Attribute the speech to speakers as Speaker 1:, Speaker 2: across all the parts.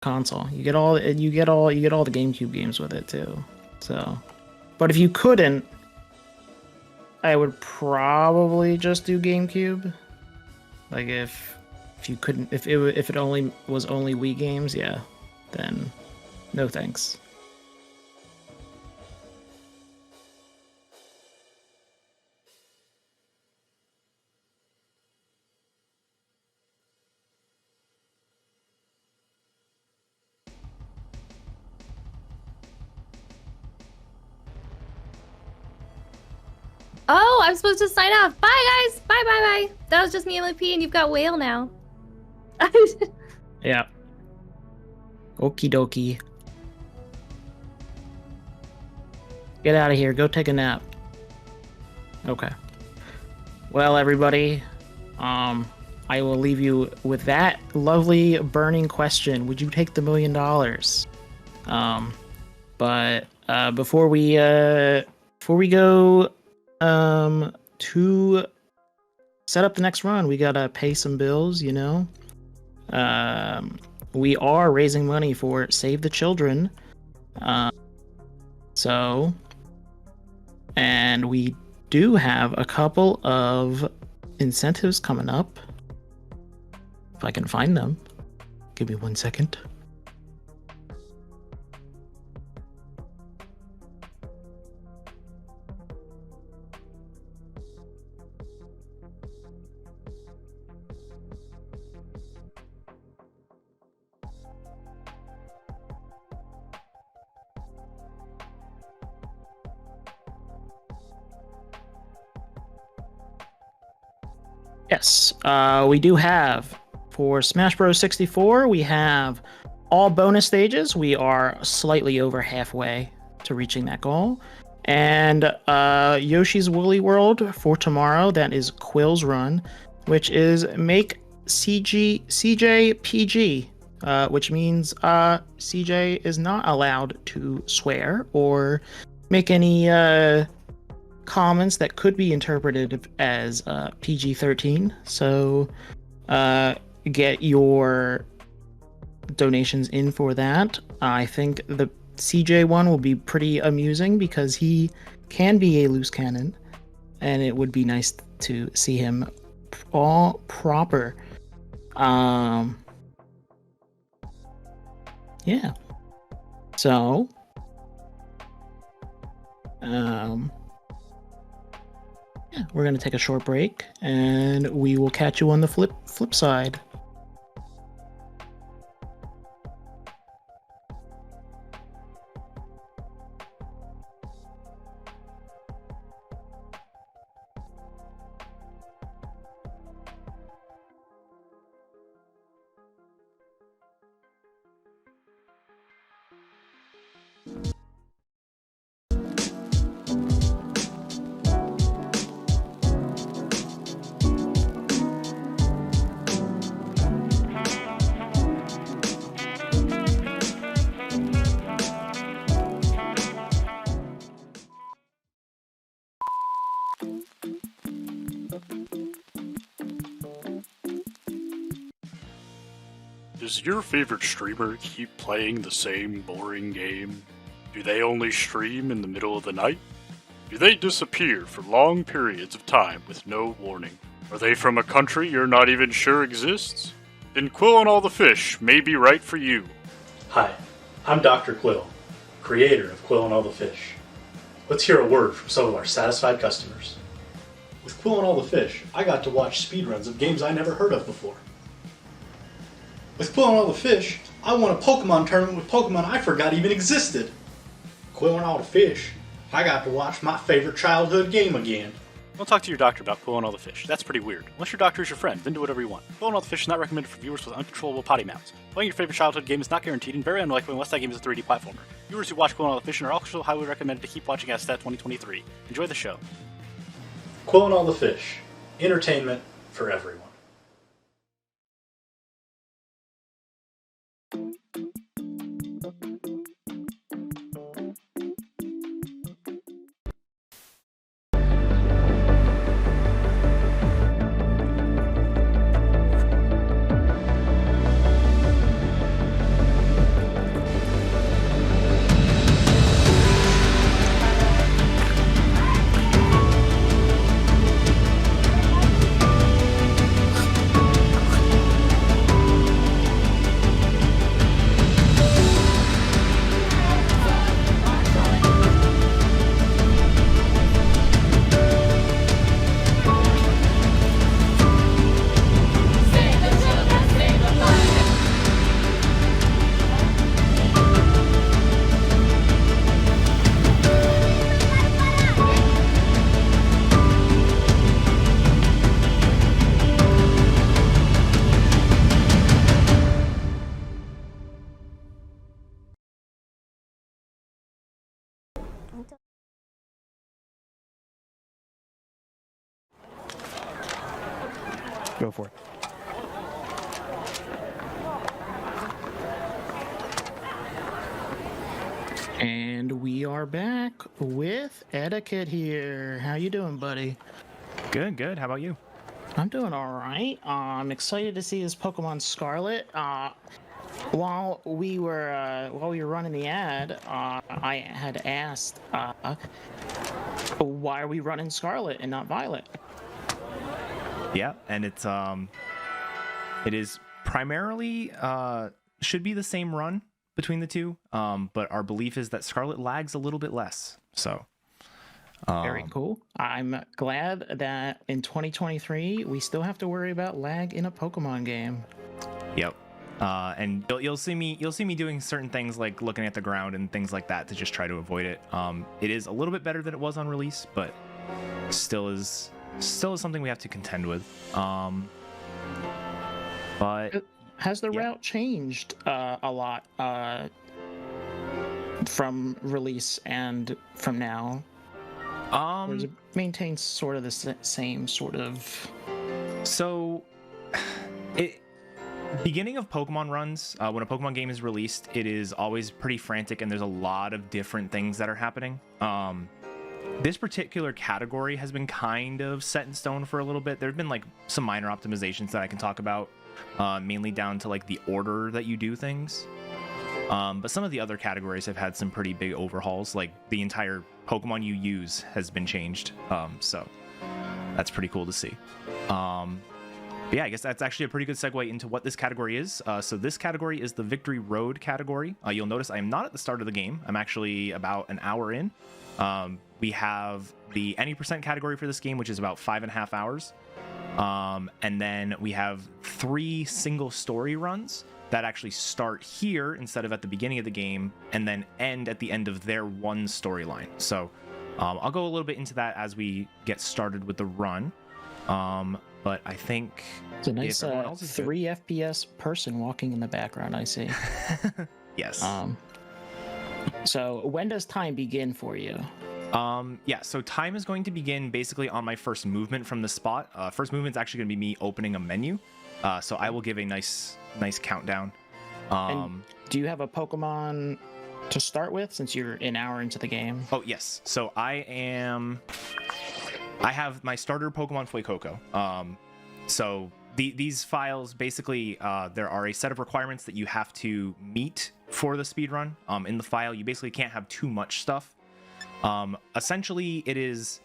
Speaker 1: console. You get all the GameCube games with it too. So, but if you couldn't, I would probably just do GameCube. Like if you couldn't, if it only was only Wii games, yeah, then no thanks.
Speaker 2: Oh, I'm supposed to sign off. Bye, guys. Bye, bye, bye. That was just me, MLP, and you've got Whale now.
Speaker 1: Yeah. Okie dokie. Get out of here. Go take a nap. Okay. Well, everybody, I will leave you with that lovely burning question. Would you take the $1 million? But before we go to set up the next run, we gotta pay some bills, you know. We are raising money for Save the Children. And we do have a couple of incentives coming up. If I can find them. Give me 1 second. Yes, we do have, for Smash Bros. 64, we have all bonus stages. We are slightly over halfway to reaching that goal. And Yoshi's Woolly World for tomorrow, that is Quill's run, which is make CJ PG, which means CJ is not allowed to swear or make any comments that could be interpreted as PG-13. So get your donations in for that. I think the CJ one will be pretty amusing because he can be a loose cannon, and it would be nice to see him all proper. Yeah. So yeah, we're gonna take a short break, and we will catch you on the flip side.
Speaker 3: Does your favorite streamer keep playing the same boring game? Do they only stream in the middle of the night? Do they disappear for long periods of time with no warning? Are they from a country you're not even sure exists? Then Quill and All the Fish may be right for you.
Speaker 4: Hi, I'm Dr. Quill, creator of Quill and All the Fish. Let's hear a word from some of our satisfied customers. With Quill and All the Fish, I got to watch speedruns of games I never heard of before. With Quill and All the Fish, I won a Pokemon tournament with Pokemon I forgot even existed. Quill and All the Fish, I got to watch my favorite childhood game again.
Speaker 3: Don't talk to your doctor about Quill and All the Fish. That's pretty weird. Unless your doctor is your friend, then do whatever you want. Quill and All the Fish is not recommended for viewers with uncontrollable potty mouths. Playing your favorite childhood game is not guaranteed and very unlikely unless that game is a 3D platformer. Viewers who watch Quill and All the Fish are also highly recommended to keep watching SDAT 2023. Enjoy the show.
Speaker 4: Quill and All the Fish, entertainment for everyone.
Speaker 5: Go for it.
Speaker 1: And we are back with eddaket here. How you doing, buddy?
Speaker 5: Good, good. How about you?
Speaker 1: I'm doing all right. I'm excited to see this Pokemon Scarlet. While we were running the ad, I had asked, why are we running Scarlet and not Violet?
Speaker 5: Yeah, and it is primarily should be the same run between the two, but our belief is that Scarlet lags a little bit less. So
Speaker 1: very cool. I'm glad that in 2023 we still have to worry about lag in a Pokemon game.
Speaker 5: Yep. And you'll see me doing certain things like looking at the ground and things like that to just try to avoid it. It is a little bit better than it was on release, but still is something we have to contend with. But
Speaker 1: has the route changed a lot from release and from now? Or does it maintain sort of the same sort of?
Speaker 5: So, beginning of Pokemon runs, when a Pokemon game is released, it is always pretty frantic and there's a lot of different things that are happening. This particular category has been kind of set in stone for a little bit. There have been like some minor optimizations that I can talk about, mainly down to like the order that you do things. But some of the other categories have had some pretty big overhauls, like the entire Pokemon you use has been changed. So that's pretty cool to see. But yeah, I guess that's actually a pretty good segue into what this category is. So this category is the Victory Road category. You'll notice I am not at the start of the game. I'm actually about an hour in. We have the any percent category for this game, which is about 5.5 hours. And then we have 3 single story runs that actually start here instead of at the beginning of the game and then end at the end of their one storyline. So I'll go a little bit into that as we get started with the run. But I think
Speaker 1: it's a nice 3 FPS person walking in the background, I see.
Speaker 5: Yes.
Speaker 1: So when does time begin for you?
Speaker 5: Yeah, so time is going to begin basically on my first movement from the spot. First movement's actually going to be me opening a menu. So I will give a nice countdown.
Speaker 1: And do you have a Pokemon to start with since you're an hour into the game?
Speaker 5: Oh, yes. So I have my starter Pokemon Fuecoco. So these files, basically, there are a set of requirements that you have to meet for the speedrun. In the file, you basically can't have too much stuff. Essentially, it is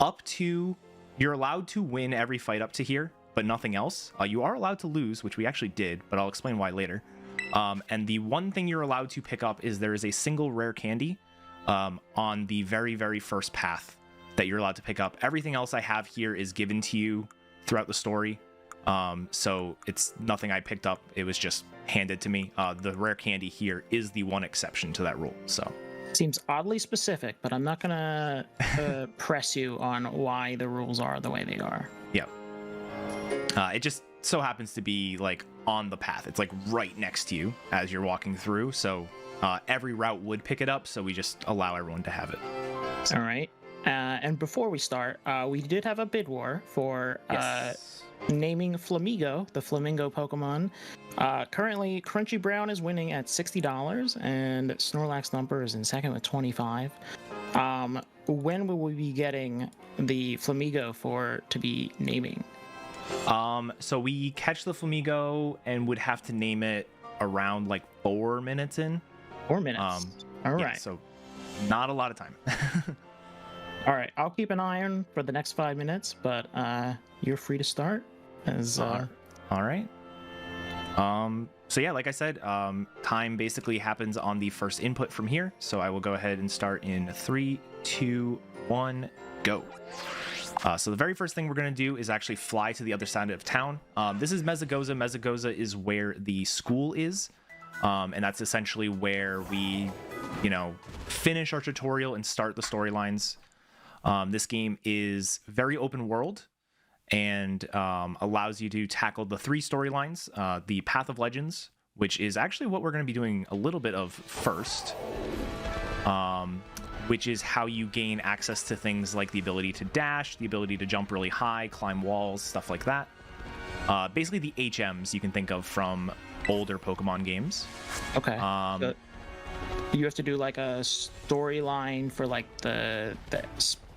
Speaker 5: up to... You're allowed to win every fight up to here, but nothing else. You are allowed to lose, which we actually did, but I'll explain why later. And the one thing you're allowed to pick up is there is a single rare candy on the very, very first path that you're allowed to pick up. Everything else I have here is given to you throughout the story. So it's nothing I picked up. It was just handed to me. The rare candy here is the one exception to that rule. So
Speaker 1: seems oddly specific, but I'm not gonna press you on why the rules are the way they are.
Speaker 5: Yeah. It just so happens to be like on the path. It's like right next to you as you're walking through. So every route would pick it up. So we just allow everyone to have it. So.
Speaker 1: All right. And before we start, we did have a bid war for naming Flamigo, the Flamingo Pokemon. Currently, Crunchy Brown is winning at $60, and Snorlax Thumper is in second with $25. When will we be getting the Flamigo to be naming?
Speaker 5: So we catch the Flamigo and would have to name it around like 4 minutes in.
Speaker 1: 4 minutes. All right.
Speaker 5: Yeah, so not a lot of time.
Speaker 1: All right, I'll keep an eye on for the next 5 minutes, but you're free to start.
Speaker 5: All right. So yeah, like I said, time basically happens on the first input from here. So I will go ahead and start in 3, 2, 1, go. So the very first thing we're going to do is actually fly to the other side of town. This is Mesagoza. Mesagoza is where the school is. And that's essentially where we, finish our tutorial and start the storylines. This game is very open world and allows you to tackle the 3 storylines. The Path of Legends, which is actually what we're going to be doing a little bit of first, which is how you gain access to things like the ability to dash, the ability to jump really high, climb walls, stuff like that. basically the HMs you can think of from older Pokemon games.
Speaker 1: Okay. You have to do like a storyline for like the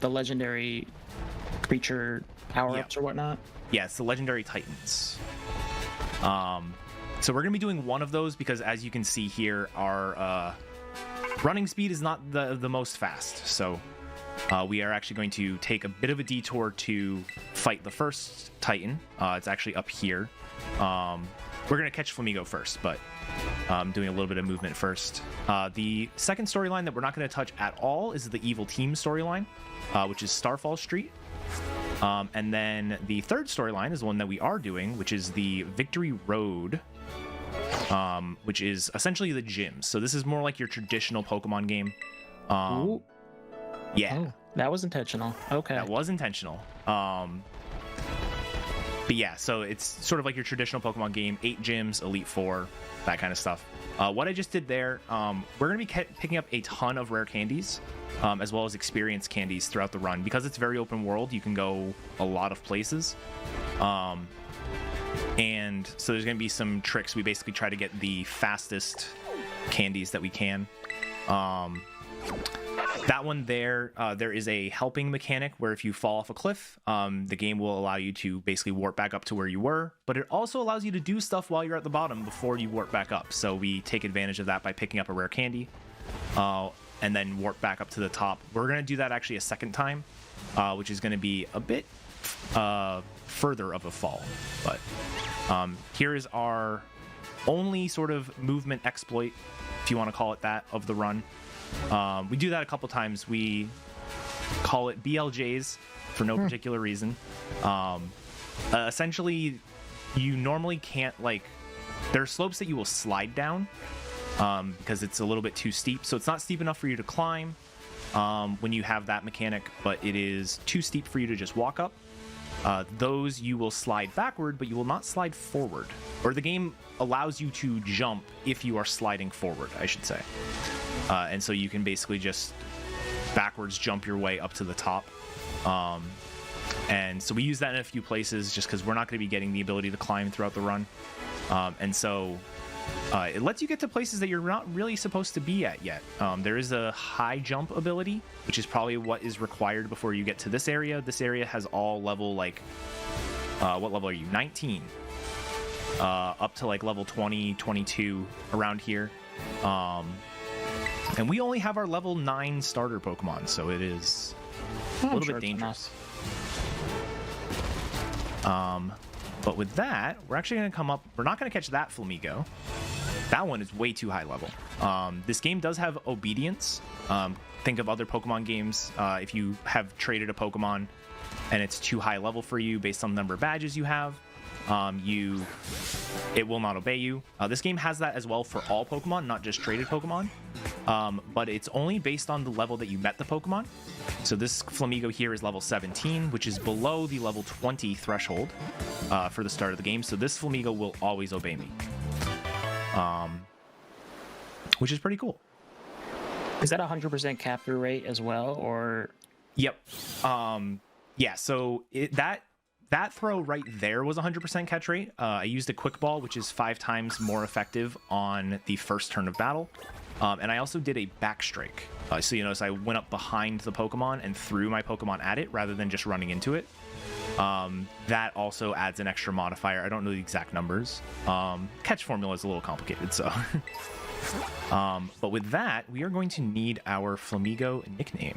Speaker 1: legendary creature power-ups or whatnot.
Speaker 5: Yeah, it's the legendary Titans. So we're gonna be doing one of those because, as you can see here, our running speed is not the most fast. So we are actually going to take a bit of a detour to fight the first Titan. It's actually up here. We're gonna catch Flamigo first, but doing a little bit of movement first. The second storyline that we're not going to touch at all is the Evil Team storyline, which is Starfall Street. And then the third storyline is one that we are doing, which is the Victory Road, which is essentially the gyms. So this is more like your traditional Pokemon game.
Speaker 1: Ooh.
Speaker 5: Yeah.
Speaker 1: Oh, that was intentional. Okay.
Speaker 5: That was intentional. But yeah, so it's sort of like your traditional Pokemon game, 8 gyms, Elite Four, that kind of stuff. What I just did there, we're going to be picking up a ton of rare candies, as well as experience candies throughout the run. Because it's very open world, you can go a lot of places. And so there's going to be some tricks. We basically try to get the fastest candies that we can. That one there is a helping mechanic where if you fall off a cliff, the game will allow you to basically warp back up to where you were, but it also allows you to do stuff while you're at the bottom before you warp back up. So we take advantage of that by picking up a rare candy, and then warp back up to the top. We're going to do that actually a second time, which is going to be a bit further of a fall. But here is our only sort of movement exploit, if you want to call it that, of the run. We do that a couple times. We call it BLJs for no particular reason. Essentially, you normally can't, like, there are slopes that you will slide down because it's a little bit too steep. So it's not steep enough for you to climb when you have that mechanic, but it is too steep for you to just walk up. Those you will slide backward, but you will not slide forward. Or the game allows you to jump if you are sliding forward, I should say. And so you can basically just backwards jump your way up to the top. And so we use that in a few places just because we're not going to be getting the ability to climb throughout the run. And so it lets you get to places that you're not really supposed to be at yet. There is a high jump ability, which is probably what is required before you get to this area. This area has all level, like, what level are you? 19. Up to like level 20, 22 around here. And we only have our level 9 starter Pokemon, so it is a little bit dangerous. But with that, we're actually going to come up... We're not going to catch that Flamigo. That one is way too high level. This game does have obedience. Think of other Pokemon games. If you have traded a Pokemon and it's too high level for you based on the number of badges you have, it will not obey you. This game has that as well for all Pokemon, not just traded Pokemon. But it's only based on the level that you met the Pokemon. So this Flamigo here is level 17, which is below the level 20 threshold for the start of the game. So this Flamigo will always obey me, which is pretty cool.
Speaker 1: Is that 100% capture rate as well, or?
Speaker 5: Yep. Yeah. So that throw right there was 100% catch rate. I used a quick ball, which is 5 times more effective on the first turn of battle. And I also did a back strike. So you notice I went up behind the Pokemon and threw my Pokemon at it rather than just running into it. That also adds an extra modifier. I don't know the exact numbers. Catch formula is a little complicated, so. But with that, we are going to need our Flamigo nickname.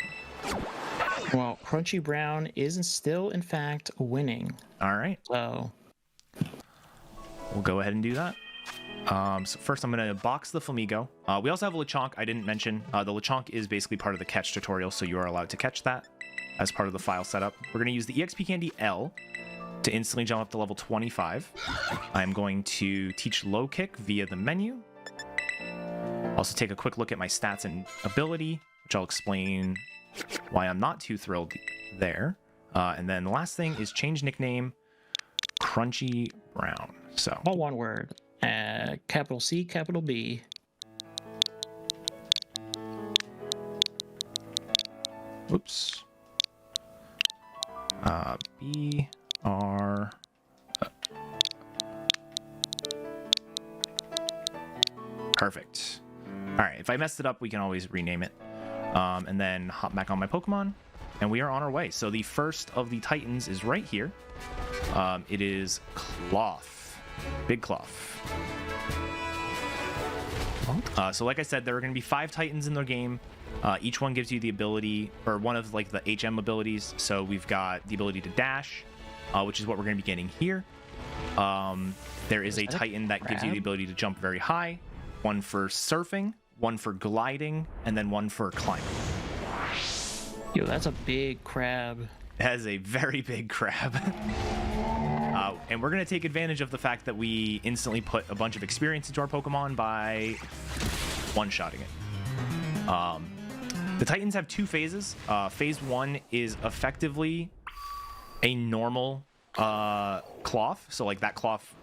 Speaker 1: Well, Crunchy Brown is still, in fact, winning.
Speaker 5: All right.
Speaker 1: So
Speaker 5: we'll go ahead and do that. So first, I'm going to box the Flamigo. We also have a Lechonk I didn't mention. The Lechonk is basically part of the catch tutorial, so you are allowed to catch that as part of the file setup. We're going to use the EXP candy L to instantly jump up to level 25. I'm going to teach low kick via the menu. Also take a quick look at my stats and ability, which I'll explain why I'm not too thrilled there. And then the last thing is change nickname Crunchy Brown. So
Speaker 1: all one word. Capital C, capital B.
Speaker 5: Oops. B R Perfect. All right, if I messed it up, we can always rename it. And then hop back on my Pokemon, and we are on our way. So the first of the Titans is right here. It is Cloth. Big Cloth. So like I said, there are going to be 5 Titans in the game. Each one gives you the ability, or one of like the HM abilities. So we've got the ability to dash, which is what we're going to be getting here. There is a Titan that gives you the ability to jump very high, one for surfing, one for gliding, and then one for climbing.
Speaker 1: Yo, that's a big crab.
Speaker 5: That is a very big crab. And we're going to take advantage of the fact that we instantly put a bunch of experience into our Pokemon by one-shotting it. The Titans have 2 phases. Phase 1 is effectively a normal Cloth. So like that Cloth,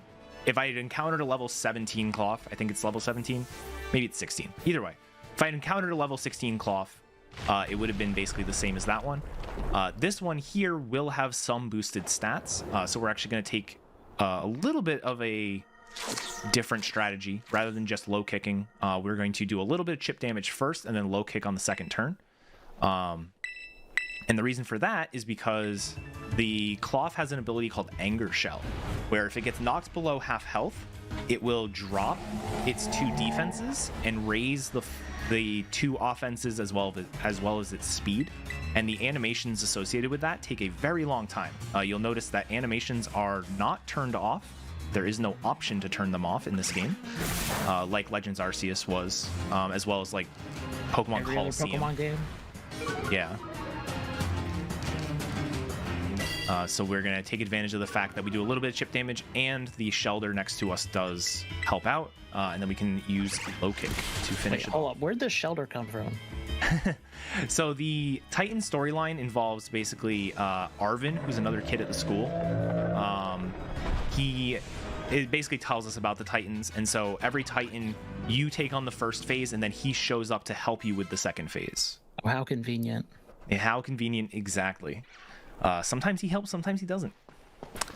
Speaker 5: if I had encountered a level 17 Cloth, I think it's level 17, maybe it's 16. Either way, if I had encountered a level 16 Cloth, it would have been basically the same as that one. This one here will have some boosted stats, so we're actually going to take a little bit of a different strategy. Rather than just low kicking, we're going to do a little bit of chip damage first and then low kick on the second turn. And the reason for that is because the Cloth has an ability called Anger Shell, where if it gets knocked below half health, it will drop its 2 defenses and raise the 2 offenses as well as its speed. And the animations associated with that take a very long time. You'll notice that animations are not turned off. There is no option to turn them off in this game, like Legends Arceus was, as well as like Pokemon
Speaker 1: Every
Speaker 5: Coliseum.
Speaker 1: other Pokemon game.
Speaker 5: Yeah. So we're going to take advantage of the fact that we do a little bit of chip damage, and the Shelter next to us does help out, and then we can use low kick to finish it.
Speaker 1: Hold up, where'd the Shelter come from?
Speaker 5: So the Titan storyline involves basically Arvin, who's another kid at the school. It basically tells us about the Titans, and so every Titan, you take on the first phase, and then he shows up to help you with the second phase.
Speaker 1: Oh, how convenient.
Speaker 5: Yeah, how convenient, exactly. Sometimes he helps, sometimes he doesn't.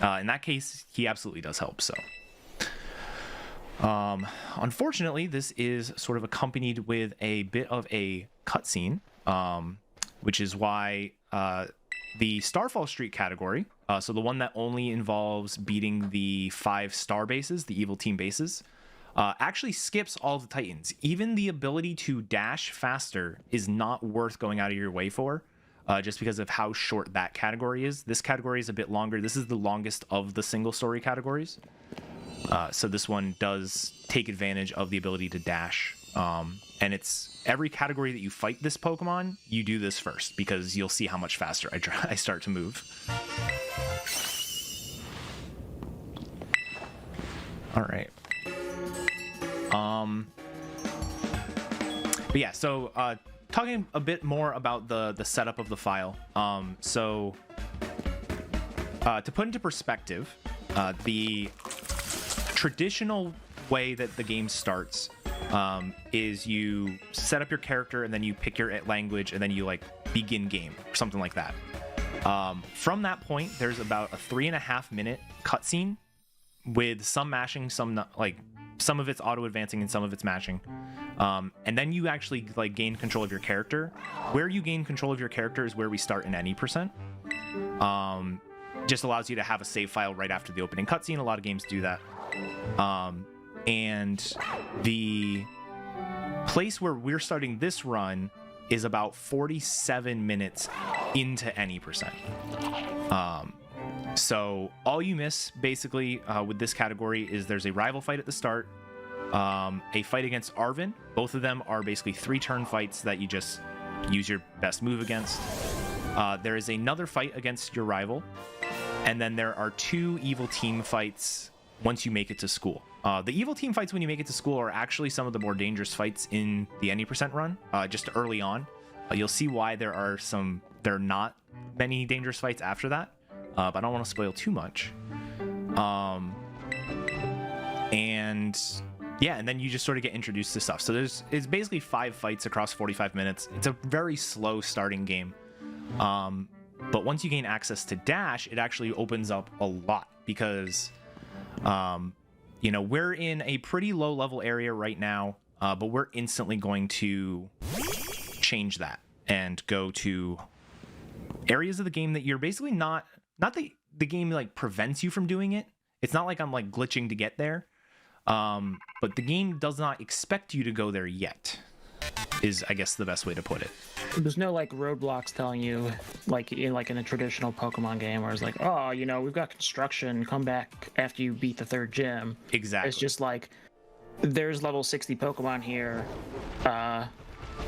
Speaker 5: In that case, he absolutely does help, so. Unfortunately, this is sort of accompanied with a bit of a cutscene, which is why the Starfall Street category, so the one that only involves beating the 5 star bases, the evil team bases, actually skips all the Titans. Even the ability to dash faster is not worth going out of your way for. Just because of how short that category is. This category is a bit longer. This is the longest of the single story categories. So this one does take advantage of the ability to dash. And it's every category that you fight this Pokemon, you do this first, because you'll see how much faster I start to move. All right. But yeah, so talking a bit more about the setup of the file. To put into perspective, the traditional way that the game starts is you set up your character and then you pick your language and then you like begin game or something like that. From that point, there's about a 3.5 minute cutscene with some mashing, some not, like some of it's auto advancing and some of it's mashing. And then you actually like gain control of your character. Where you gain control of your character is where we start in any percent. Just allows you to have a save file right after the opening cutscene. A lot of games do that. And the place where we're starting this run is about 47 minutes into any percent. So all you miss basically with this category is there's a rival fight at the start, a fight against Arvin. Both of them are basically 3-turn fights that you just use your best move against. There is another fight against your rival, and then there are 2 evil team fights once you make it to school. The evil team fights when you make it to school are actually some of the more dangerous fights in the any percent run, just early on. You'll see why there are not many dangerous fights after that, but I don't want to spoil too much. And yeah, and then you just sort of get introduced to stuff. So it's basically 5 fights across 45 minutes. It's a very slow starting game. But once you gain access to Dash, it actually opens up a lot because, we're in a pretty low level area right now. but we're instantly going to change that and go to areas of the game that you're basically not the game like prevents you from doing it. It's not like I'm like glitching to get there, but the game does not expect you to go there yet, is I guess the best way to put it.
Speaker 1: There's no like roadblocks telling you like in a traditional Pokemon game where it's like, oh, you know, we've got construction, come back after you beat the third gym.
Speaker 5: Exactly.
Speaker 1: It's just like, there's level 60 Pokemon here,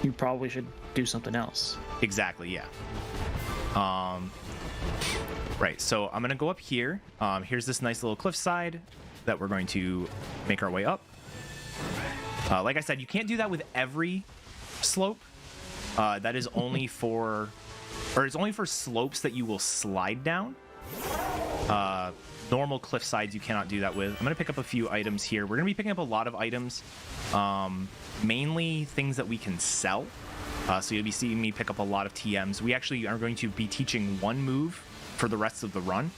Speaker 1: you probably should do something else.
Speaker 5: Exactly, yeah. Right, so I'm gonna go up here. Here's this nice little cliffside that we're going to make our way up. Like I said, you can't do that with every slope. That is only for, or it's only for slopes that you will slide down. Normal cliff sides you cannot do that with. I'm gonna pick up a few items here. We're gonna be picking up a lot of items, mainly things that we can sell. So you'll be seeing me pick up a lot of TMs. We actually are going to be teaching one move for the rest of the run.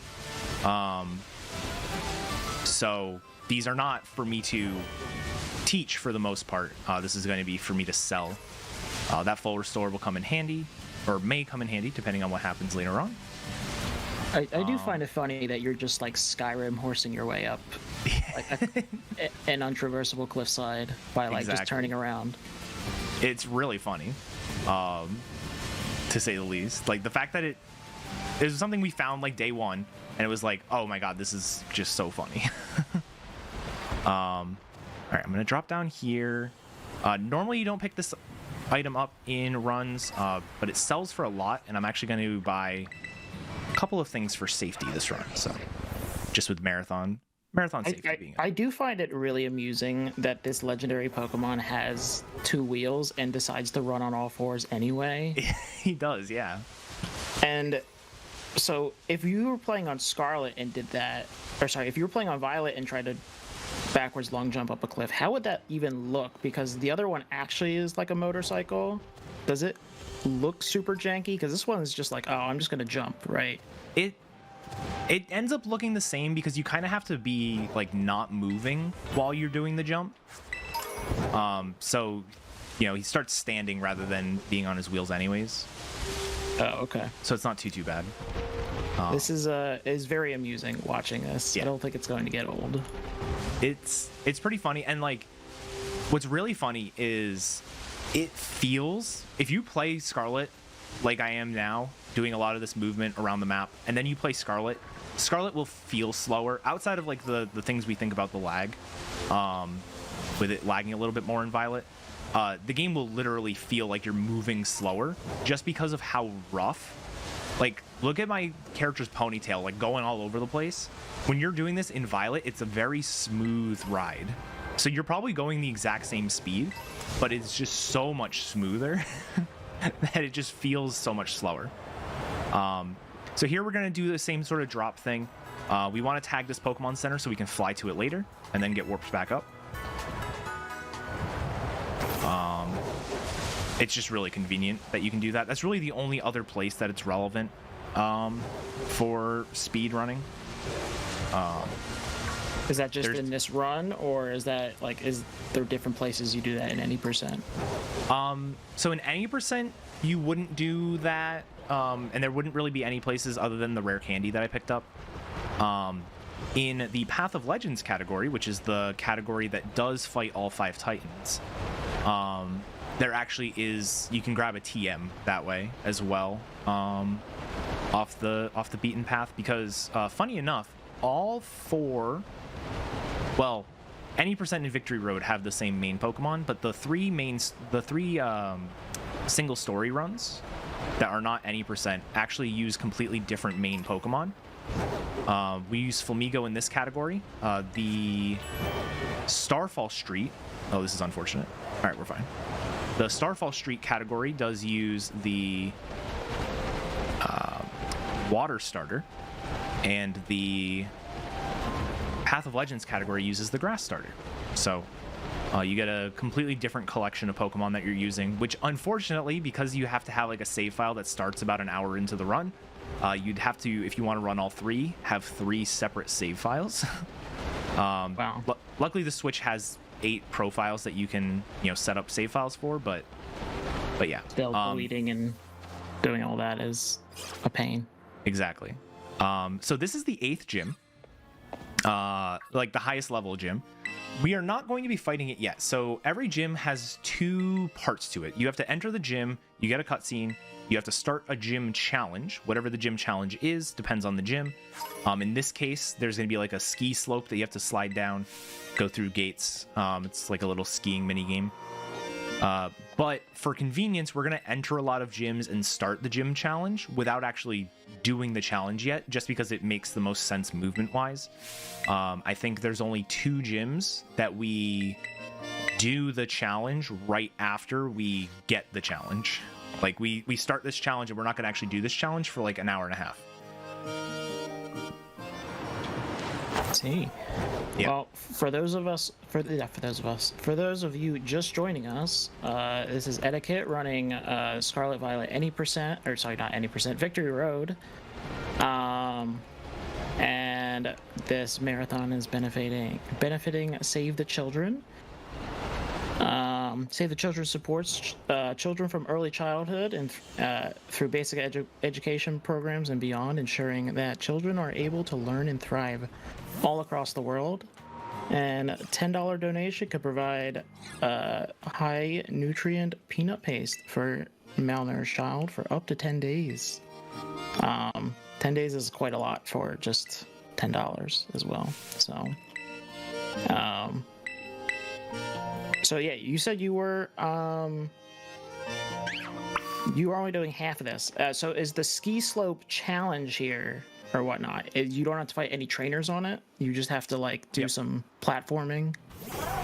Speaker 5: So these are not for me to teach for the most part. This is going to be for me to sell. That full restore will come in handy, or may come in handy, depending on what happens later on.
Speaker 1: I do find it funny that you're just like Skyrim horsing your way up like an untraversable cliffside by like just turning around.
Speaker 5: It's really funny, to say the least. Like the fact that it was something we found like day one, and it was like, oh my god, this is just so funny. All right, I'm gonna drop down here. Normally you don't pick this item up in runs, but it sells for a lot, and I'm actually going to buy a couple of things for safety this run. So just with marathon safety being
Speaker 1: I do find it really amusing that this legendary Pokemon has 2 wheels and decides to run on all 4s anyway.
Speaker 5: He does, yeah.
Speaker 1: And so if you were playing on Scarlet and did that, or sorry, if you were playing on Violet and tried to backwards long jump up a cliff, how would that even look? Because the other one actually is like a motorcycle. Does it look super janky? Because this one is just like, oh, I'm just gonna jump, right?
Speaker 5: It ends up looking the same because you kind of have to be like not moving while you're doing the jump. So you know, he starts standing rather than being on his wheels anyways.
Speaker 1: Oh, okay.
Speaker 5: So it's not too bad.
Speaker 1: This is very amusing watching this. Yeah. I don't think it's going to get old.
Speaker 5: It's pretty funny, and like what's really funny is it feels, if you play Scarlet like I am now, doing a lot of this movement around the map, and then you play Scarlet will feel slower outside of like the things we think about the lag, with it lagging a little bit more in Violet. The game will literally feel like you're moving slower just because of how rough. Like, look at my character's ponytail, like going all over the place. When you're doing this in Violet, it's a very smooth ride. So you're probably going the exact same speed, but it's just so much smoother that it just feels so much slower. So here we're going to do the same sort of drop thing. We want to tag this Pokemon Center so we can fly to it later and then get warped back up. It's just really convenient that you can do that. That's really the only other place that it's relevant for speed running.
Speaker 1: Is that just in this run, or is that like, is there different places you do that in any percent?
Speaker 5: So in any percent, you wouldn't do that, and there wouldn't really be any places other than the rare candy that I picked up. In the Path of Legends category, which is the category that does fight all 5 Titans, there actually is, you can grab a TM that way as well, off the beaten path, because funny enough, all 4, well, any percent in Victory Road have the same main Pokemon, but the three single story runs that are not any percent actually use completely different main Pokemon. We use Flamigo in this category. The Starfall Street, oh, this is unfortunate. All right, we're fine. The Starfall Street category does use the Water Starter, and the Path of Legends category uses the Grass Starter. So you get a completely different collection of Pokemon that you're using, which unfortunately, because you have to have like a save file that starts about an hour into the run, you'd have to, if you want to run all 3, have 3 separate save files.
Speaker 1: Wow.
Speaker 5: Luckily the Switch has 8 profiles that you can, set up save files for, but yeah.
Speaker 1: Still deleting and doing all that is a pain.
Speaker 5: Exactly. So this is the 8th gym, like the highest level gym. We are not going to be fighting it yet. So every gym has 2 parts to it. You have to enter the gym, you get a cutscene, you have to start a gym challenge. Whatever the gym challenge is, depends on the gym. In this case, there's going to be like a ski slope that you have to slide down, go through gates. It's like a little skiing mini game. But for convenience, we're going to enter a lot of gyms and start the gym challenge without actually doing the challenge yet, just because it makes the most sense movement-wise. I think there's only 2 gyms that we do the challenge right after we get the challenge. Like, we start this challenge and we're not going to actually do this challenge for like an hour and a half.
Speaker 1: See.
Speaker 5: Yeah.
Speaker 1: Well, for those of you just joining us, this is Eddaket running Scarlet Violet Victory Road, and this marathon is benefiting Save the Children. Save the Children supports children from early childhood and through basic education programs and beyond, ensuring that children are able to learn and thrive all across the world. And a $10 donation could provide high nutrient peanut paste for malnourished child for up to 10 days. 10 days is quite a lot for just $10 as well. So yeah, you said you were only doing half of this. So is the ski slope challenge here or whatnot? You don't have to fight any trainers on it. You just have to like do some platforming.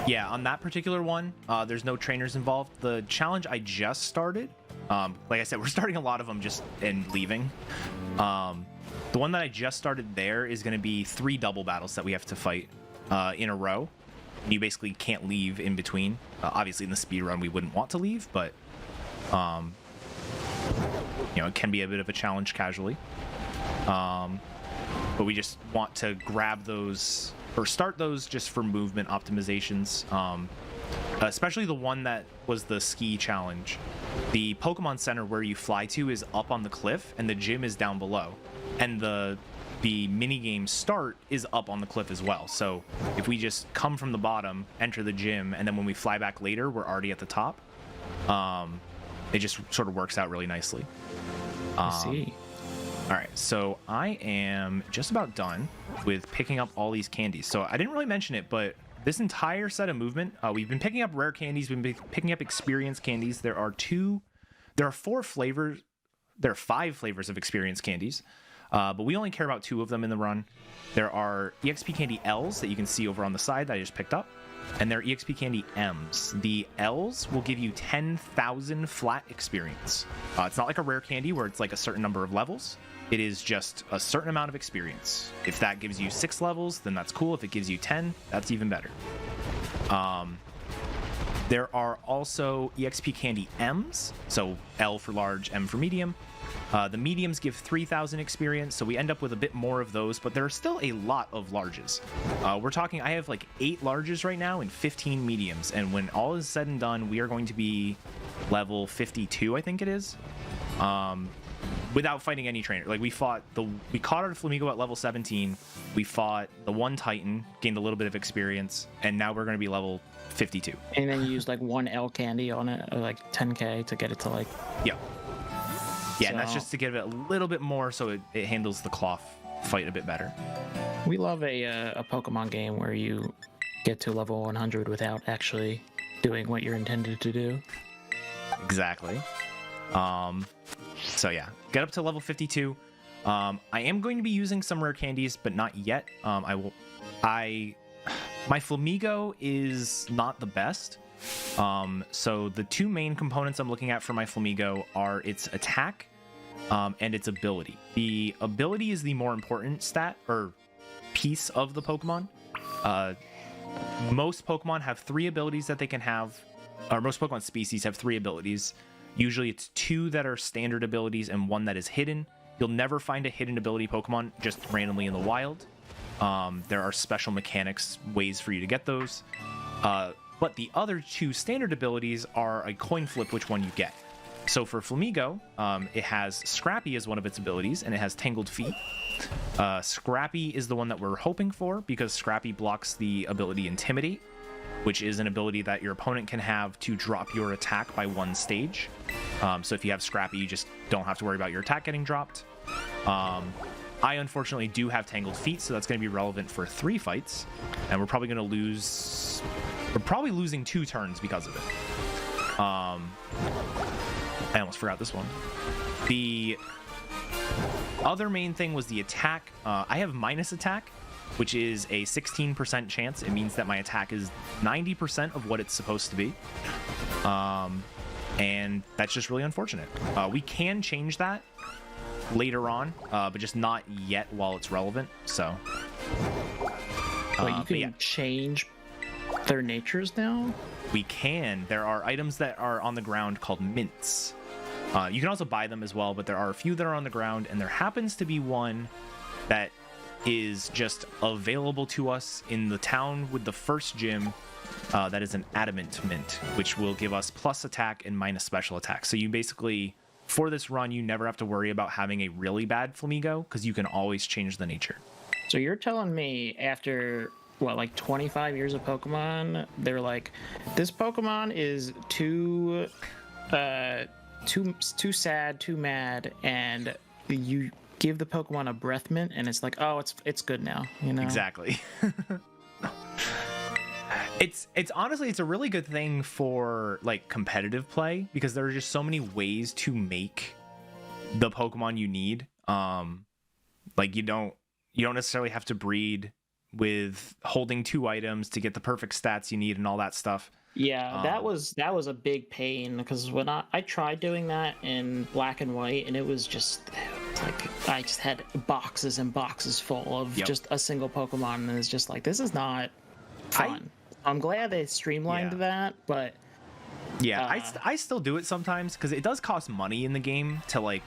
Speaker 5: Yeah, on that particular one, there's no trainers involved. The challenge I just started, like I said, we're starting a lot of them just and leaving. The one that I just started there is going to be 3 double battles that we have to fight in a row. You basically can't leave in between. Obviously, in the speed run, we wouldn't want to leave, but it can be a bit of a challenge casually. But we just want to grab those or start those just for movement optimizations. Especially the one that was the ski challenge. The Pokemon Center where you fly to is up on the cliff, and the gym is down below. And the minigame start is up on the cliff as well. So if we just come from the bottom, enter the gym, and then when we fly back later, we're already at the top. It just sort of works out really nicely.
Speaker 1: I see.
Speaker 5: All right, so I am just about done with picking up all these candies. So I didn't really mention it, but this entire set of movement, we've been picking up rare candies, we've been picking up experience candies. There are 4 flavors, there are 5 flavors of experience candies. But we only care about 2 of them in the run. There are EXP Candy L's that you can see over on the side that I just picked up. And there are EXP Candy M's. The L's will give you 10,000 flat experience. It's not like a rare candy where it's like a certain number of levels. It is just a certain amount of experience. If that gives you 6 levels, then that's cool. If it gives you 10, that's even better. There are also EXP Candy M's. So L for large, M for medium. The mediums give 3,000 experience, so we end up with a bit more of those, but there are still a lot of larges. We're talking, I have like 8 larges right now and 15 mediums, and when all is said and done, we are going to be level 52, I think it is, without fighting any trainer. Like we caught our Flamigo at level 17, we fought the 1 Titan, gained a little bit of experience, and now we're going to be level 52.
Speaker 1: And then you use like 1 L candy on it, or like 10k to get it to like...
Speaker 5: Yeah. Yeah, and that's just to give it a little bit more so it handles the cloth fight a bit better.
Speaker 1: We love a Pokemon game where you get to level 100 without actually doing what you're intended to do.
Speaker 5: Exactly. So yeah, get up to level 52. I am going to be using some rare candies, but not yet. My Flamigo is not the best. So the 2 main components I'm looking at for my Flamigo are its attack and its ability. The ability is the more important stat or piece of the Pokemon. Most Pokemon have 3 abilities that they can have, or most Pokemon species have 3 abilities. Usually it's 2 that are standard abilities and 1 that is hidden. You'll never find a hidden ability Pokemon just randomly in the wild. There are special mechanics, ways for you to get those. But the other two standard abilities are a coin flip which one you get. So for Flamigo, it has Scrappy as one of its abilities, and it has Tangled Feet. Scrappy is the one that we're hoping for, because Scrappy blocks the ability Intimidate, which is an ability that your opponent can have to drop your attack by one stage. So if you have Scrappy, you just don't have to worry about your attack getting dropped. I unfortunately do have Tangled Feet, so that's going to be relevant for 3 fights, and we're probably going to lose... We're probably losing 2 turns because of it. I almost forgot this one. The other main thing was the attack. I have minus attack, which is a 16% chance. It means that my attack is 90% of what it's supposed to be. And that's just really unfortunate. We can change that later on, but just not yet while it's relevant. So,
Speaker 1: Wait, you can change their natures now?
Speaker 5: We can. There are items that are on the ground called mints. You can also buy them as well, but there are a few that are on the ground, and there happens to be one that is just available to us in the town with the first gym. That is an adamant mint, which will give us plus attack and minus special attack. So you basically, for this run, you never have to worry about having a really bad Flamigo, because you can always change the nature. So
Speaker 1: you're telling me after, what, like 25 years of Pokemon, they're like, this Pokemon is too sad, too mad, and you give the Pokemon a breath mint, and it's like, oh, it's good now, you know?
Speaker 5: Exactly. It's honestly, it's a really good thing for like competitive play, because there are just so many ways to make the Pokemon you need. Like you don't necessarily have to breed with holding 2 items to get the perfect stats you need and all that stuff.
Speaker 1: Yeah, that was a big pain, because when I tried doing that in Black and White, and it was just like I just had boxes and boxes full of just a single Pokemon, and it's just like, this is not fun. I'm glad they streamlined that, but
Speaker 5: yeah, I still do it sometimes, because it does cost money in the game to like.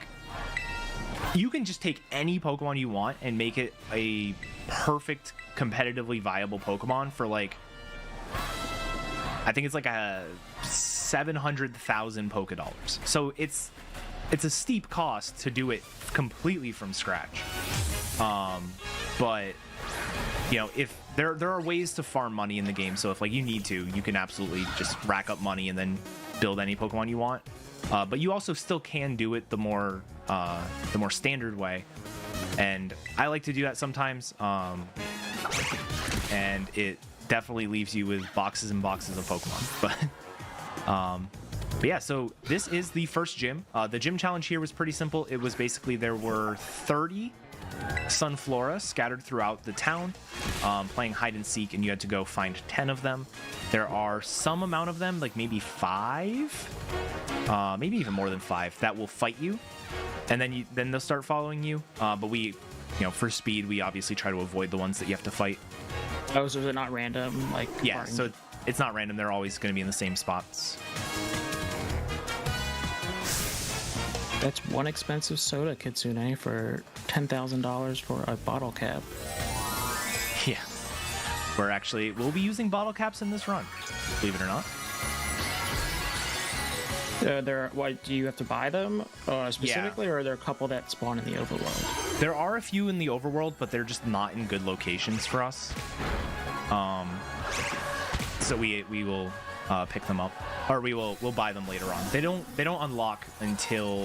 Speaker 5: You can just take any Pokemon you want and make it a perfect competitively viable Pokemon for like, I think it's like a 700,000 Pokedollars. So it's a steep cost to do it completely from scratch. But you know, if there are ways to farm money in the game, so if like you need to, you can absolutely just rack up money and then build any Pokemon you want. But you also still can do it the more standard way, and I like to do that sometimes. And it definitely leaves you with boxes and boxes of Pokemon. But yeah, so this is the first gym. The gym challenge here was pretty simple. It was basically there were 30 Sunflora scattered throughout the town, playing hide and seek, and you had to go find 10 of them. There are some amount of them, like maybe 5, maybe even more than 5, that will fight you, and then they'll start following you. But we, you know, for speed, we obviously try to avoid the ones that you have to fight.
Speaker 1: Oh, so they're not random, like
Speaker 5: yeah, so it's not random. They're always going to be in the same spots.
Speaker 1: That's one expensive soda, Kitsune, for $10,000 for a bottle cap.
Speaker 5: Yeah. We'll be using bottle caps in this run, believe it or not.
Speaker 1: What, do you have to buy them specifically, or are there a couple that spawn in the overworld?
Speaker 5: There are a few in the overworld, but they're just not in good locations for us. So we will pick them up, or we'll buy them later on. They don't unlock until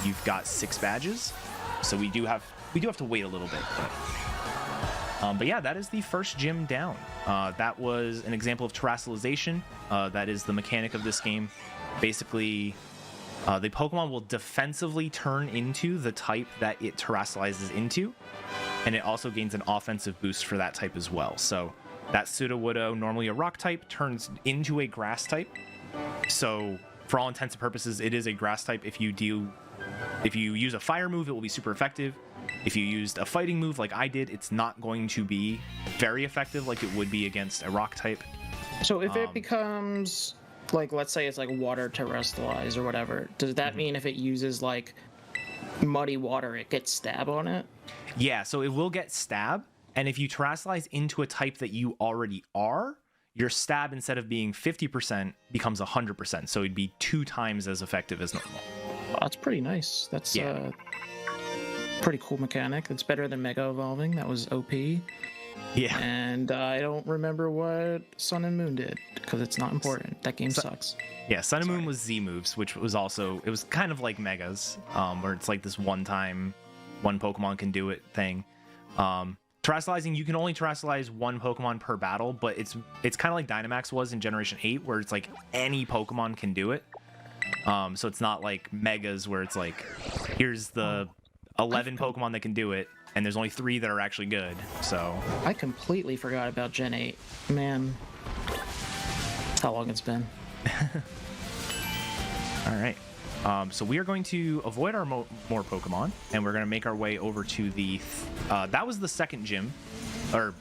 Speaker 5: you've got 6 badges, so we do have to wait a little bit. But yeah, that is the first gym down. That was an example of terrestrialization. That is the mechanic of this game. Basically, the Pokemon will defensively turn into the type that it terrestrializes into, and it also gains an offensive boost for that type as well. So that Sudowoodo, normally a rock type, turns into a grass type. So for all intents and purposes, it is a grass type. If you use a fire move, it will be super effective. If you used a fighting move like I did, it's not going to be very effective like it would be against a rock type.
Speaker 1: So if it becomes, like, let's say it's like water terrestrialized or whatever, does that mean if it uses like muddy water, it gets stab on it?
Speaker 5: Yeah, so it will get stab, and if you terrestrialize into a type that you already are, your stab, instead of being 50%, becomes 100%. So it'd be 2 times as effective as normal.
Speaker 1: Oh, that's pretty nice. That's
Speaker 5: Yeah.
Speaker 1: pretty cool mechanic. It's better than Mega Evolving. That was OP.
Speaker 5: Yeah.
Speaker 1: And I don't remember what Sun and Moon did because it's not important. That game sucks.
Speaker 5: Yeah, Sun and Moon was Z moves, which was also, it was kind of like Megas, where it's like this one Pokemon can do it thing. Terrestrializing, you can only terrestrialize 1 Pokemon per battle, but it's kind of like Dynamax was in Generation 8, where it's like any Pokemon can do it. So it's not like Megas, where it's like, here's the 11 Pokemon that can do it, and there's only 3 that are actually good. So
Speaker 1: I completely forgot about Gen 8. Man, that's how long it's been.
Speaker 5: all right. So we are going to avoid our more Pokemon, and we're going to make our way over to the... that was the second gym. Or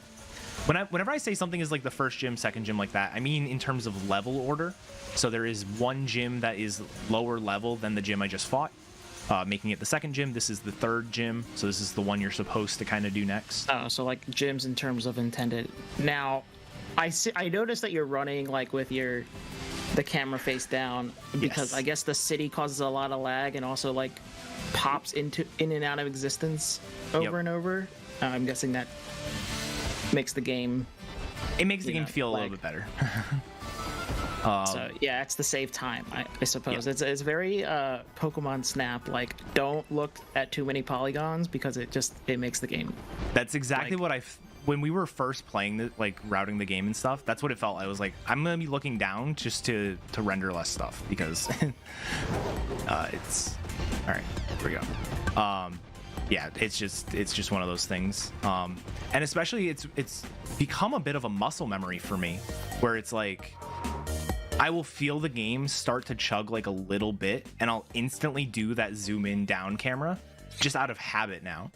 Speaker 5: whenever I say something is like the first gym, second gym like that, I mean in terms of level order. So there is one gym that is lower level than the gym I just fought, making it the second gym. This is the third gym, so this is the one you're supposed to kind of do next.
Speaker 1: Oh, so like gyms in terms of intended. Now, I noticed that you're running like with the camera face down because
Speaker 5: Yes.
Speaker 1: I guess the city causes a lot of lag and also like pops in and out of existence over and over. I'm guessing that makes the game.
Speaker 5: It makes the game feel a little bit better.
Speaker 1: So yeah, it's to save time, I suppose.
Speaker 5: Yeah.
Speaker 1: It's very Pokemon Snap. Like, don't look at too many polygons because it makes the game.
Speaker 5: That's exactly what when we were first playing the, like routing the game and stuff, that's what it felt. I was like, I'm gonna be looking down just to render less stuff because it's all right. Here we go. Yeah, it's just one of those things. And especially it's become a bit of a muscle memory for me, where it's like I will feel the game start to chug like a little bit, and I'll instantly do that zoom in down camera just out of habit now.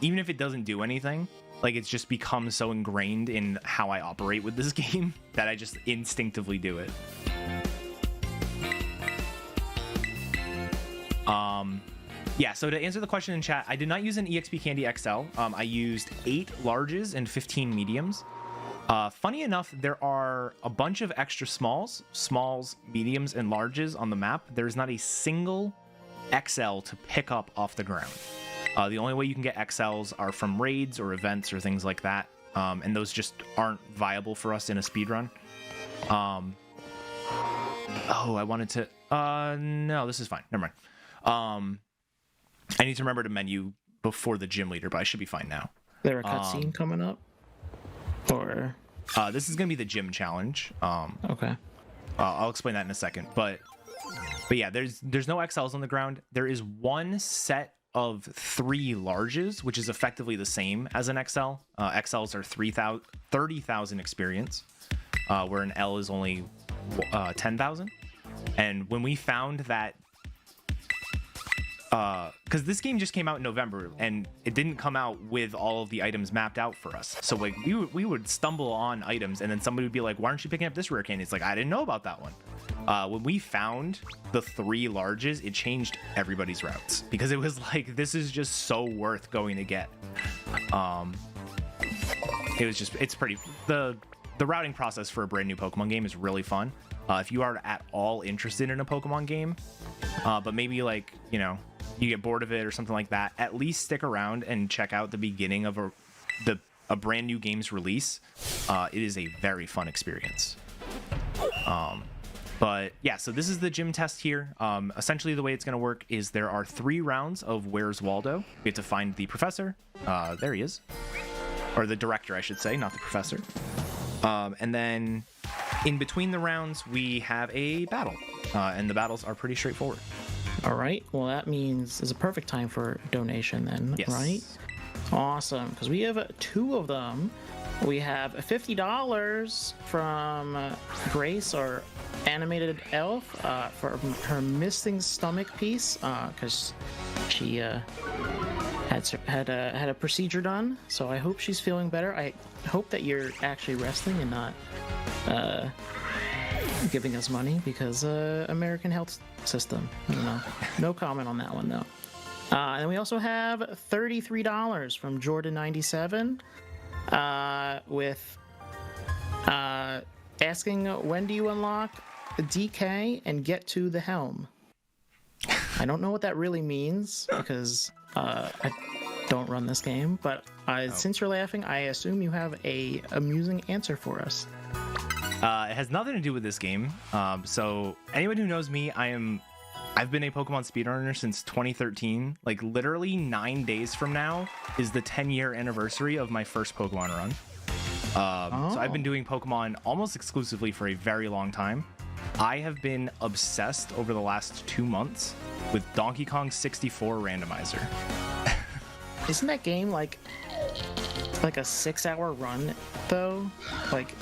Speaker 5: Even if it doesn't do anything, like it's just become so ingrained in how I operate with this game that I just instinctively do it. Yeah, so to answer the question in chat, I did not use an EXP Candy XL. I used 8 larges and 15 mediums. Funny enough, there are a bunch of extra smalls, mediums, and larges on the map. There's not a single XL to pick up off the ground. The only way you can get XLs are from raids or events or things like that, and those just aren't viable for us in a speedrun. Oh, I wanted to... no, this is fine. Never mind. I need to remember to menu before the gym leader, but I should be fine now.
Speaker 1: There a cutscene coming up? Or...
Speaker 5: this is going to be the gym challenge.
Speaker 1: Okay.
Speaker 5: I'll explain that in a second. But yeah, there's no XLs on the ground. There is one set of 3 larges, which is effectively the same as an XL. XLs are 30,000 experience, where an L is only 10,000. And when we found that, because this game just came out in November and it didn't come out with all of the items mapped out for us, so like we would stumble on items and then somebody would be like, why aren't you picking up this rare candy? It's like, I didn't know about that one. When we found the 3 larges, it changed everybody's routes because it was like, this is just so worth going to get. It was just, it's pretty, the routing process for a brand new Pokemon game is really fun. If you are at all interested in a Pokemon game, but maybe like, you know, you get bored of it or something like that, at least stick around and check out the beginning of a brand new game's release. It is a very fun experience. But yeah, so this is the gym test here. Essentially the way it's going to work is there are 3 rounds of Where's Waldo. We have to find the professor. There he is. Or the director, I should say, not the professor. And then in between the rounds, we have a battle. And the battles are pretty straightforward.
Speaker 1: All right. Well, that means it's a perfect time for donation then,
Speaker 5: Yes.
Speaker 1: right? Awesome, because we have 2 of them. We have $50 from Grace, our animated elf, for her missing stomach piece, because she had a procedure done. So I hope she's feeling better. I hope that you're actually resting and not giving us money, because American health system. I don't know. No comment on that one though. And we also have $33 from Jordan97 with asking when do you unlock DK and get to the helm? I don't know what that really means because I don't run this game, but since you're laughing, I assume you have a amusing answer for us.
Speaker 5: It has nothing to do with this game. So anyone who knows me, I've been a Pokemon speedrunner since 2013. Like literally 9 days from now is the 10-year anniversary of my first Pokemon run. So I've been doing Pokemon almost exclusively for a very long time. I have been obsessed over the last 2 months with Donkey Kong 64 Randomizer.
Speaker 1: Isn't that game like a 6-hour run though? Like,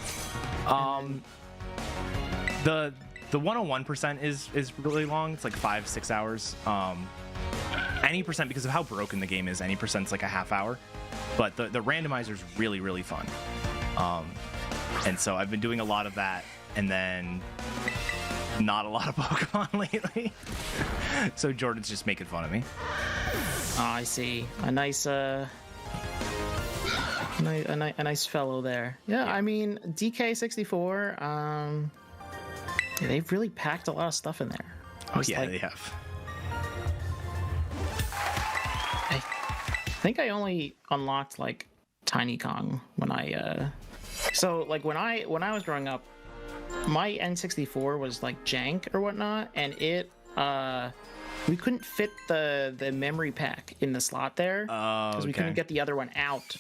Speaker 5: the 101% is really long. It's like 5-6 hours. Any percent, because of how broken the game is, any percent's like a half hour. But the randomizer is really, really fun. And so I've been doing a lot of that, and then not a lot of Pokemon lately. So Jordan's just making fun of me.
Speaker 1: Oh, I see. A nice nice fellow there. Yeah, I mean, DK64, they've really packed a lot of stuff in there.
Speaker 5: Oh yeah, they have.
Speaker 1: I think I only unlocked like Tiny Kong when I so like when I was growing up, my N64 was like jank or whatnot, and it we couldn't fit the memory pack in the slot there because we couldn't get the other one out.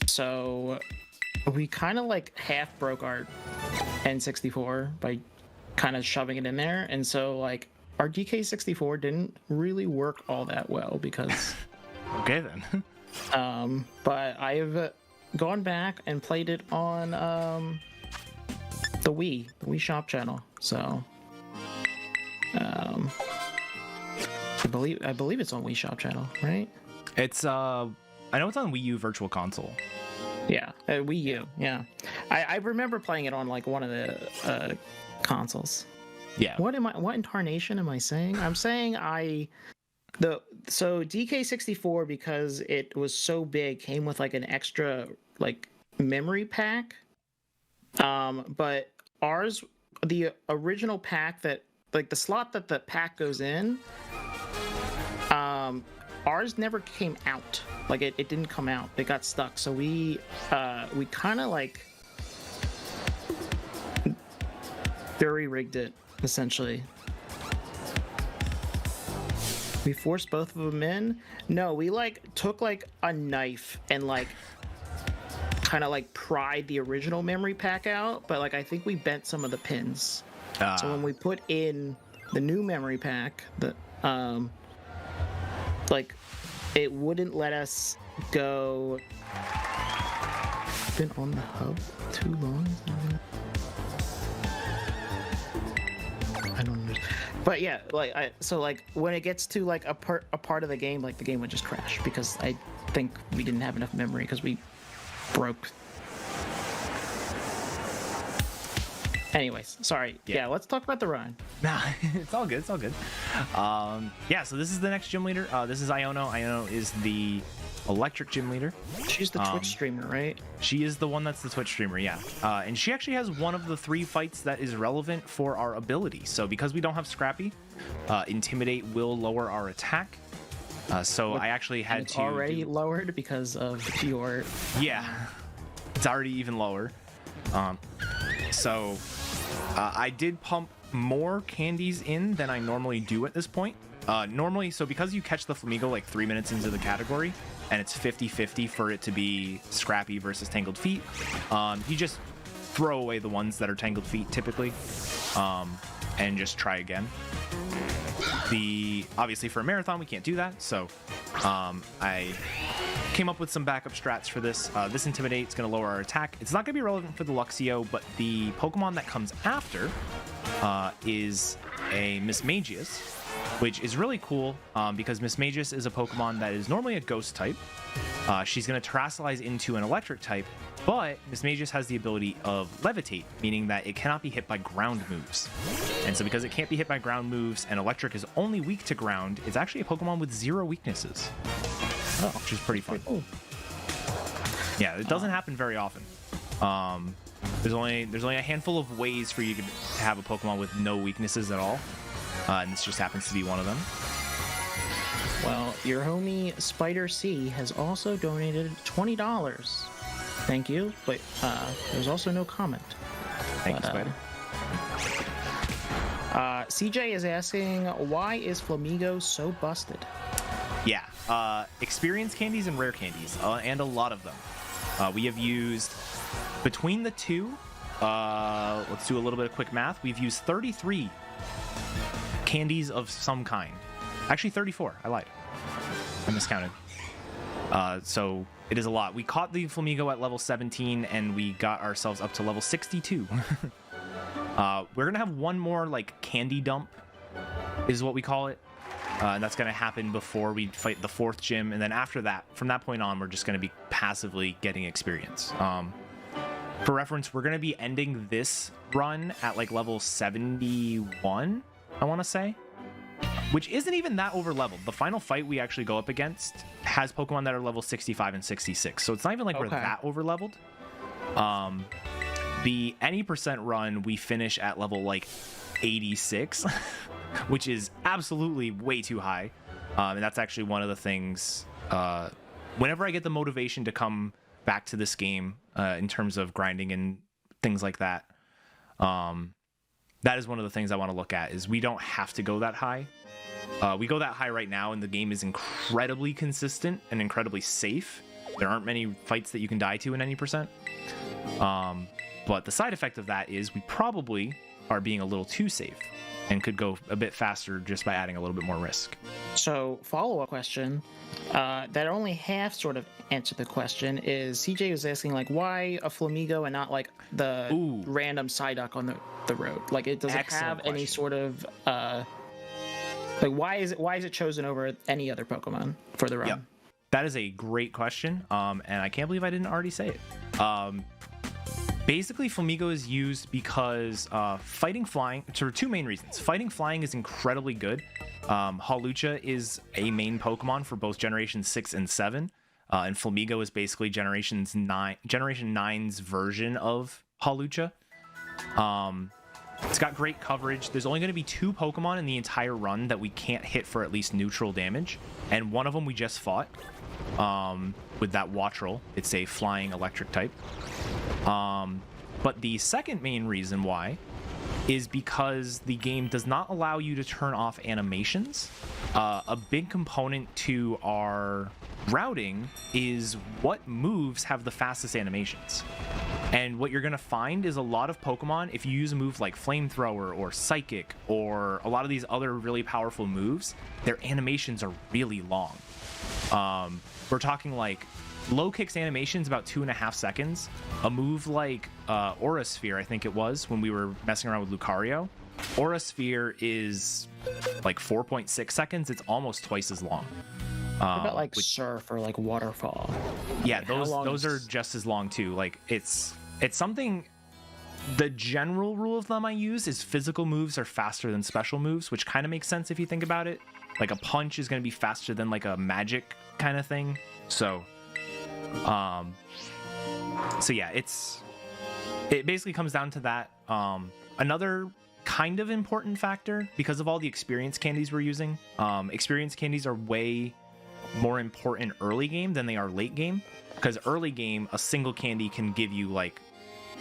Speaker 1: So we kind of like half broke our N64 by kind of shoving it in there, and so like our DK64 didn't really work all that well because
Speaker 5: okay then.
Speaker 1: But I've gone back and played it on the Wii Shop channel. So I believe it's on Wii Shop channel, right?
Speaker 5: It's I know it's on Wii U Virtual Console.
Speaker 1: Yeah, Wii U. Yeah, I remember playing it on like one of the consoles.
Speaker 5: Yeah.
Speaker 1: What incarnation am I saying? I'm saying so DK64, because it was so big, came with like an extra like memory pack. But ours, the original pack that like the slot that the pack goes in, ours never came out. Like it didn't come out. It got stuck. So we kind of like jury rigged it essentially. We forced both of them in. No, we like took like a knife and like kind of like pried the original memory pack out, but like I think we bent some of the pins. So when we put in the new memory pack, the like it wouldn't let us go. Been on the hub too long. I don't know. But yeah, like so like when it gets to like a part of the game, like the game would just crash because I think we didn't have enough memory because we broke. Anyways, sorry. Yeah, let's talk about the run.
Speaker 5: Nah, it's all good. It's all good. Yeah, so this is the next gym leader. This is Iono. Iono is the electric gym leader.
Speaker 1: She's the Twitch streamer, right?
Speaker 5: She is the one that's the Twitch streamer, yeah. And she actually has one of the 3 fights that is relevant for our ability. So because we don't have Scrappy, Intimidate will lower our attack. So I actually had to
Speaker 1: already lowered because of your...
Speaker 5: Yeah, it's already even lower. So I did pump more candies in than I normally do at this point. Normally, so because you catch the Flamigo like 3 minutes into the category, and it's 50-50 for it to be Scrappy versus Tangled Feet, you just throw away the ones that are Tangled Feet typically, and just try again. Obviously for a marathon we can't do that, so I came up with some backup strats for this. This Intimidate is going to lower our attack. It's not going to be relevant for the Luxio, but the Pokemon that comes after is a Mismagius, which is really cool because Mismagius is a Pokemon that is normally a Ghost type. She's going to Terrasilize into an Electric type, but Mismagius has the ability of Levitate, meaning that it cannot be hit by ground moves. And so because it can't be hit by ground moves and Electric is only weak to ground, it's actually a Pokemon with 0 weaknesses. Which is pretty fun.
Speaker 1: Cool.
Speaker 5: Yeah, it doesn't happen very often. There's only a handful of ways for you to have a Pokemon with no weaknesses at all, and this just happens to be one of them.
Speaker 1: Well, your homie Spider C has also donated $20. Thank you, but there's also no comment.
Speaker 5: Thank you, Spider.
Speaker 1: CJ is asking, why is Flamigo so busted?
Speaker 5: Yeah, experience candies and rare candies, and a lot of them. We have used, between the two, let's do a little bit of quick math. We've used 33 candies of some kind. Actually, 34. I lied. I miscounted. So it is a lot. We caught the Flamigo at level 17, and we got ourselves up to level 62. We're gonna have one more like candy dump, is what we call it, and that's gonna happen before we fight the 4th gym, and then after that, from that point on, we're just gonna be passively getting experience. For reference, we're gonna be ending this run at like level 71, I want to say, which isn't even that over leveled. The final fight we actually go up against has Pokemon that are level 65 and 66, so it's not even like we're that over leveled. The any percent run, we finish at level like 86, which is absolutely way too high. And that's actually one of the things, whenever I get the motivation to come back to this game in terms of grinding and things like that, that is one of the things I want to look at, is we don't have to go that high. We go that high right now, and the game is incredibly consistent and incredibly safe. There aren't many fights that you can die to in any percent. But the side effect of that is we probably are being a little too safe and could go a bit faster just by adding a little bit more risk.
Speaker 1: So, follow-up question, that only half sort of answered the question, is CJ was asking, like, why a Flamigo and not, like, the random Psyduck on the road? Like, it doesn't have any sort of, like, why is it chosen over any other Pokemon for the run?
Speaker 5: Yep. That is a great question, and I can't believe I didn't already say it. Basically, Flamigo is used because fighting flying, for two main reasons. Fighting flying is incredibly good. Hawlucha is a main Pokemon for both Generation 6 and 7. And Flamigo is basically Generation 9's version of Hawlucha. It's got great coverage. There's only going to be 2 Pokemon in the entire run that we can't hit for at least neutral damage. And one of them we just fought with that Wattrel. It's a flying electric type. But the second main reason why is because the game does not allow you to turn off animations. A big component to our routing is what moves have the fastest animations. And what you're going to find is a lot of Pokemon, if you use a move like Flamethrower or Psychic or a lot of these other really powerful moves, their animations are really long. We're talking like low kick's animation's about 2.5 seconds. A move like Aura Sphere, I think it was, when we were messing around with Lucario, Aura Sphere is like 4.6 seconds. It's almost twice as long.
Speaker 1: What about like Surf or like Waterfall?
Speaker 5: Yeah, those are just as long too. Like it's something. The general rule of thumb I use is physical moves are faster than special moves, which kind of makes sense if you think about it. Like a punch is going to be faster than like a magic kind of thing. So yeah, it basically comes down to that. Another kind of important factor, because of all the experience candies we're using, experience candies are way more important early game than they are late game, because early game a single candy can give you like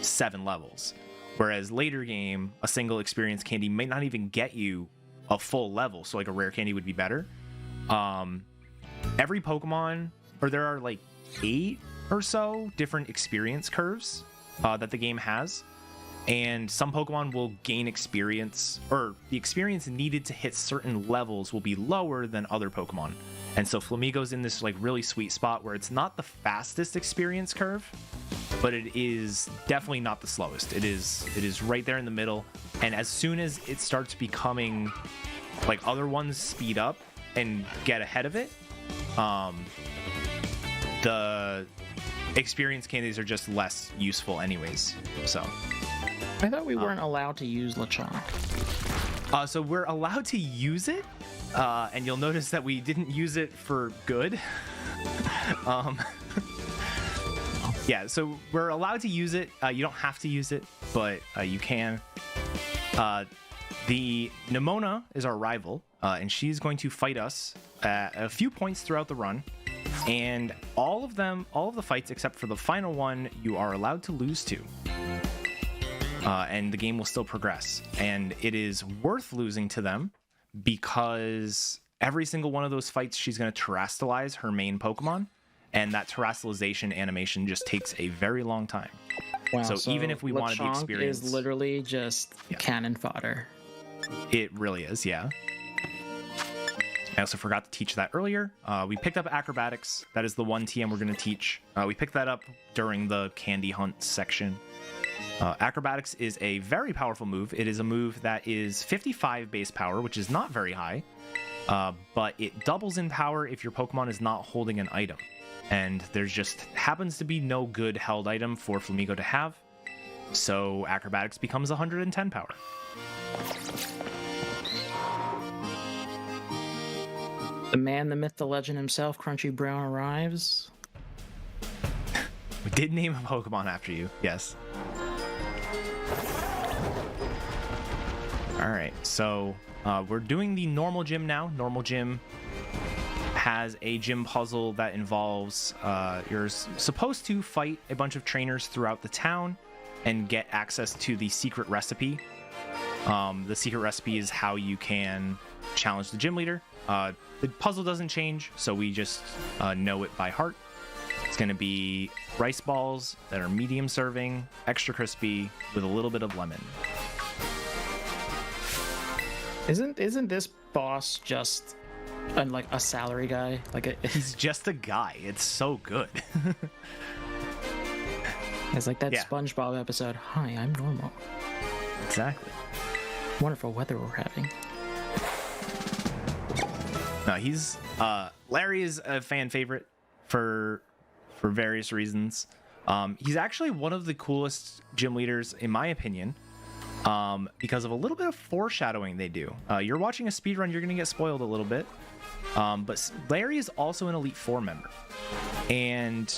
Speaker 5: 7 levels, whereas later game a single experience candy may not even get you a full level, so like a rare candy would be better. Every Pokemon, or there are like 8 or so different experience curves that the game has, and some Pokemon will gain experience, or the experience needed to hit certain levels will be lower than other Pokemon. And so Flamigo's in this like really sweet spot where it's not the fastest experience curve, but it is definitely not the slowest. It is right there in the middle. And as soon as it starts becoming like other ones speed up and get ahead of it, the experience candies are just less useful anyways. So
Speaker 1: I thought we weren't allowed to use Lechonk.
Speaker 5: So we're allowed to use it, and you'll notice that we didn't use it for good. Yeah, so we're allowed to use it. You don't have to use it, but you can. The Nimona is our rival, and she's going to fight us at a few points throughout the run. And all of the fights except for the final one, you are allowed to lose to. And the game will still progress. And it is worth losing to them because every single one of those fights, she's going to terrestrialize her main Pokemon. And that terrestrialization animation just takes a very long time.
Speaker 1: Wow,
Speaker 5: so even if we wanted the
Speaker 1: Lechonk
Speaker 5: experience...
Speaker 1: is literally just cannon fodder.
Speaker 5: It really is, yeah. I also forgot to teach that earlier. We picked up acrobatics. That is the one TM we're going to teach. We picked that up during the candy hunt section. Acrobatics is a very powerful move. It is a move that is 55 base power, which is not very high. But it doubles in power if your Pokemon is not holding an item. And there's just happens to be no good held item for Flamigo to have. So acrobatics becomes 110 power.
Speaker 1: The man, the myth, the legend himself, Crunchy Brown arrives.
Speaker 5: We did name a Pokemon after you, yes. Alright, so we're doing the normal gym now. Normal gym has a gym puzzle that involves you're supposed to fight a bunch of trainers throughout the town and get access to the secret recipe. The secret recipe is how you can challenge the gym leader. The puzzle doesn't change, so we just know it by heart. It's going to be rice balls that are medium serving, extra crispy, with a little bit of lemon.
Speaker 1: Isn't this boss just like a salary guy?
Speaker 5: He's just a guy. It's so good.
Speaker 1: It's like that SpongeBob episode. Hi, I'm normal.
Speaker 5: Exactly.
Speaker 1: Wonderful weather we're having.
Speaker 5: No, he's Larry is a fan favorite for various reasons. He's actually one of the coolest gym leaders, in my opinion, because of a little bit of foreshadowing they do. You're watching a speedrun, you're going to get spoiled a little bit. But Larry is also an Elite Four member. And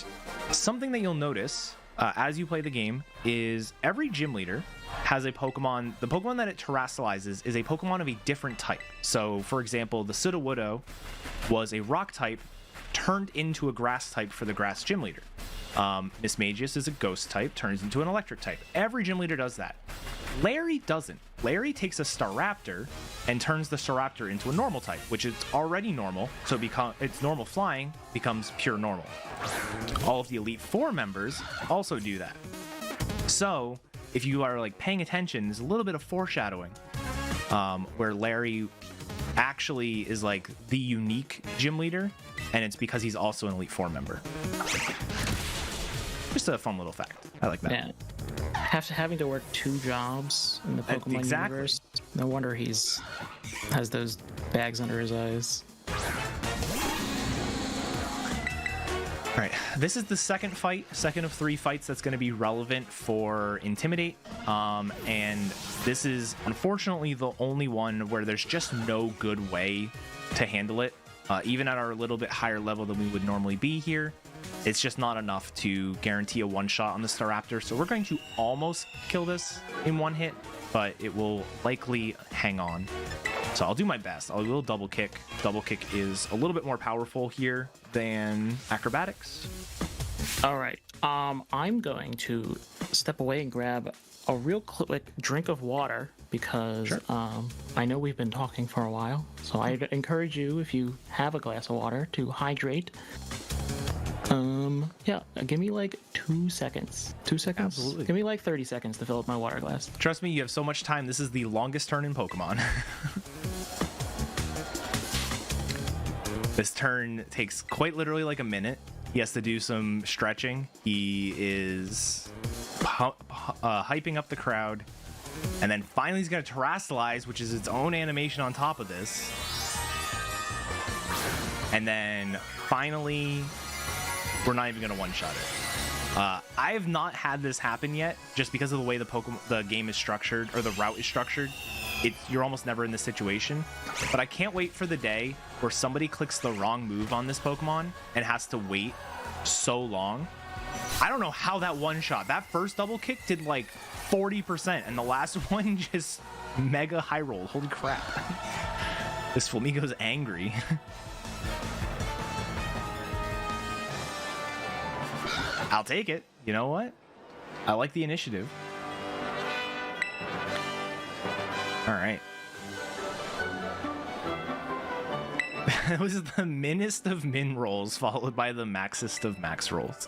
Speaker 5: something that you'll notice as you play the game is every gym leader has a Pokemon. The Pokemon that it terrestrializes is a Pokemon of a different type. So, for example, the Sudowoodo was a rock type turned into a grass type for the grass gym leader. Mismagius is a ghost type, turns into an electric type. Every gym leader does that. Larry doesn't. Larry takes a Staraptor and turns the Staraptor into a normal type, which is already normal, so its normal flying becomes pure normal. All of the Elite Four members also do that. So, if you are like paying attention, there's a little bit of foreshadowing where Larry actually is like the unique gym leader, and it's because he's also an Elite Four member. Just a fun little fact. I like that.
Speaker 1: Yeah. Having to work 2 jobs in the Pokemon universe. No wonder has those bags under his eyes.
Speaker 5: All right, this is the second of 3 fights that's going to be relevant for Intimidate. And this is unfortunately the only one where there's just no good way to handle it. Even at our little bit higher level than we would normally be here, it's just not enough to guarantee a one-shot on the Staraptor. So we're going to almost kill this in one hit, but it will likely hang on. So I'll do my best. I will double kick. Double kick is a little bit more powerful here than acrobatics.
Speaker 1: All right. I'm going to step away and grab a real quick drink of water because I know we've been talking for a while. So I'd encourage you, if you have a glass of water, to hydrate. Yeah, give me like 2 seconds. 2 seconds?
Speaker 5: Absolutely.
Speaker 1: Give me like 30 seconds to fill up my water glass.
Speaker 5: Trust me, you have so much time. This is the longest turn in Pokemon. This turn takes quite literally like a minute. He has to do some stretching. He is hyping up the crowd. And then finally he's going to terrestrialize, which is its own animation on top of this. And then finally, we're not even going to one-shot it. I have not had this happen yet, just because of the way the game is structured, or the route is structured. You're almost never in this situation. But I can't wait for the day where somebody clicks the wrong move on this Pokemon and has to wait so long I don't know how that one shot. That first double kick did like 40%, and the last one just mega high roll. Holy crap. This Flamigo's angry. I'll take it. You know what? I like the initiative. All right. That was the minest of min rolls followed by the maxest of max rolls.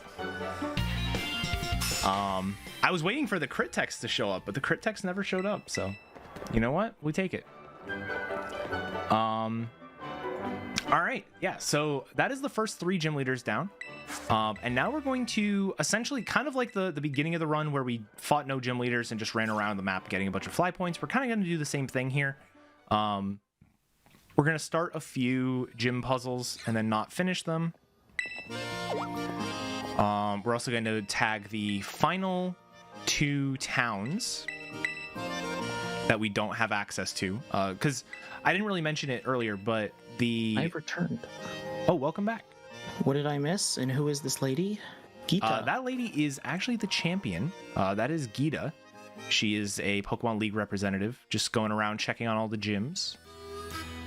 Speaker 5: I was waiting for the crit text to show up, but the crit text never showed up, so you know what? We take it. All right, yeah, so that is the first 3 gym leaders down. And now we're going to essentially, kind of like the beginning of the run where we fought no gym leaders and just ran around the map getting a bunch of fly points. We're kind of going to do the same thing here. We're going to start a few gym puzzles and then not finish them. We're also going to tag the final 2 towns that we don't have access to. Because I didn't really mention it earlier, but
Speaker 1: I've returned.
Speaker 5: Oh, welcome back.
Speaker 1: What did I miss? And who is this lady? Gita.
Speaker 5: That lady is actually the champion. That is Gita. She is a Pokemon League representative, just going around checking on all the gyms.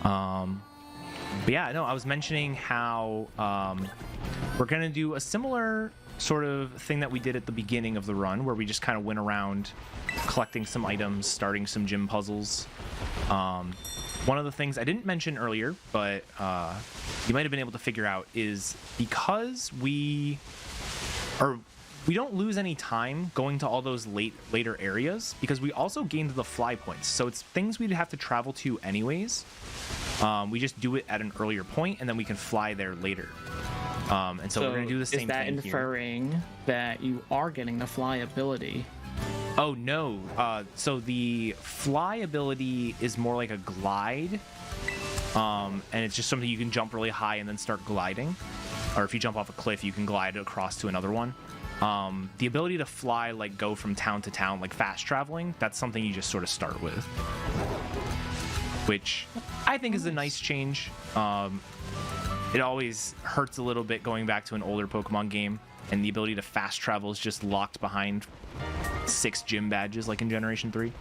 Speaker 5: But yeah, no, I was mentioning how we're going to do a similar sort of thing that we did at the beginning of the run, where we just kind of went around collecting some items, starting some gym puzzles. One of the things I didn't mention earlier, but you might have been able to figure out, is because we don't lose any time going to all those later areas, because we also gained the fly points. So it's things we'd have to travel to anyways. We just do it at an earlier point, and then we can fly there later. And so we're going to do the same thing here.
Speaker 1: Is that inferring that you are getting the fly ability?
Speaker 5: Oh, no. So the fly ability is more like a glide. And it's just something you can jump really high and then start gliding. Or if you jump off a cliff, you can glide across to another one. The ability to fly, like go from town to town, like fast traveling, that's something you just sort of start with. Which I think is a nice change. It always hurts a little bit going back to an older Pokemon game, and the ability to fast travel is just locked behind 6 gym badges like in Generation 3.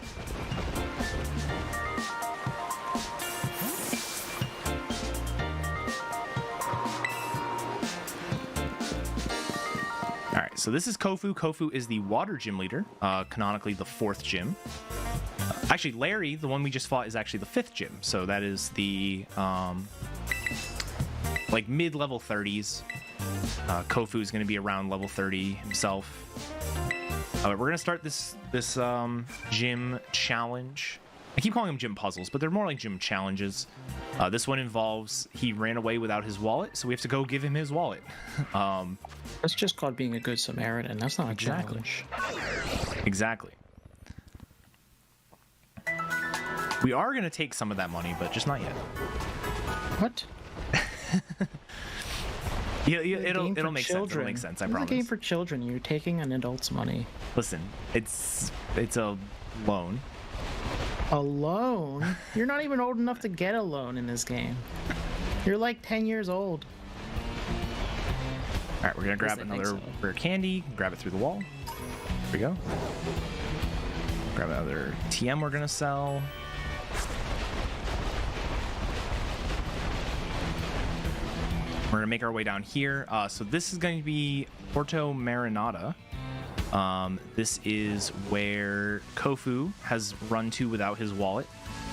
Speaker 5: Alright, so this is Kofu. Kofu is the water gym leader, canonically the 4th gym. Actually, Larry, the one we just fought, is actually the 5th gym, so that is the like mid-level 30s. Kofu is going to be around level 30 himself. We're going to start this gym challenge. I keep calling them gym puzzles, but they're more like gym challenges. This one involves he ran away without his wallet, so we have to go give him his wallet.
Speaker 1: That's just called being a good Samaritan. That's not a challenge.
Speaker 5: Exactly. We are going to take some of that money, but just not yet.
Speaker 1: What?
Speaker 5: Yeah, it'll make sense. It'll make sense. I promise.
Speaker 1: It's a game for children. You're taking an adult's money.
Speaker 5: Listen, it's a loan.
Speaker 1: A loan? You're not even old enough to get a loan in this game. You're like 10 years old.
Speaker 5: All right, we're gonna grab another rare candy. Grab it through the wall. Here we go. Grab another TM we're gonna sell. We're gonna make our way down here. So this is going to be Porto Marinata. This is where Kofu has run to without his wallet.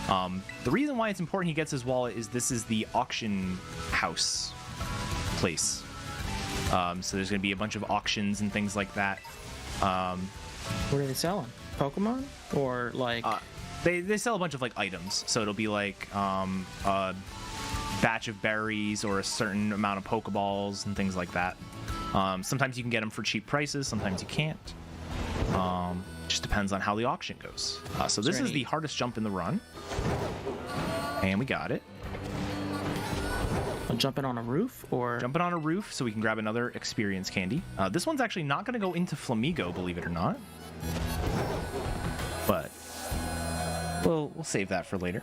Speaker 5: The reason why it's important he gets his wallet is this is the auction house place. So there's gonna be a bunch of auctions and things like that.
Speaker 1: What are they selling? Pokemon? Or like...
Speaker 5: They sell a bunch of like items. So it'll be like a batch of berries or a certain amount of Pokeballs and things like that. Sometimes you can get them for cheap prices, sometimes you can't. Just depends on how the auction goes. So this is the hardest jump in the run. And we got it.
Speaker 1: Jumping on a roof, or
Speaker 5: jumping on a roof so we can grab another experience candy. This one's actually not going to go into Flamigo, believe it or not. But we'll save that for later.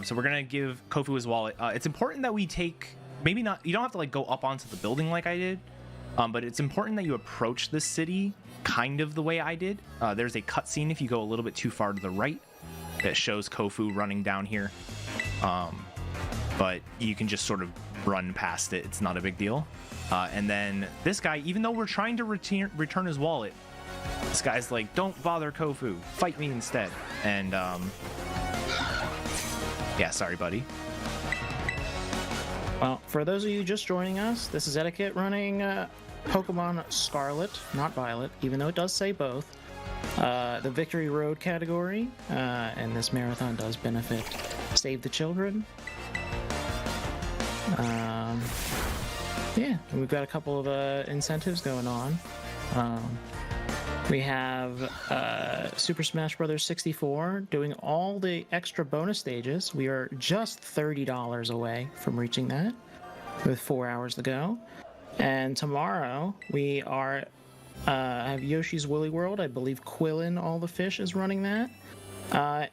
Speaker 5: So we're gonna give Kofu his wallet. It's important that we take, maybe not, you don't have to like go up onto the building like I did, but it's important that you approach this city kind of the way I did. There's a cutscene if you go a little bit too far to the right that shows Kofu running down here. But you can just sort of run past it. It's not a big deal. And then this guy, even though we're trying to return his wallet, this guy's like, don't bother Kofu, fight me instead. And yeah, sorry, buddy.
Speaker 1: Well, for those of you just joining us, this is Eddaket running Pokemon Scarlet, not Violet, even though it does say both. The Victory Road category, and this marathon does benefit Save the Children. Yeah, and we've got a couple of incentives going on. We have Super Smash Bros. 64 doing all the extra bonus stages. We are just $30 away from reaching that, with 4 hours to go. And tomorrow we are have Yoshi's Woolly World. I believe Quillin All the Fish is running that.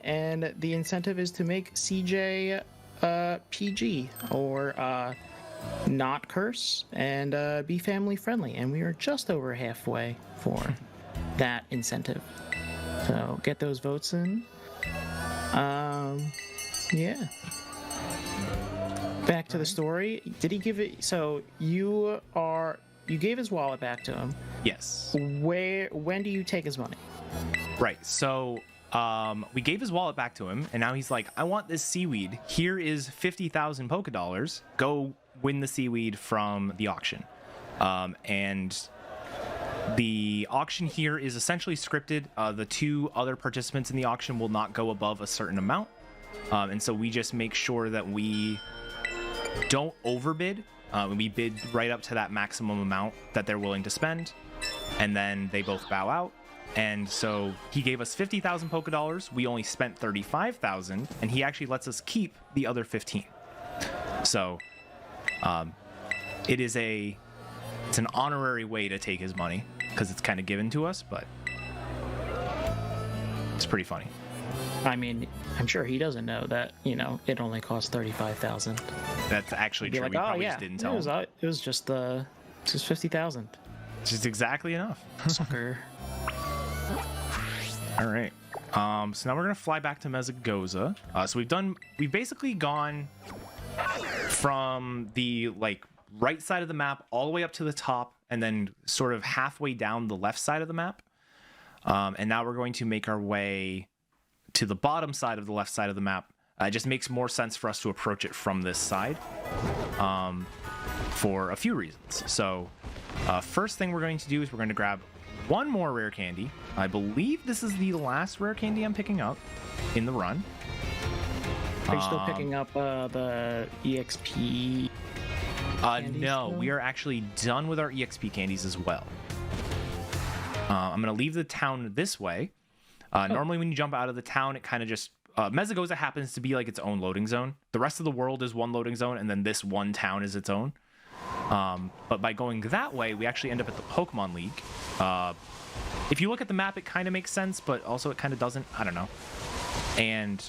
Speaker 1: And the incentive is to make CJ PG, or not curse, and be family friendly. And we are just over halfway for that incentive. So get those votes in. Yeah. Back to the story. Did he give it? So you gave his wallet back to him.
Speaker 5: Yes.
Speaker 1: When do you take his money?
Speaker 5: Right. So we gave his wallet back to him, and now he's like, I want this seaweed. Here is 50,000 Poké Dollars. Go win the seaweed from the auction. And the auction here is essentially scripted. The two other participants in the auction will not go above a certain amount. And so we just make sure that we don't overbid. We bid right up to that maximum amount that they're willing to spend. And then they both bow out. And so he gave us 50,000 Poké Dollars. We only spent 35,000, and he actually lets us keep the other 15. So it's an honorary way to take his money because it's kind of given to us, but it's pretty funny.
Speaker 1: I mean, I'm sure he doesn't know that, it only costs 35,000.
Speaker 5: That's actually true.
Speaker 1: Like,
Speaker 5: we probably just didn't tell him.
Speaker 1: It was just 50,000.
Speaker 5: It's just exactly enough.
Speaker 1: Sucker.
Speaker 5: All right. So now we're gonna fly back to Mezagoza. So we've basically gone from the right side of the map all the way up to the top, and then sort of halfway down the left side of the map. And now we're going to make our way to the bottom side of the left side of the map. It just makes more sense for us to approach it from this side, for a few reasons. So first thing we're going to do is we're going to grab one more rare candy. I believe this is the last rare candy I'm picking up in the run.
Speaker 1: Are you still picking up the EXP candies
Speaker 5: no,
Speaker 1: still?
Speaker 5: we are actually done with our EXP candies as well. I'm going to leave the town this way. Normally when you jump out of the town, it kind of just... Mezagoza happens to be like its own loading zone. The rest of the world is one loading zone, and then this one town is its own. But by going that way, we actually end up at the Pokemon League. If you look at the map, it kind of makes sense, but also it kind of doesn't. I don't know. And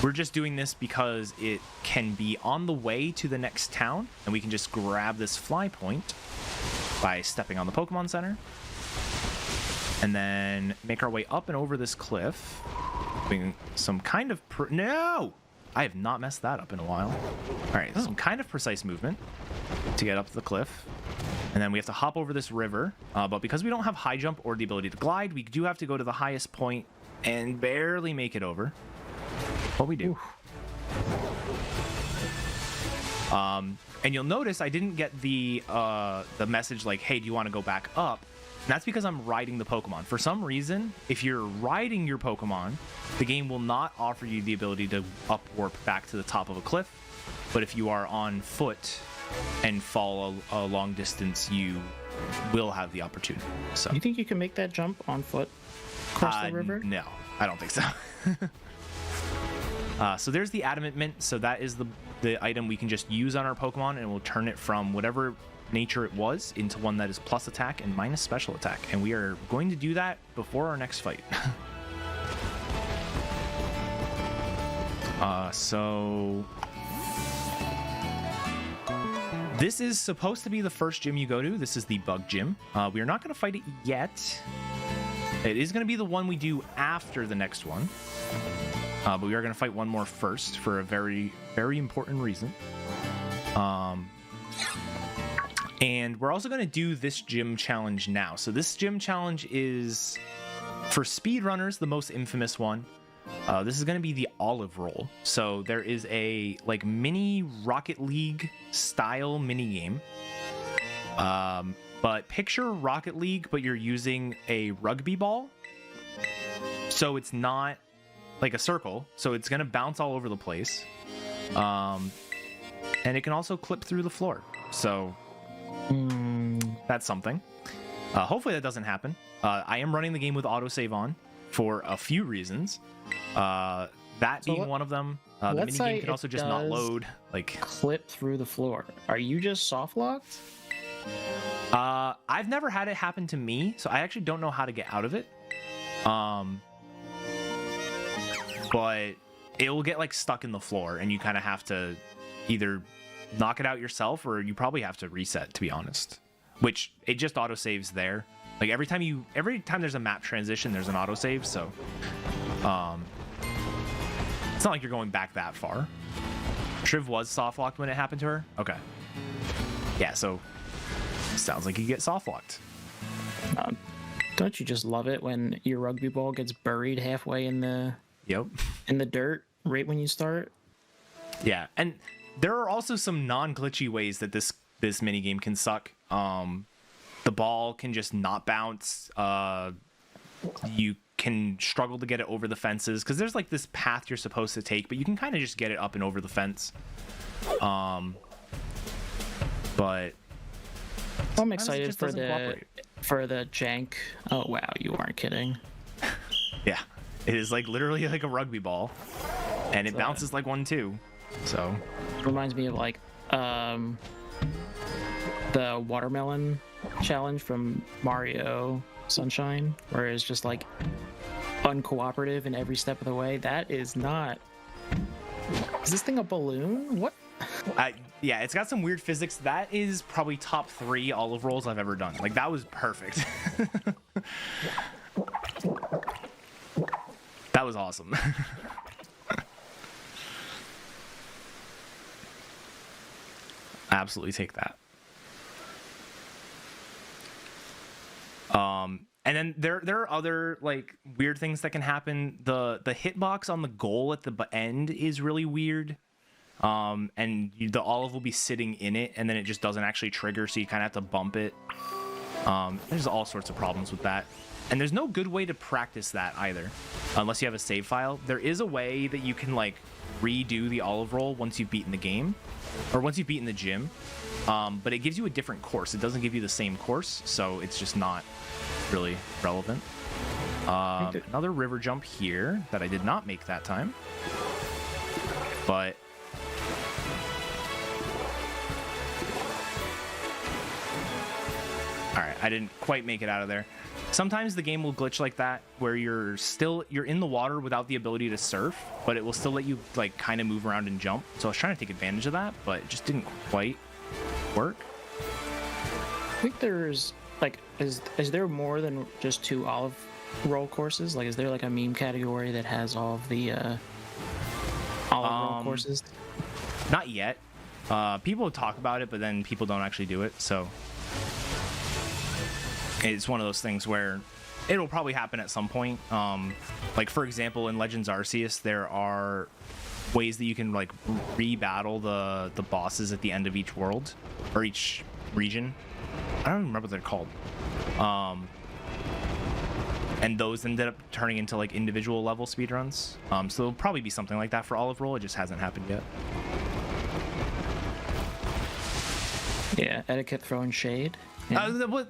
Speaker 5: we're just doing this because it can be on the way to the next town, and we can just grab this fly point by stepping on the Pokemon Center. And then make our way up and over this cliff. Doing some kind of... No! I have not messed that up in a while. All right, some kind of precise movement to get up the cliff. And then we have to hop over this river. But because we don't have high jump or the ability to glide, we do have to go to the highest point and barely make it over. But we do. And you'll notice I didn't get the message like, hey, do you want to go back up? And that's because I'm riding the Pokemon. For some reason, if you're riding your Pokemon, the game will not offer you the ability to up-warp back to the top of a cliff. But if you are on foot and fall a long distance, you will have the opportunity. So
Speaker 1: You think you can make that jump on foot across the river?
Speaker 5: No, I don't think so. So there's the Adamant Mint. So that is the item we can just use on our Pokemon, and we'll turn it from whatever nature it was into one that is plus attack and minus special attack, and we are going to do that before our next fight. So This is supposed to be the first gym you go to. This is the bug gym. We are not going to fight it yet. It is going to be the one we do after the next one. But we are going to fight one more first for a very, very important reason. And we're also going to do this gym challenge now. So this gym challenge is, for speedrunners, the most infamous one. This is going to be the olive roll. So there is a like mini Rocket League style mini game. But picture Rocket League, but you're using a rugby ball. So it's not like a circle. So it's going to bounce all over the place. And it can also clip through the floor. So that's something. Hopefully that doesn't happen. I am running the game with autosave on for a few reasons. That being one of them. The mini game can also just not load. Like
Speaker 1: clip through the floor. Are you just soft locked?
Speaker 5: I've never had it happen to me, so I actually don't know how to get out of it. But it will get like stuck in the floor, and you kind of have to either knock it out yourself, or you probably have to reset, to be honest. Which it just autosaves there. Like every time there's a map transition, there's an autosave, so it's not like you're going back that far. Triv was soft locked when it happened to her. Okay. Yeah, so sounds like you get soft locked.
Speaker 1: Don't you just love it when your rugby ball gets buried halfway in the dirt right when you start?
Speaker 5: Yeah, and there are also some non-glitchy ways that this mini game can suck. The ball can just not bounce. You can struggle to get it over the fences because there's like this path you're supposed to take, but you can kind of just get it up and over the fence. But
Speaker 1: I'm excited for the jank. Oh wow, you aren't kidding.
Speaker 5: Yeah, it is like literally like a rugby ball, and it bounces like one too. So
Speaker 1: it reminds me of like the watermelon challenge from Mario Sunshine, where it's just like uncooperative in every step of the way. That is not. Is this thing a balloon? What?
Speaker 5: Yeah, it's got some weird physics. That is probably top 3 olive rolls I've ever done. Like that was perfect. That was awesome. Absolutely take that. And then there are other like weird things that can happen. The hitbox on the goal at the end is really weird. And the olive will be sitting in it, and then it just doesn't actually trigger, so you kind of have to bump it. There's all sorts of problems with that. And there's no good way to practice that either, unless you have a save file. There is a way that you can like redo the olive roll once you've beaten the game, or once you've beaten the gym. But it gives you a different course. It doesn't give you the same course, so it's just not really relevant. Another river jump here that I did not make that time. But all right, I didn't quite make it out of there. Sometimes the game will glitch like that, where you're in the water without the ability to surf, but it will still let you like kind of move around and jump. So I was trying to take advantage of that, but it just didn't quite work.
Speaker 1: I think there's like, is there more than just 2 olive roll courses? Like, is there like a meme category that has all of the olive roll courses?
Speaker 5: Not yet. People talk about it, but then people don't actually do it. So it's one of those things where it'll probably happen at some point. Like for example, in Legends Arceus, there are ways that you can like re-battle the bosses at the end of each world or each region. I don't even remember what they're called. And those ended up turning into like individual level speedruns. So there'll probably be something like that for Olive Roll. It just hasn't happened yet.
Speaker 1: Yeah, eddaket throwing shade. Yeah.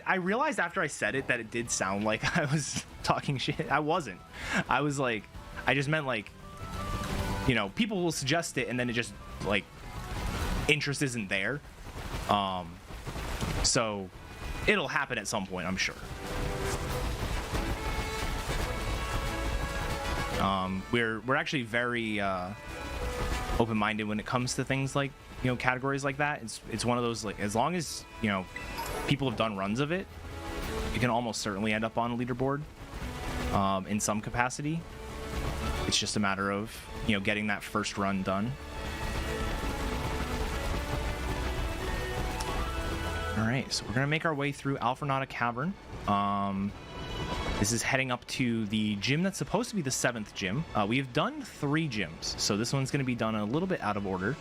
Speaker 5: I realized after I said it that it did sound like I was talking shit. I wasn't. I was like, I just meant like, you know, people will suggest it and then it just like interest isn't there. So it'll happen at some point, I'm sure. We're actually very open-minded when it comes to things like, you know, categories like that. It's one of those, like, as long as, you know, people have done runs of it, you can almost certainly end up on a leaderboard in some capacity. It's just a matter of, you know, getting that first run done. All right, so we're gonna make our way through Alphronauta Cavern. This is heading up to the gym that's supposed to be the 7th gym. We have done 3 gyms, so this one's gonna be done a little bit out of order.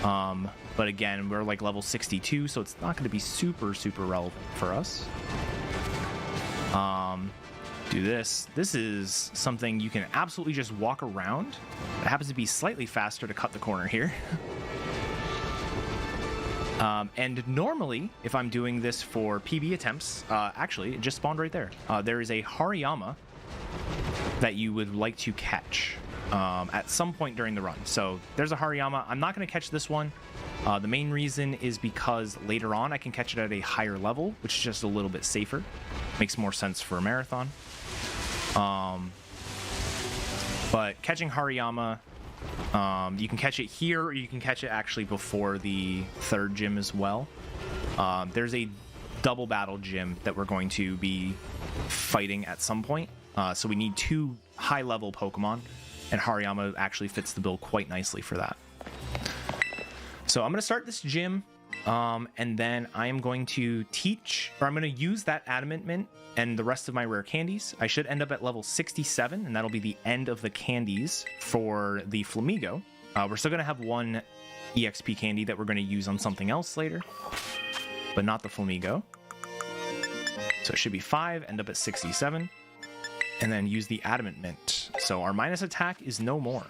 Speaker 5: But again, we're like level 62, so it's not gonna be super relevant for us. Do this. This is something you can absolutely just walk around. It happens to be slightly faster to cut the corner here. And normally, if I'm doing this for PB attempts, actually, it just spawned right there. There is a Hariyama that you would like to catch at some point during the run. So there's a Hariyama. I'm not going to catch this one. The main reason is because later on I can catch it at a higher level, which is just a little bit safer. Makes more sense for a marathon. But catching Hariyama, you can catch it here, or you can catch it actually before the 3rd gym as well. There's a double battle gym that we're going to be fighting at some point. So we need 2 high-level Pokemon, and Hariyama actually fits the bill quite nicely for that. So I'm going to start this gym, and then I am going to teach, or I'm going to use that Adamant Mint and the rest of my rare candies. I should end up at level 67, and that'll be the end of the candies for the Flamigo. We're still going to have 1 EXP candy that we're going to use on something else later, but not the Flamigo. So it should be 5, end up at 67, and then use the Adamant Mint. So our minus attack is no more.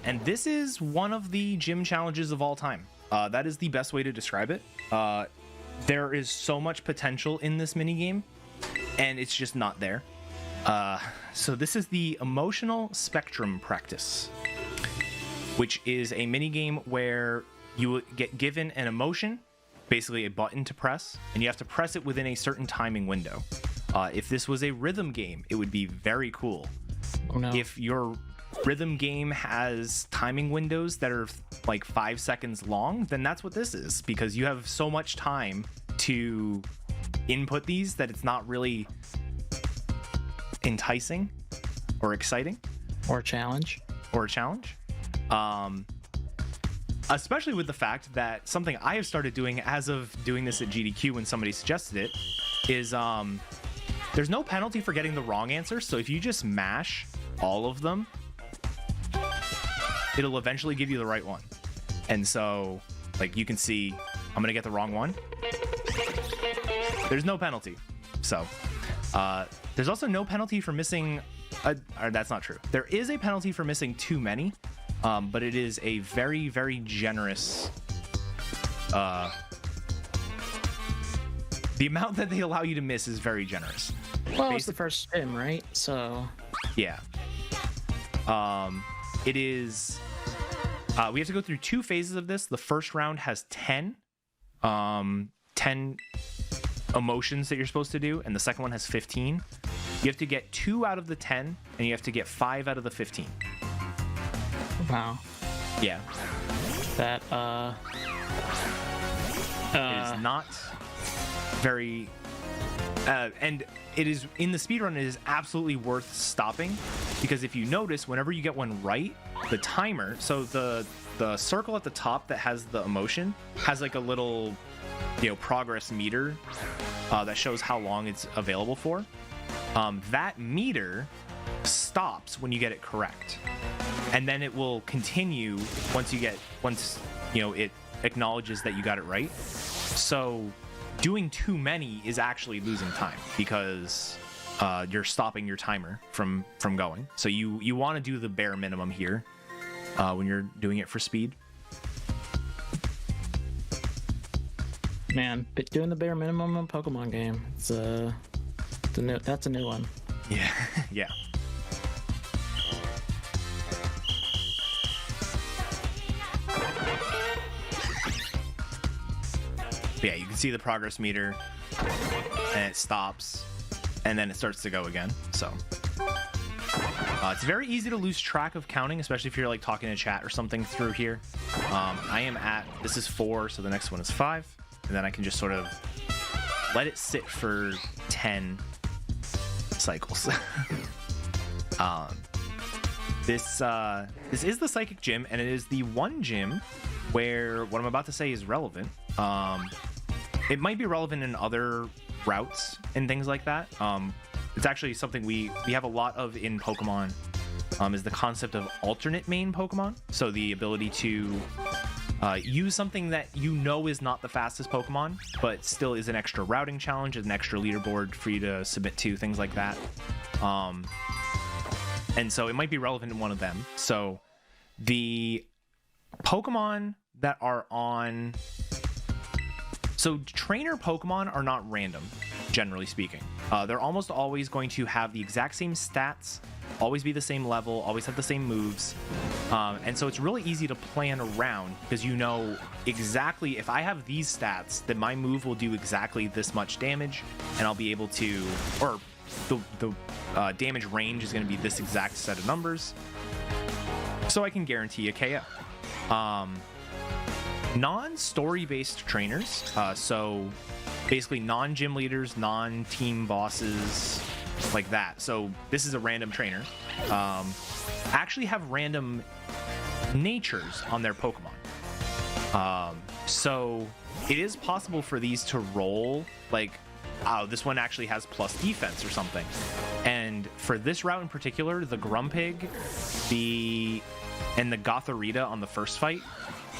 Speaker 5: And this is one of the gym challenges of all time. That is the best way to describe it. There is so much potential in this minigame, and it's just not there. So this is the Emotional Spectrum Practice, which is a minigame where you get given an emotion, basically a button to press, and you have to press it within a certain timing window. If this was a rhythm game, it would be very cool.
Speaker 1: Oh, no.
Speaker 5: If your rhythm game has timing windows that are like 5 seconds long, then that's what this is, because you have so much time to input these that it's not really enticing or exciting
Speaker 1: Or a challenge.
Speaker 5: Especially with the fact that something I have started doing as of doing this at GDQ when somebody suggested it is there's no penalty for getting the wrong answer. So if you just mash all of them, it'll eventually give you the right one. And so, like, you can see I'm gonna get the wrong one. There's no penalty. So there's also no penalty for missing or that's not true. There is a penalty for missing too many, but it is a very generous the amount that they allow you to miss is very generous.
Speaker 1: Well, it's the first gym, right? So
Speaker 5: yeah. It is we have to go through 2 phases of this. The first round has 10 emotions that you're supposed to do, and the second one has 15. You have to get 2 out of the 10, and you have to get 5 out of the 15.
Speaker 1: wow,
Speaker 5: Yeah.
Speaker 1: that
Speaker 5: It is not very and it is in the speedrun, it is absolutely worth stopping, because if you notice, whenever you get one right, the timer, so the circle at the top that has the emotion has like a little, you know, progress meter that shows how long it's available for. That meter stops when you get it correct, and then it will continue once you know it acknowledges that you got it right. So doing too many is actually losing time, because you're stopping your timer from going. So you want to do the bare minimum here when you're doing it for speed.
Speaker 1: man, but doing the bare minimum in a Pokemon game, that's a new one.
Speaker 5: Yeah. Yeah. But yeah, you can see the progress meter, and it stops, and then it starts to go again. So it's very easy to lose track of counting, especially if you're like talking in chat or something through here. I am at, this is 4, so the next one is 5, and then I can just sort of let it sit for 10 cycles. This is the psychic gym, and it is the one gym where what I'm about to say is relevant. It might be relevant in other routes and things like that. It's actually something we have a lot of in Pokemon, is the concept of alternate main Pokemon. So the ability to use something that you know is not the fastest Pokemon, but still is an extra routing challenge, an extra leaderboard for you to submit to, things like that. And so it might be relevant in one of them. So the Pokemon that are on... So trainer Pokemon are not random, generally speaking. They're almost always going to have the exact same stats, always be the same level, always have the same moves. And so it's really easy to plan around because you know exactly if I have these stats, then my move will do exactly this much damage, and I'll be able to, or the damage range is going to be this exact set of numbers. So I can guarantee a KO. Non-story based trainers, so basically non-gym leaders, non-team bosses, like that. So this is a random trainer. Actually have random natures on their Pokemon. So it is possible for these to roll like, oh, this one actually has plus defense or something. And for this route in particular, the Grumpig, and the Gotharita on the first fight,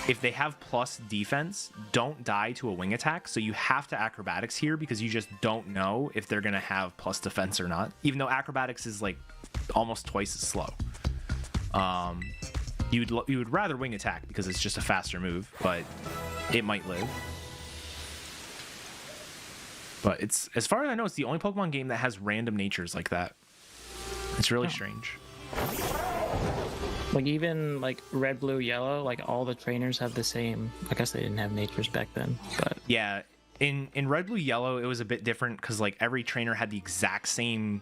Speaker 5: if they have plus defense, don't die to a wing attack. So you have to acrobatics here because you just don't know if they're going to have plus defense or not. Even though acrobatics is like almost twice as slow. You would rather wing attack because it's just a faster move, but it might live. But it's, as far as I know, it's the only Pokemon game that has random natures like that. It's really strange.
Speaker 1: Like even like red, blue, yellow, like all the trainers have the same. I guess they didn't have natures back then, but
Speaker 5: yeah, in red, blue, yellow, it was a bit different because like every trainer had the exact same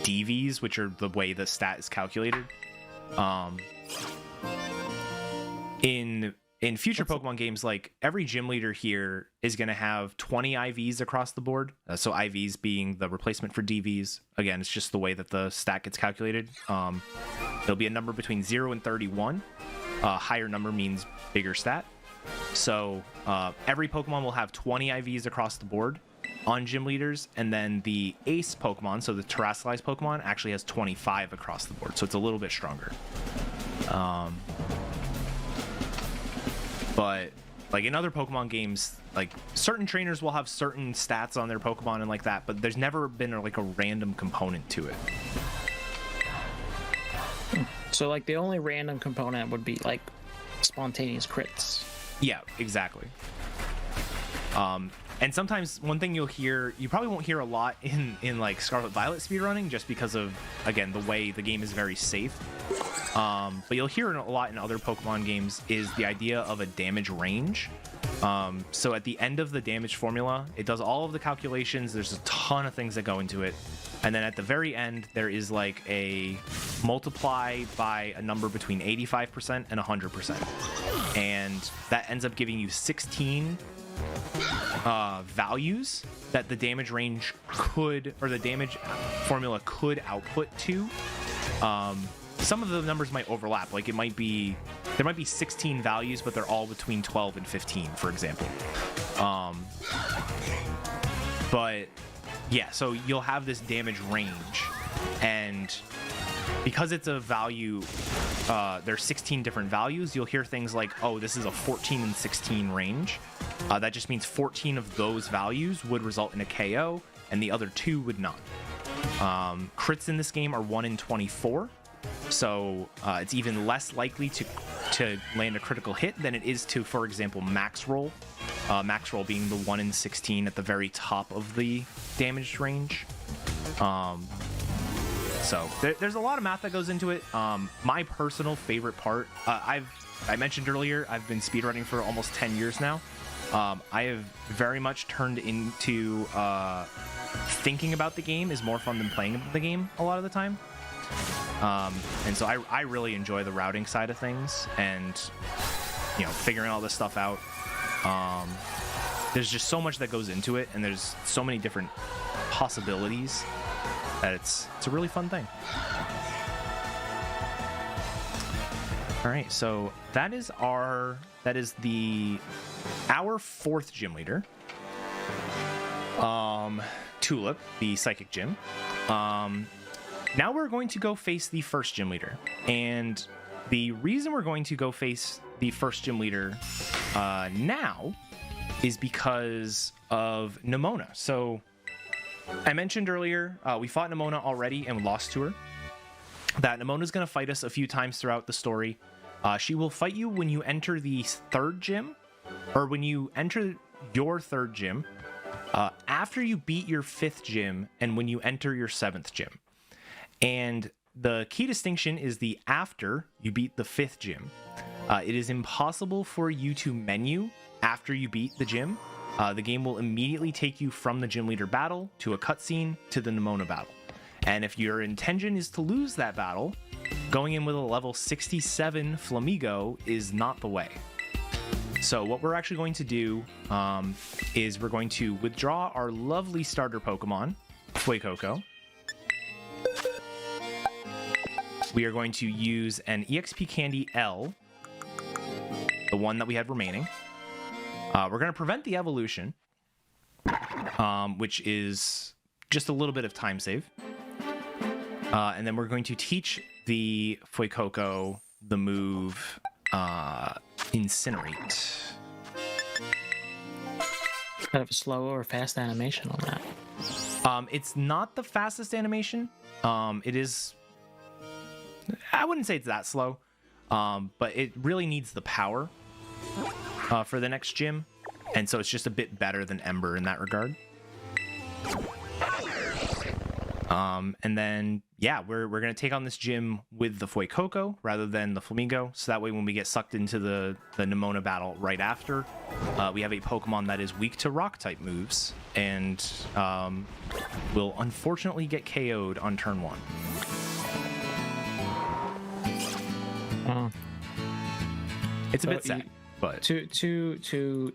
Speaker 5: DVs, which are the way the stat is calculated. In future Pokemon games, like every gym leader here is going to have 20 IVs across the board. So IVs being the replacement for DVs. Again, it's just the way that the stat gets calculated. There'll be a number between 0 and 31. Higher number means bigger stat. So every Pokemon will have 20 IVs across the board on gym leaders. And then the Ace Pokemon, so the Terrestrialized Pokemon, actually has 25 across the board. So it's a little bit stronger. But like in other Pokemon games, like certain trainers will have certain stats on their Pokemon and like that, but there's never been like a random component to it.
Speaker 1: so like the only random component would be like spontaneous crits.
Speaker 5: Yeah, exactly. And sometimes one thing you'll hear, you probably won't hear a lot in like Scarlet Violet speedrunning just because of, again, the way the game is very safe. But you'll hear it a lot in other Pokemon games is the idea of a damage range. So at the end of the damage formula, it does all of the calculations. There's a ton of things that go into it. And then at the very end, there is like a multiply by a number between 85% and 100%. And that ends up giving you 16 values that the damage range could, or the damage formula could output to. Some of the numbers might overlap. Like it might be, there might be 16 values, but they're all between 12 and 15, for example. But yeah, so you'll have this damage range, and because it's a value, there's 16 different values. You'll hear things like, oh, this is a 14 and 16 range. That just means 14 of those values would result in a KO, and the other 2 would not. Crits in this game are 1 in 24. So it's even less likely to land a critical hit than it is to, for example, max roll. Max roll being the 1 in 16 at the very top of the damage range. So there's a lot of math that goes into it. My personal favorite part, I mentioned earlier, I've been speedrunning for almost 10 years now. I have very much turned into thinking about the game is more fun than playing the game a lot of the time. And so I really enjoy the routing side of things and, figuring all this stuff out. There's just so much that goes into it, and there's so many different possibilities that it's a really fun thing. All right, so that is our fourth gym leader. Tulip, the psychic gym. Now we're going to go face the first gym leader. And the reason we're going to go face the first gym leader now is because of Nimona. So I mentioned earlier, we fought Nimona already and lost to her. That Nimona's going to fight us a few times throughout the story. She will fight you when you enter the third gym, or when you enter your third gym, after you beat your fifth gym, and when you enter your seventh gym. And the key distinction is the after you beat the fifth gym. It is impossible for you to menu after you beat the gym. The game will immediately take you from the gym leader battle to a cutscene to the Nimona battle. And if your intention is to lose that battle, going in with a level 67 Flamigo is not the way. So what we're actually going to do is we're going to withdraw our lovely starter Pokemon, Fuecoco. We are going to use an EXP Candy L, the one that we had remaining. We're going to prevent the evolution, which is just a little bit of time save. And then we're going to teach the Fuecoco the move Incinerate.
Speaker 1: Kind of a slow or fast animation on that.
Speaker 5: It's not the fastest animation. It is... I wouldn't say it's that slow, but it really needs the power for the next gym. And so it's just a bit better than Ember in that regard. And then, yeah, we're going to take on this gym with the Fuecoco rather than the Flamigo. So that way when we get sucked into the Nimona battle right after, we have a Pokemon that is weak to rock-type moves and will unfortunately get KO'd on turn 1. It's a bit sad, but...
Speaker 1: Two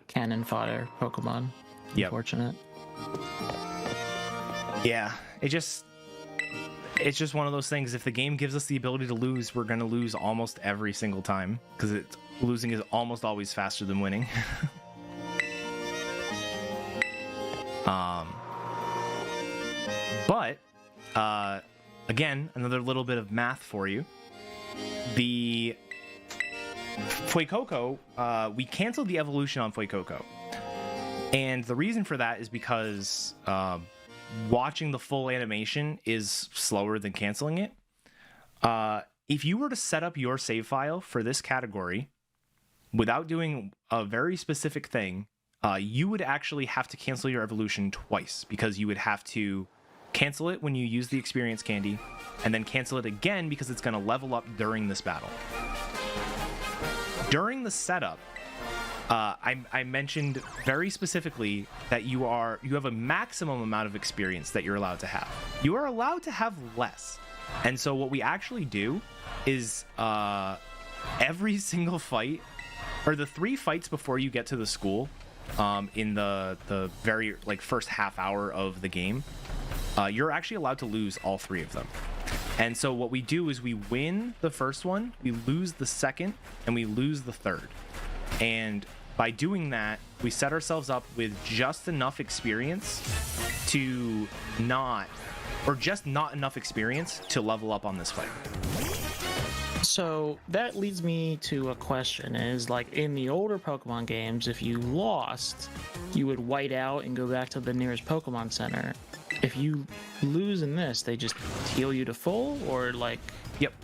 Speaker 1: cannon fodder Pokemon.
Speaker 5: Yep.
Speaker 1: Unfortunate.
Speaker 5: Yeah, it's just one of those things. If the game gives us the ability to lose, we're going to lose almost every single time, because losing is almost always faster than winning. But again, another little bit of math for you. The Fuecoco, we canceled the evolution on Fuecoco. And the reason for that is because watching the full animation is slower than canceling it. If you were to set up your save file for this category without doing a very specific thing, you would actually have to cancel your evolution twice, because you would have to cancel it when you use the experience candy, and then cancel it again because it's going to level up during this battle. During the setup, I mentioned very specifically that you have a maximum amount of experience that you're allowed to have. You are allowed to have less. And so what we actually do is every single fight, or the 3 fights before you get to the school, in the very first half hour of the game, you're actually allowed to lose all 3 of them. And so what we do is we win the first one, we lose the second, and we lose the third. And by doing that, we set ourselves up with just enough experience to not enough experience to level up on this fight.
Speaker 1: So that leads me to a question, is like in the older Pokemon games, if you lost, you would white out and go back to the nearest Pokemon Center. If you lose in this, they just heal you to full, or like...
Speaker 5: Yep.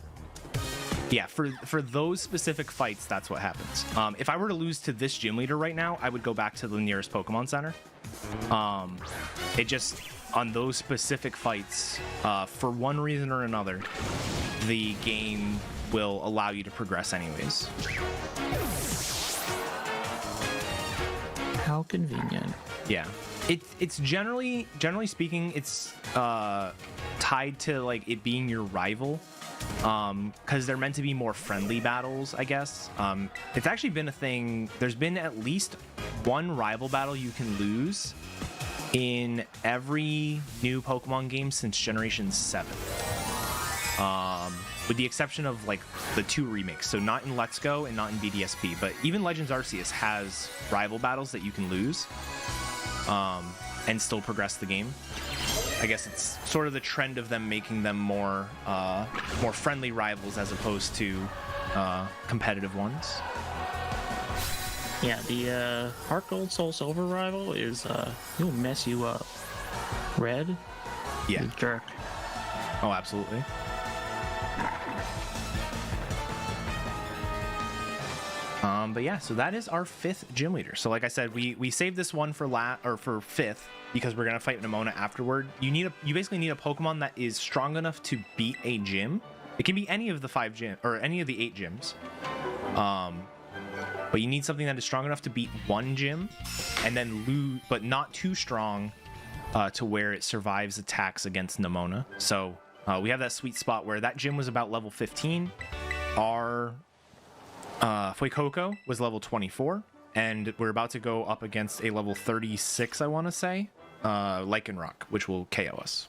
Speaker 5: Yeah, for those specific fights, that's what happens. If I were to lose to this gym leader right now, I would go back to the nearest Pokemon Center. It just, on those specific fights, for one reason or another, the game will allow you to progress anyways.
Speaker 1: How convenient.
Speaker 5: Yeah, it's generally speaking, it's tied to like it being your rival, because they're meant to be more friendly battles, I guess. It's actually been a thing. There's been at least one rival battle you can lose in every new Pokemon game since Generation 7. With the exception of like the 2 remakes, so not in Let's Go and not in BDSP, but even Legends Arceus has rival battles that you can lose and still progress the game. I guess it's sort of the trend of them making them more friendly rivals as opposed to competitive ones.
Speaker 1: Yeah, the Heart Gold Soul Silver rival is he'll mess you up. Red?
Speaker 5: Yeah.
Speaker 1: He's a jerk.
Speaker 5: Oh, absolutely. But yeah, so that is our 5th gym leader. So like I said, we saved this one for for 5th because we're gonna fight Nemona afterward. You basically need a Pokemon that is strong enough to beat a gym. It can be any of the 5 gym or any of the 8 gyms. But you need something that is strong enough to beat one gym, and then lose, but not too strong to where it survives attacks against Nemona. So we have that sweet spot where that gym was about level 15. Our Fuecoco was level 24, and we're about to go up against a level 36, I want to say, Lycanroc, which will KO us.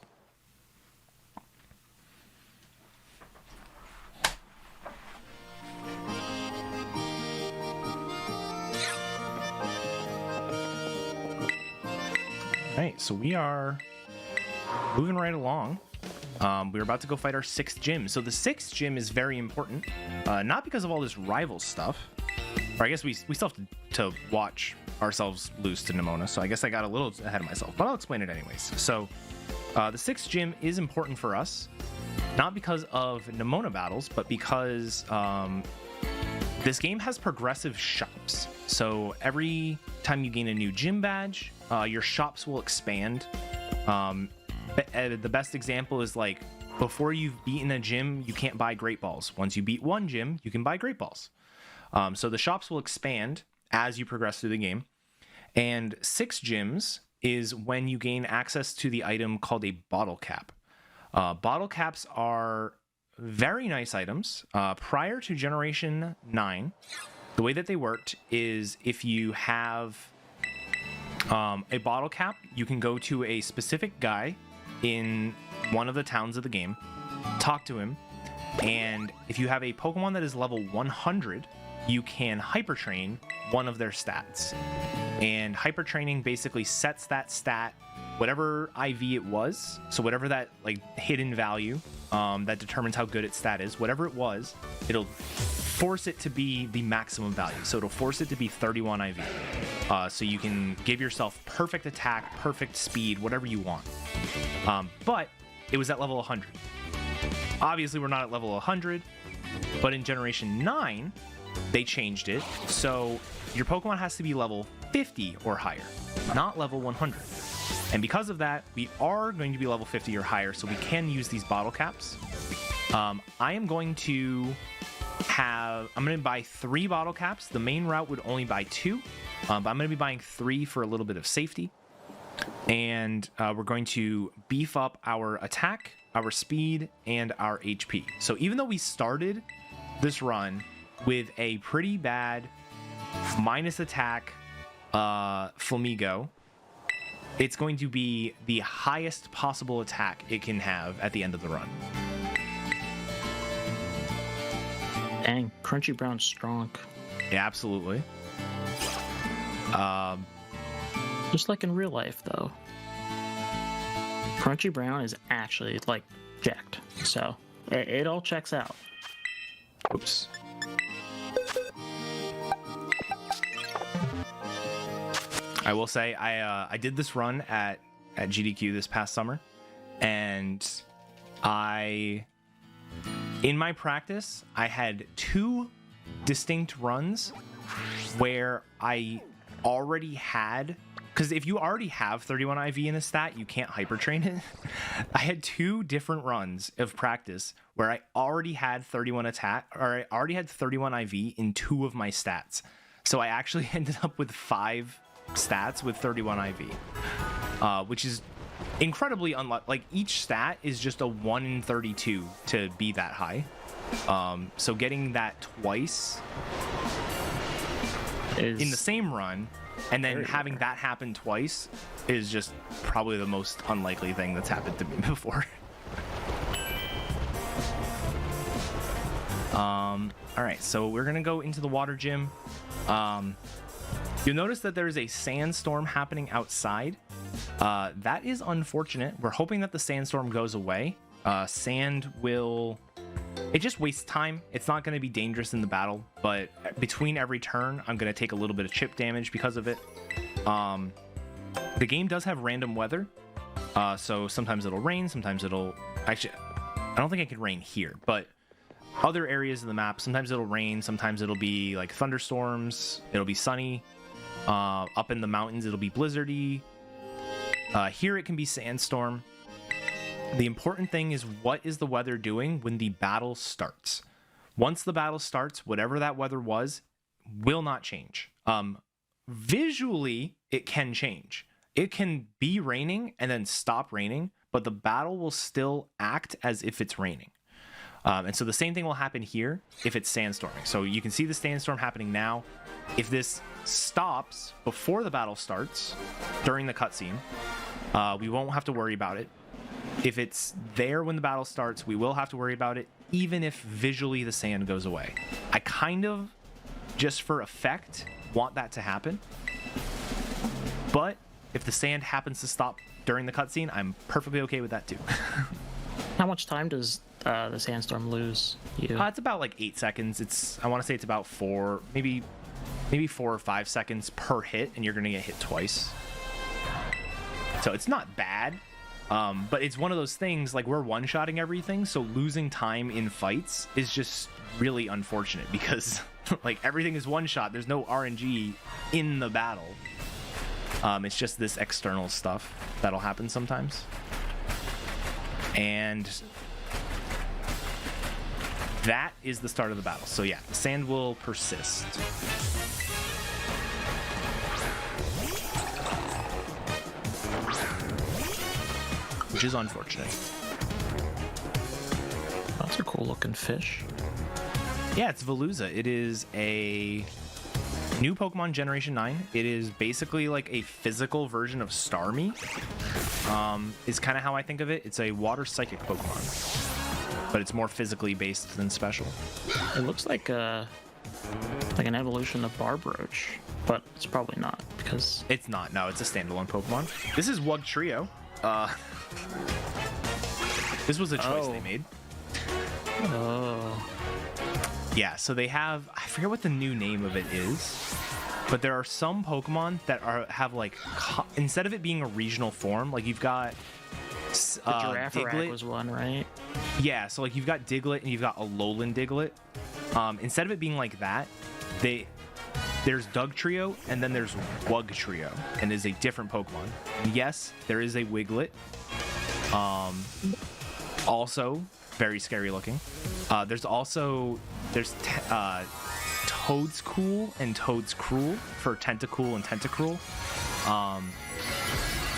Speaker 5: Alright, so we are moving right along. We're about to go fight our 6th gym. So the 6th gym is very important, not because of all this rival stuff, or I guess we still have to watch ourselves lose to Nemona, so I guess I got a little ahead of myself, but I'll explain it anyways. So the 6th gym is important for us, not because of Nemona battles, but because this game has progressive shops. So every time you gain a new gym badge, your shops will expand. The best example is like before you've beaten a gym, you can't buy Great Balls. Once you beat one gym, you can buy Great Balls. So the shops will expand as you progress through the game. And 6 gyms is when you gain access to the item called a bottle cap. Bottle caps are very nice items. Prior to Generation 9, the way that they worked is if you have a bottle cap, you can go to a specific guy in one of the towns of the game, talk to him, and if you have a Pokemon that is level 100, you can Hyper Train one of their stats. And Hyper Training basically sets that stat, whatever IV it was, so whatever that like hidden value that determines how good its stat is, whatever it was, it'll force it to be the maximum value. So it'll force it to be 31 IV. So you can give yourself perfect attack, perfect speed, whatever you want. But it was at level 100. Obviously, we're not at level 100, but in Generation 9, they changed it. So your Pokemon has to be level 50 or higher, not level 100. And because of that, we are going to be level 50 or higher, so we can use these bottle caps. I'm going to buy 3 bottle caps. The main route would only buy 2, but I'm going to be buying 3 for a little bit of safety. And we're going to beef up our attack, our speed, and our HP. So even though we started this run with a pretty bad minus attack Flamigo, it's going to be the highest possible attack it can have at the end of the run.
Speaker 1: Dang, Crunchy Brown's strong.
Speaker 5: Yeah, absolutely.
Speaker 1: Just like in real life, though. Crunchy Brown is actually, like, jacked. So, it all checks out.
Speaker 5: Oops. I will say, I did this run at GDQ this past summer, and in my practice, I had 2 distinct runs where I already had, because if you already have 31 IV in a stat, you can't hyper train it. I had 2 different runs of practice where I already had 31 attack, or I already had 31 IV in 2 of my stats. So I actually ended up with 5 stats with 31 IV, which is incredibly unlucky. Like, each stat is just a 1 in 32 to be that high. So getting that twice in the same run, and then having that happen twice, is just probably the most unlikely thing that's happened to me before. All right, so we're gonna go into the water gym. You'll notice that there is a sandstorm happening outside. That is unfortunate. We're hoping that the sandstorm goes away. Sand will... It just wastes time. It's not going to be dangerous in the battle, but between every turn, I'm going to take a little bit of chip damage because of it. The game does have random weather, so sometimes it'll rain, sometimes it'll... Actually, I don't think it can rain here, but other areas of the map, sometimes it'll rain, sometimes it'll be like thunderstorms, it'll be sunny. Up in the mountains, it'll be blizzardy. Here it can be sandstorm. The important thing is, what is the weather doing when the battle starts? Once the battle starts, whatever that weather was will not change. Visually, it can change. It can be raining and then stop raining, but the battle will still act as if it's raining. And so the same thing will happen here if it's sandstorming. So you can see the sandstorm happening now. If this stops before the battle starts, during the cutscene, we won't have to worry about it. If it's there when the battle starts, we will have to worry about it, even if visually the sand goes away. I kind of, just for effect, want that to happen. But if the sand happens to stop during the cutscene, I'm perfectly okay with that too.
Speaker 1: How much time does the sandstorm lose you?
Speaker 5: It's about like 8 seconds. I want to say it's about maybe 4 or 5 seconds per hit, and you're gonna get hit twice. So it's not bad. But it's one of those things, like, we're one-shotting everything, so losing time in fights is just really unfortunate because, like, everything is one-shot. There's no RNG in the battle. It's just this external stuff that'll happen sometimes. And that is the start of the battle. So yeah, the sand will persist. Which is unfortunate.
Speaker 1: That's a cool looking fish.
Speaker 5: Yeah, it's Veluza. It is a new Pokemon Generation 9. It is basically like a physical version of Starmie. Is kind of how I think of it. It's a water psychic Pokemon, but it's more physically based than special.
Speaker 1: It looks like an evolution of Barbroach, but it's probably not because
Speaker 5: it's not. No, it's a standalone Pokemon. This is Wugtrio. This was a choice they made.
Speaker 1: Oh.
Speaker 5: Yeah, so they have, I forget what the new name of it is, but there are some Pokemon that have like, instead of it being a regional form, like you've got
Speaker 1: the Girafferac was one, right?
Speaker 5: Yeah, so like you've got Diglett and you've got a Alolan Diglett. Instead of it being like that, there's Dugtrio and then there's Wugtrio, and is a different Pokemon. And yes, there is a Wiglet. Also very scary looking. There's Toadscool and Toadscruel for Tentacool and Tentacruel.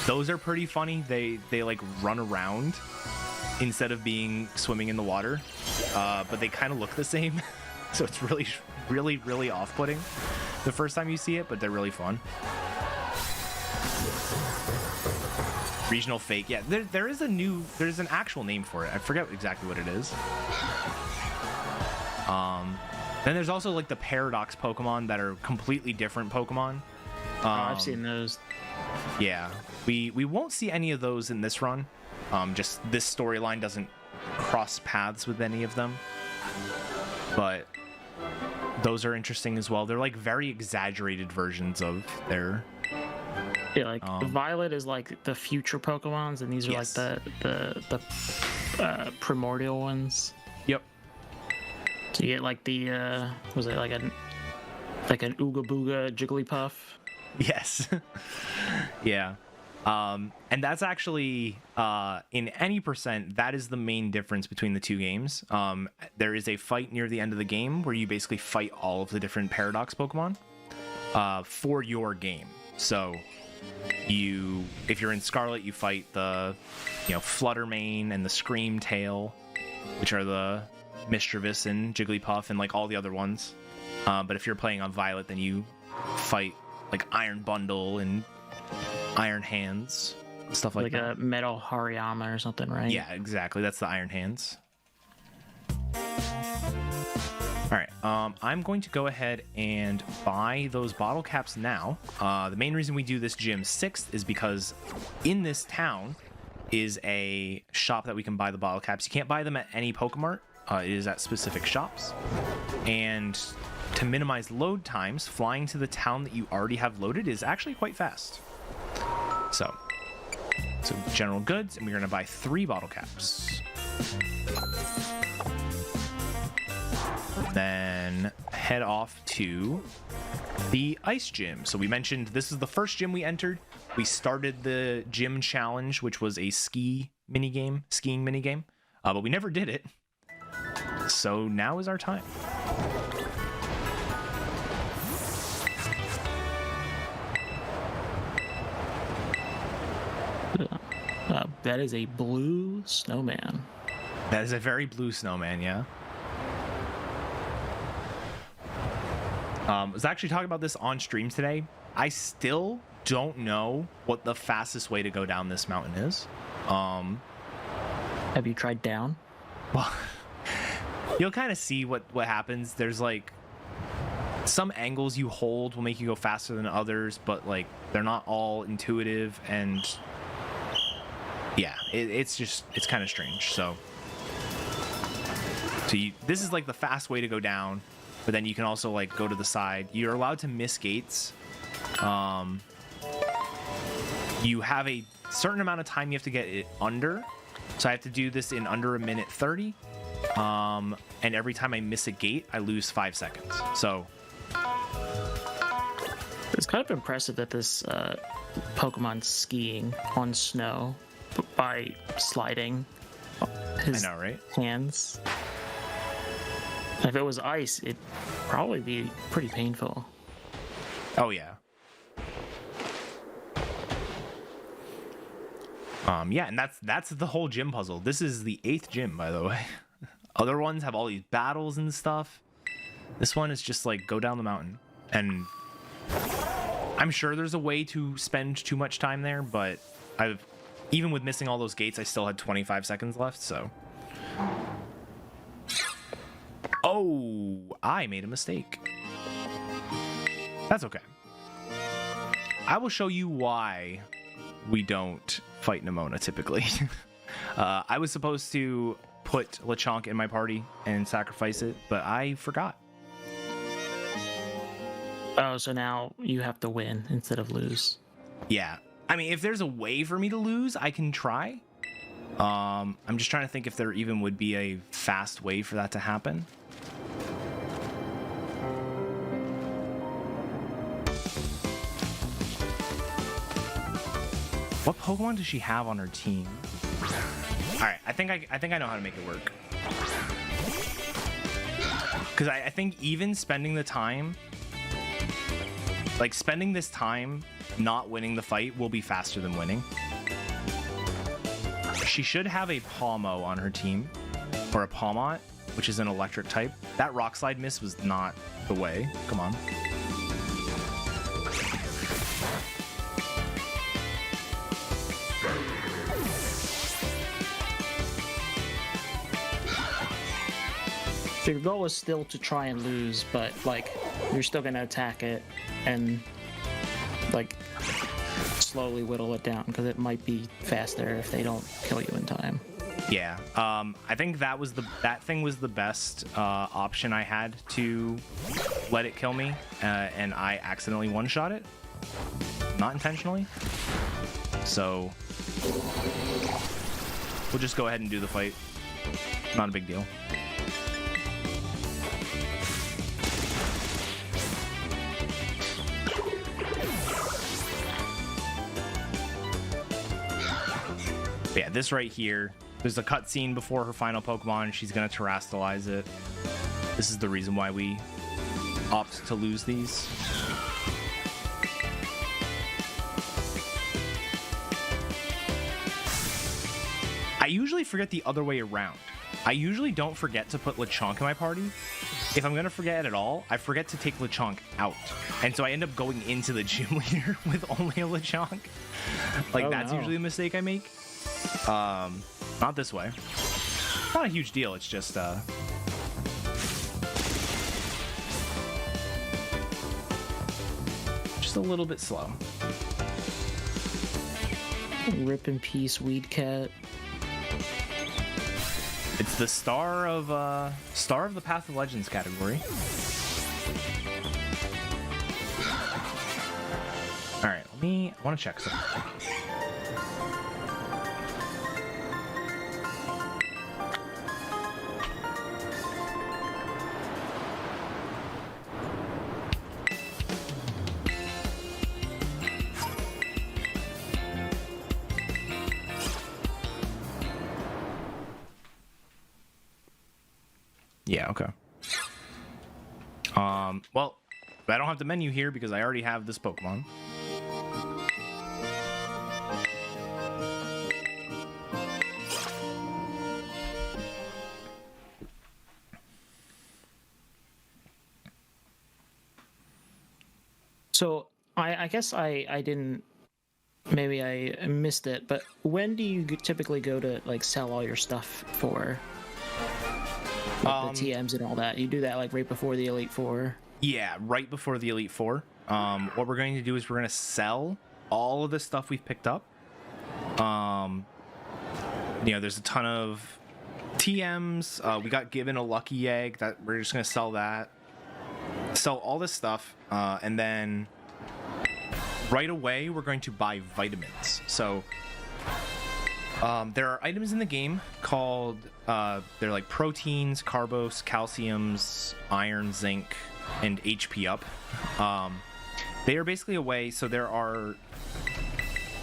Speaker 5: Those are pretty funny. They like run around instead of swimming in the water, but they kind of look the same. So it's really off-putting the first time you see it, but they're really fun. Regional Fake. Yeah, there's an actual name for it. I forget exactly what it is. Then there's also like the Paradox Pokemon that are completely different Pokemon.
Speaker 1: I've seen those.
Speaker 5: Yeah, we won't see any of those in this run. Just this storyline doesn't cross paths with any of them. But those are interesting as well. They're like very exaggerated versions of their...
Speaker 1: Yeah, like Violet is like the future Pokemons, and these are like the primordial ones.
Speaker 5: Yep.
Speaker 1: So you get like the was it like an Ooga Booga Jigglypuff?
Speaker 5: Yes. Yeah. And that's actually in any percent, that is the main difference between the two games. There is a fight near the end of the game where you basically fight all of the different Paradox Pokemon for your game. So if you're in Scarlet, you fight the, Fluttermane and the Scream Tail, which are the Mischievous and Jigglypuff and like all the other ones. But if you're playing on Violet, then you fight like Iron Bundle and Iron Hands, stuff like that.
Speaker 1: Like a Metal Hariyama or something, right?
Speaker 5: Yeah, exactly. That's the Iron Hands. All right, I'm going to go ahead and buy those bottle caps now. The main reason we do this gym 6th is because in this town is a shop that we can buy the bottle caps. You can't buy them at any Pokemart. It is at specific shops. And to minimize load times, flying to the town that you already have loaded is actually quite fast. So general goods, and we're going to buy 3 bottle caps. Then head off to the ice gym. So we mentioned this is the first gym we entered. We started the gym challenge, which was a skiing minigame, but we never did it. So now is our time.
Speaker 1: That is a blue snowman.
Speaker 5: That is a very blue snowman, yeah. I was actually talking about this on stream today. I still don't know what the fastest way to go down this mountain is.
Speaker 1: Have you tried down?
Speaker 5: Well, you'll kind of see what happens. There's like some angles you hold will make you go faster than others, but like they're not all intuitive, and yeah, it's kind of strange. So this is like the fast way to go down. But then you can also like go to the side. You're allowed to miss gates. You have a certain amount of time you have to get it under. So I have to do this in under 1:30. And every time I miss a gate, I lose 5 seconds. So
Speaker 1: it's kind of impressive that this Pokemon's skiing on snow by sliding his hands. If it was ice, it'd probably be pretty painful.
Speaker 5: Oh, yeah. Yeah, and that's the whole gym puzzle. This is the 8th gym, by the way. Other ones have all these battles and stuff. This one is just like go down the mountain. And I'm sure there's a way to spend too much time there, but even with missing all those gates, I still had 25 seconds left, so. Oh, I made a mistake. That's okay. I will show you why we don't fight Nemona typically. I was supposed to put Lechonk in my party and sacrifice it, but I forgot.
Speaker 1: Oh, so now you have to win instead of lose.
Speaker 5: Yeah. I mean, if there's a way for me to lose, I can try. I'm just trying to think if there even would be a fast way for that to happen. What Pokemon does she have on her team? All right, I think I know how to make it work. Because I think even spending the time, like spending this time not winning the fight will be faster than winning. She should have a Palmo on her team, or a Palmot, which is an electric type. That Rock Slide miss was not the way. Come on.
Speaker 1: So your goal is still to try and lose, but like you're still gonna attack it and like slowly whittle it down because it might be faster if they don't kill you in time.
Speaker 5: Yeah, I think that thing was the best option I had to let it kill me, and I accidentally one-shot it, not intentionally. So we'll just go ahead and do the fight. Not a big deal. But yeah, this right here, there's a cutscene before her final Pokemon. She's going to terrastalize it. This is the reason why we opt to lose these. I usually forget the other way around. I usually don't forget to put Lechonk in my party. If I'm going to forget it at all, I forget to take Lechonk out. And so I end up going into the gym leader with only a Lechonk. Like, that's usually a mistake I make. Not this way. Not a huge deal, it's just, just a little bit slow.
Speaker 1: Rip in peace, Weed Cat.
Speaker 5: It's the Star of the Path of Legends category. All right, I want to check something. Yeah, okay. Well, I don't have the menu here because I already have this Pokemon.
Speaker 1: So I guess I didn't. Maybe I missed it, but when do you typically go to like sell all your stuff for? Like the TMs and all that. You do that like right before the Elite Four.
Speaker 5: Yeah, right before the Elite Four. What we're going to do is we're going to sell all of the stuff we've picked up. You know, there's a ton of TMs. We got given a lucky egg that we're just going to sell that. Sell all this stuff, and then right away we're going to buy vitamins. So there are items in the game called they're like proteins, carbos, calciums, iron, zinc, and HP up. They are basically a way, so there are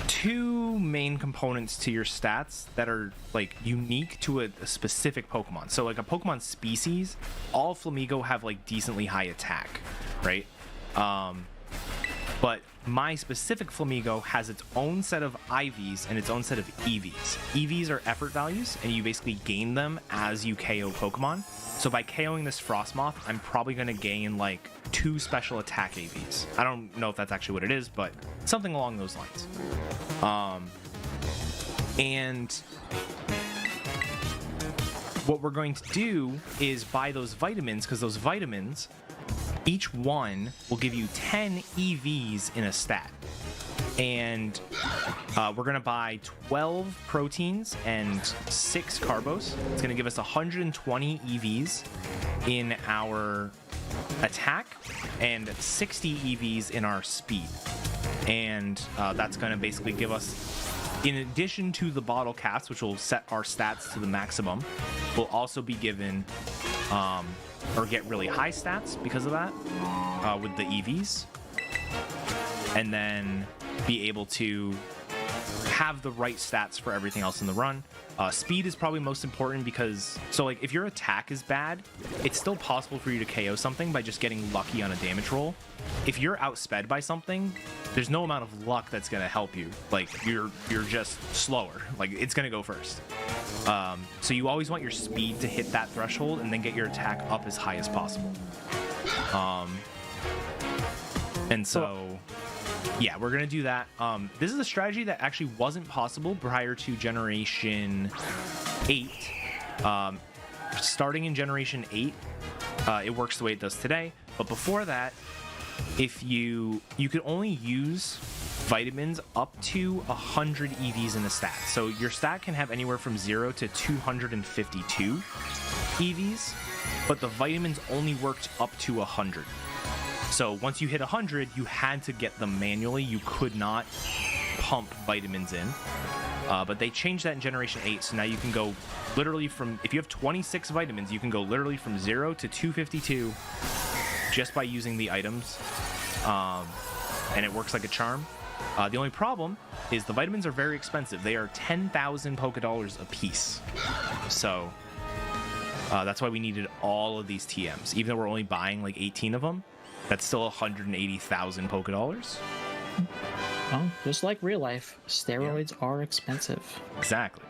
Speaker 5: two main components to your stats that are like unique to a specific Pokemon. So like a Pokemon species, all Flamigo have like decently high attack, right? But my specific Flamigo has its own set of IVs and its own set of EVs. EVs are effort values, and you basically gain them as you KO Pokemon. So by KOing this Frostmoth, I'm probably going to gain like 2 special attack AVs. I don't know if that's actually what it is, but something along those lines. And what we're going to do is buy those vitamins, because those vitamins, each one will give you 10 EVs in a stat. And we're going to buy 12 proteins and 6 carbos. It's going to give us 120 EVs in our attack and 60 EVs in our speed. And that's going to basically give us, in addition to the bottle caps, which will set our stats to the maximum, we'll also be given or get really high stats because of that with the EVs. And then be able to have the right stats for everything else in the run. Speed is probably most important because, so like if your attack is bad, it's still possible for you to KO something by just getting lucky on a damage roll. If you're outsped by something, there's no amount of luck that's going to help you. Like you're just slower. Like it's going to go first. So you always want your speed to hit that threshold and then get your attack up as high as possible. And so yeah, we're going to do that. This is a strategy that actually wasn't possible prior to Generation 8. Starting in Generation 8, it works the way it does today. But before that, if you could only use vitamins up to 100 EVs in a stat. So your stat can have anywhere from 0 to 252 EVs, but the vitamins only worked up to 100. So once you hit 100, you had to get them manually. You could not pump vitamins in. But they changed that in Generation 8, so now you can go literally from, if you have 26 vitamins, you can go literally from 0 to 252 just by using the items. And it works like a charm. The only problem is the vitamins are very expensive. They are 10,000 Poké-Dollars a piece. So that's why we needed all of these TMs. Even though we're only buying like 18 of them, that's still 180,000 Poké-Dollars.
Speaker 1: Well, just like real life, steroids are expensive.
Speaker 5: Exactly.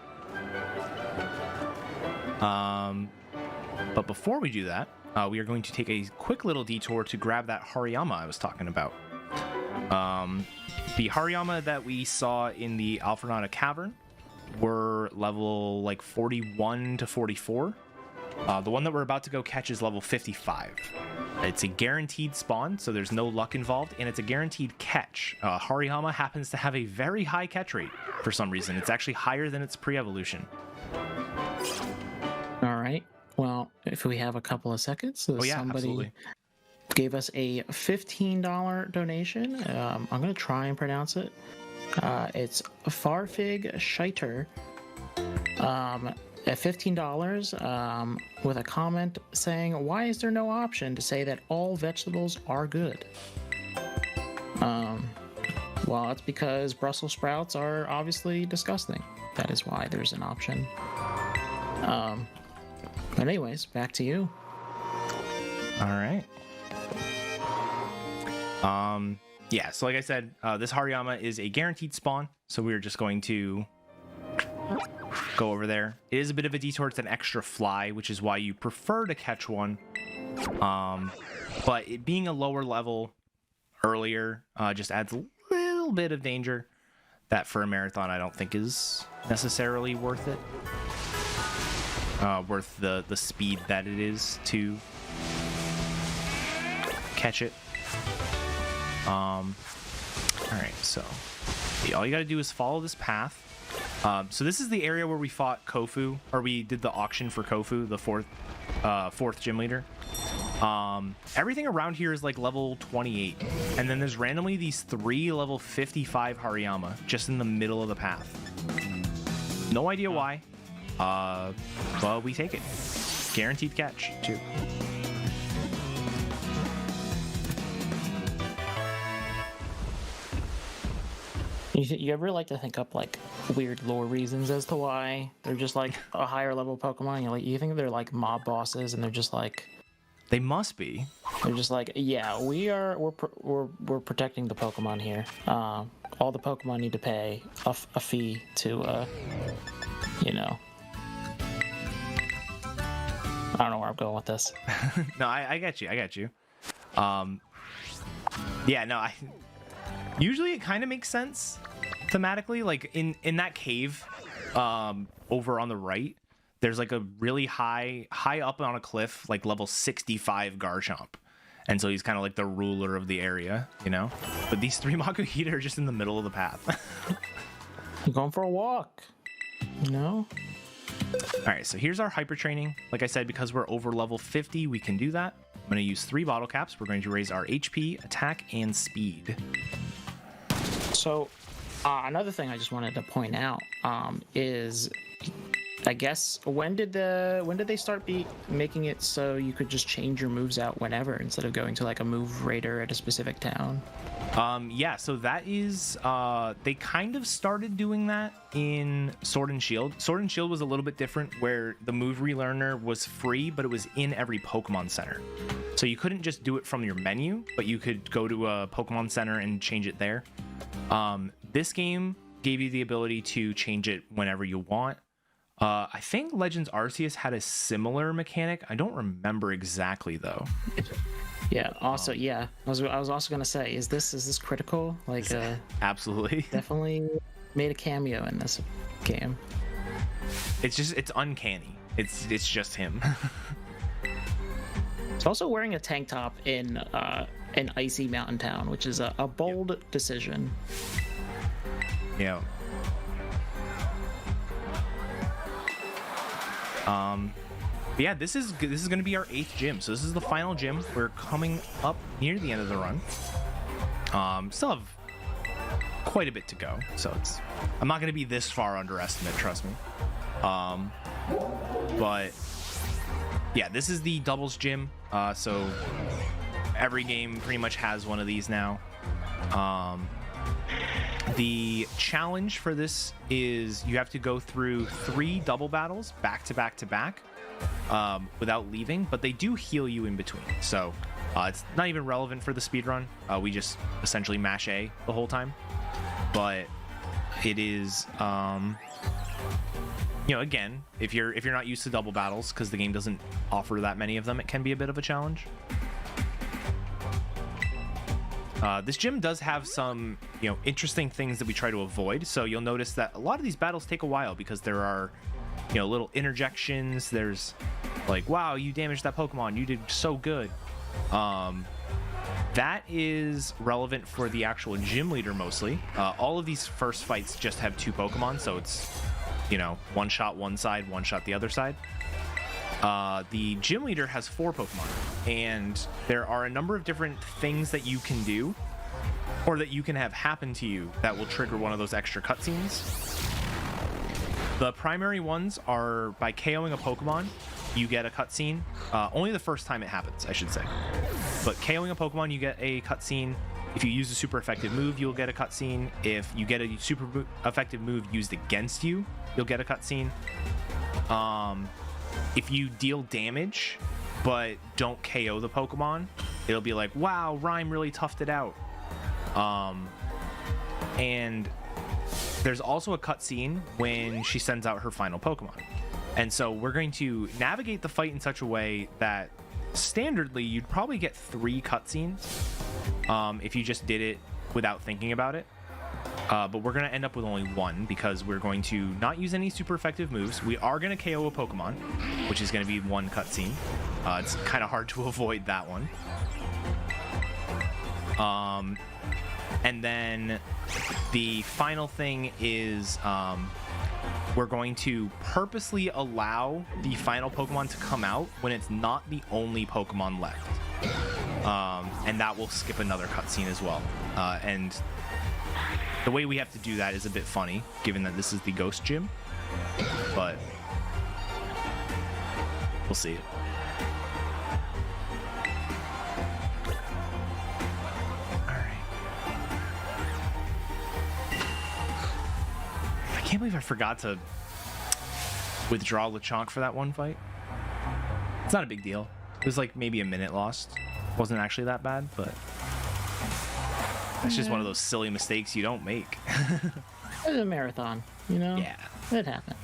Speaker 5: But before we do that, we are going to take a quick little detour to grab that Hariyama I was talking about. The Hariyama that we saw in the Alfrenata Cavern were level like 41 to 44. The one that we're about to go catch is level 55. It's a guaranteed spawn, so there's no luck involved, and it's a guaranteed catch. Hariyama happens to have a very high catch rate for some reason. It's actually higher than its pre-evolution.
Speaker 1: All right. Well, if we have a couple of seconds, somebody
Speaker 5: absolutely.
Speaker 1: gave us a $15 donation. I'm going to try and pronounce it. It's Farfig Scheiter. At $15, with a comment saying, "Why is there no option to say that all vegetables are good?" Well, it's because Brussels sprouts are obviously disgusting. That is why there's an option. But anyways, back to you.
Speaker 5: All right. Yeah, so like I said, this Hariyama is a guaranteed spawn, so we're just going to go over there. It is a bit of a detour. It's an extra fly, which is why you prefer to catch one. But it being a lower level earlier just adds a little bit of danger that for a marathon I don't think is necessarily worth it. Worth the speed that it is to catch it. All right, so all you got to do is follow this path. So this is the area where we fought Kofu, or we did the auction for Kofu, the fourth gym leader. Everything around here is like level 28, and then there's randomly these 3 level 55 Hariyama just in the middle of the path. No idea why, but we take it. Guaranteed catch too.
Speaker 1: You ever like to think up like weird lore reasons as to why they're just like a higher level Pokemon? You think they're like mob bosses, and they're just like,
Speaker 5: they must be.
Speaker 1: They're just like, yeah, we're protecting the Pokemon here. All the Pokemon need to pay a fee to, you know. I don't know where I'm going with this.
Speaker 5: No, I get you. Yeah, no, usually it kind of makes sense thematically. Like in that cave over on the right, there's like a really high up on a cliff, like level 65 Garchomp. And so he's kind of like the ruler of the area, you know? But these 3 Makuhita are just in the middle of the path.
Speaker 1: You're going for a walk, you know?
Speaker 5: All right, so here's our hyper training. Like I said, because we're over level 50, we can do that. I'm going to use 3 bottle caps. We're going to raise our HP, attack, and speed.
Speaker 1: So another thing I just wanted to point out is, I guess, when did they start making it so you could just change your moves out whenever instead of going to like a move raider at a specific town?
Speaker 5: Yeah, so that is they kind of started doing that in Sword and Shield. Sword and Shield was a little bit different, where the move relearner was free, but it was in every Pokemon Center. So you couldn't just do it from your menu, but you could go to a Pokemon Center and change it there. This game gave you the ability to change it whenever you want. I think Legends Arceus had a similar mechanic. I don't remember exactly though.
Speaker 1: Yeah. Also, yeah. I was also gonna say, is this critical? Like,
Speaker 5: absolutely.
Speaker 1: Definitely made a cameo in this game.
Speaker 5: It's uncanny. It's just him.
Speaker 1: He's also wearing a tank top in an icy mountain town, which is a bold decision.
Speaker 5: Yeah. But yeah, this is going to be our 8th gym. So this is the final gym. We're coming up near the end of the run. Still have quite a bit to go. So I'm not going to be this far underestimate, trust me. But yeah, this is the doubles gym. So every game pretty much has one of these now. The challenge for this is you have to go through 3 double battles back to back to back without leaving, but they do heal you in between. So it's not even relevant for the speed run. We just essentially mash A the whole time. But it is You know, again, if you're not used to double battles, because the game doesn't offer that many of them, it can be a bit of a challenge. This gym does have some, you know, interesting things that we try to avoid. So you'll notice that a lot of these battles take a while because there are, you know, little interjections. There's like, wow, you damaged that Pokemon, you did so good. That is relevant for the actual gym leader mostly. All of these first fights just have 2 Pokemon, so it's, you know, one shot one side, one shot the other side. The gym leader has 4 Pokemon, and there are a number of different things that you can do, or that you can have happen to you that will trigger one of those extra cutscenes. The primary ones are by KOing a Pokemon, you get a cutscene. Only the first time it happens, I should say. But KOing a Pokemon, you get a cutscene. If you use a super effective move, you'll get a cutscene. If you get a super effective move used against you, you'll get a cutscene. If you deal damage but don't KO the Pokemon, it'll be like, wow, Rhyme really toughed it out. And there's also a cutscene when she sends out her final Pokemon. And so we're going to navigate the fight in such a way that standardly you'd probably get 3 cutscenes if you just did it without thinking about it. But we're going to end up with only 1 because we're going to not use any super effective moves. We are going to KO a Pokemon, which is going to be 1 cutscene. It's kind of hard to avoid that one. And then the final thing is we're going to purposely allow the final Pokemon to come out when it's not the only Pokemon left. And that will skip another cutscene as well. And the way we have to do that is a bit funny, given that this is the Ghost Gym. But we'll see. I can't believe I forgot to withdraw Lechonk for that one fight. It's not a big deal. It was like maybe a minute lost. Wasn't actually that bad, but that's just one of those silly mistakes you don't make.
Speaker 1: It's a marathon, you know?
Speaker 5: Yeah.
Speaker 1: It happened.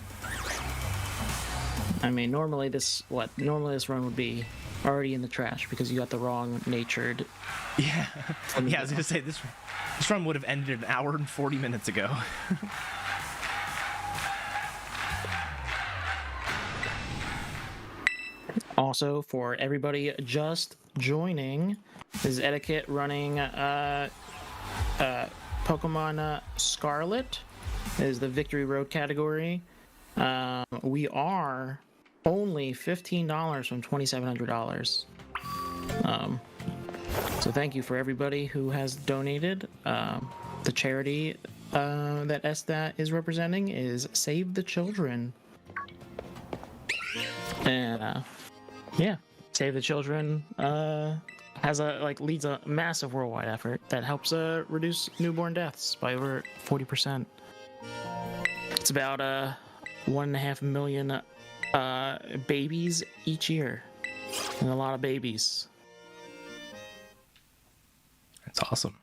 Speaker 1: I mean, normally this run would be already in the trash because you got the wrong natured.
Speaker 5: Yeah. Yeah, I was gonna say this run would have ended an hour and 40 minutes ago.
Speaker 1: Also, for everybody just joining, this is Eddaket running Pokemon Scarlet is the Victory Road category. We are only $15 from $2,700. So thank you for everybody who has donated. The charity that SDAT is representing is Save the Children. And yeah, Save the Children leads a massive worldwide effort that helps reduce newborn deaths by over 40%. It's about 1.5 million babies each year, and a lot of babies.
Speaker 5: That's awesome.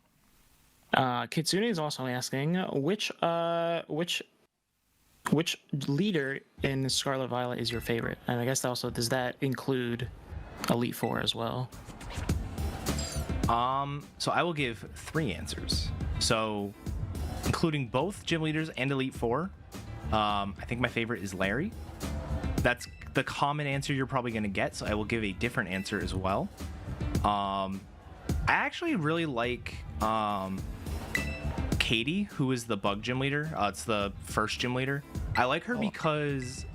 Speaker 1: Kitsune is also asking which leader in Scarlet Violet is your favorite, and I guess also does that include Elite Four as well?
Speaker 5: So I will give 3 answers. So, including both gym leaders and Elite Four, I think my favorite is Larry. That's the common answer you're probably going to get, so I will give a different answer as well. I actually really like Katie, who is the bug gym leader. It's the first gym leader. I like her because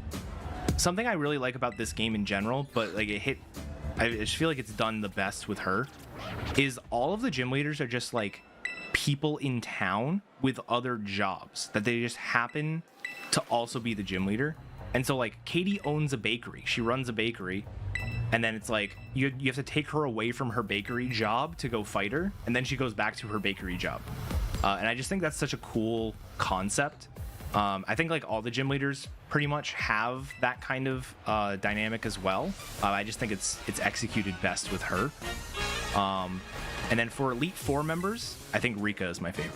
Speaker 5: something I really like about this game in general, but like I just feel like it's done the best with her, is all of the gym leaders are just like people in town with other jobs that they just happen to also be the gym leader. And so like Katie owns a bakery. She runs a bakery. And then it's like you have to take her away from her bakery job to go fight her, and then she goes back to her bakery job. And I just think that's such a cool concept. I think like all the gym leaders pretty much have that kind of dynamic as well. I just think it's executed best with her. And then for Elite Four members, I think Rika is my favorite.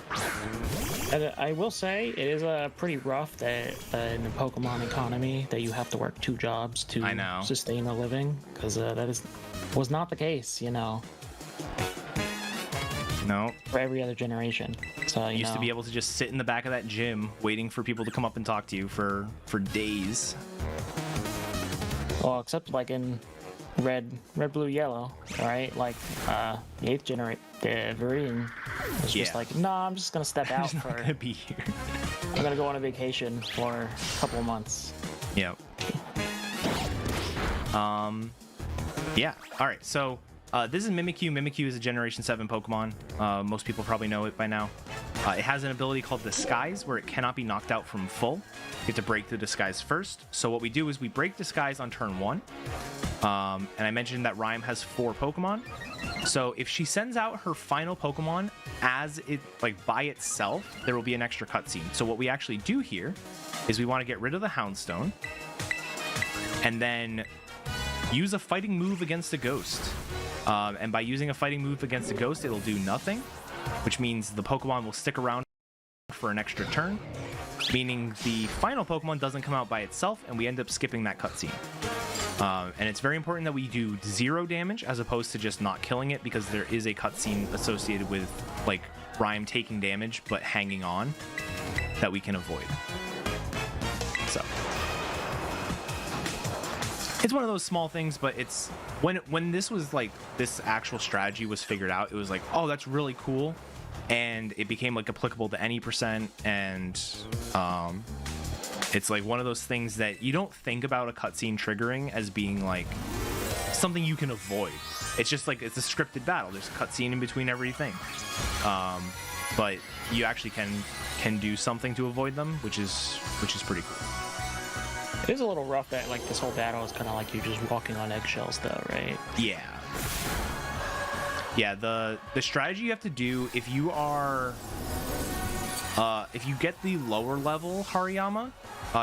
Speaker 1: And I will say it is pretty rough that in the Pokemon economy that you have to work 2 jobs to sustain a living, because was not the case,
Speaker 5: No.
Speaker 1: for every other generation. So you
Speaker 5: used to be able to just sit in the back of that gym waiting for people to come up and talk to you for days.
Speaker 1: Well, except like in red, blue, yellow, all right? Like the 8th generation, the Viridian was just like, nah, I'm just gonna step out
Speaker 5: I'm not gonna be here.
Speaker 1: I'm gonna go on a vacation for a couple of months.
Speaker 5: Yep. Yeah. All right. So this is Mimikyu. Mimikyu is a Generation 7 Pokemon. Most people probably know it by now. It has an ability called Disguise, where it cannot be knocked out from full. You have to break the Disguise first. So what we do is we break Disguise on turn 1. And I mentioned that Rhyme has 4 Pokemon. So if she sends out her final Pokemon as it, like, by itself, there will be an extra cutscene. So what we actually do here is we want to get rid of the Houndstone and then use a fighting move against a ghost. And by using a fighting move against a ghost, it'll do nothing, which means the Pokemon will stick around for an extra turn, meaning the final Pokemon doesn't come out by itself, and we end up skipping that cutscene. And it's very important that we do 0 damage as opposed to just not killing it, because there is a cutscene associated with, like, Rhyme taking damage but hanging on that we can avoid. So it's one of those small things, but it's when this was like, this actual strategy was figured out, it was like, oh, that's really cool, and it became like applicable to any percent. And it's like one of those things that you don't think about a cutscene triggering as being like something you can avoid. It's just like, it's a scripted battle. There's a cutscene in between everything, but you actually can do something to avoid them, which is pretty cool.
Speaker 1: It is a little rough that like this whole battle is kind of like you're just walking on eggshells, though, right?
Speaker 5: Yeah. Yeah. The strategy you have to do if you are if you get the lower level Hariyama,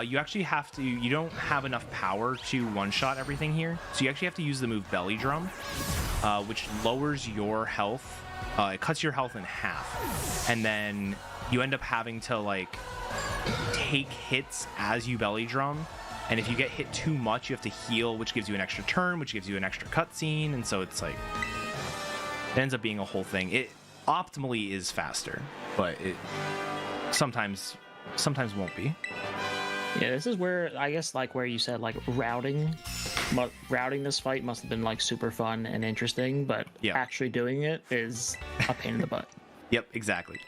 Speaker 5: you actually have to. You don't have enough power to one-shot everything here, so you actually have to use the move Belly Drum, which lowers your health. It cuts your health in half, and then you end up having to like take hits as you Belly Drum. And if you get hit too much, you have to heal, which gives you an extra turn, which gives you an extra cutscene, and so it's like, it ends up being a whole thing. It optimally is faster, but it sometimes won't be.
Speaker 1: Yeah, this is where I guess like where you said like routing this fight must have been like super fun and interesting, but actually doing it is a pain in the butt.
Speaker 5: Yep, exactly.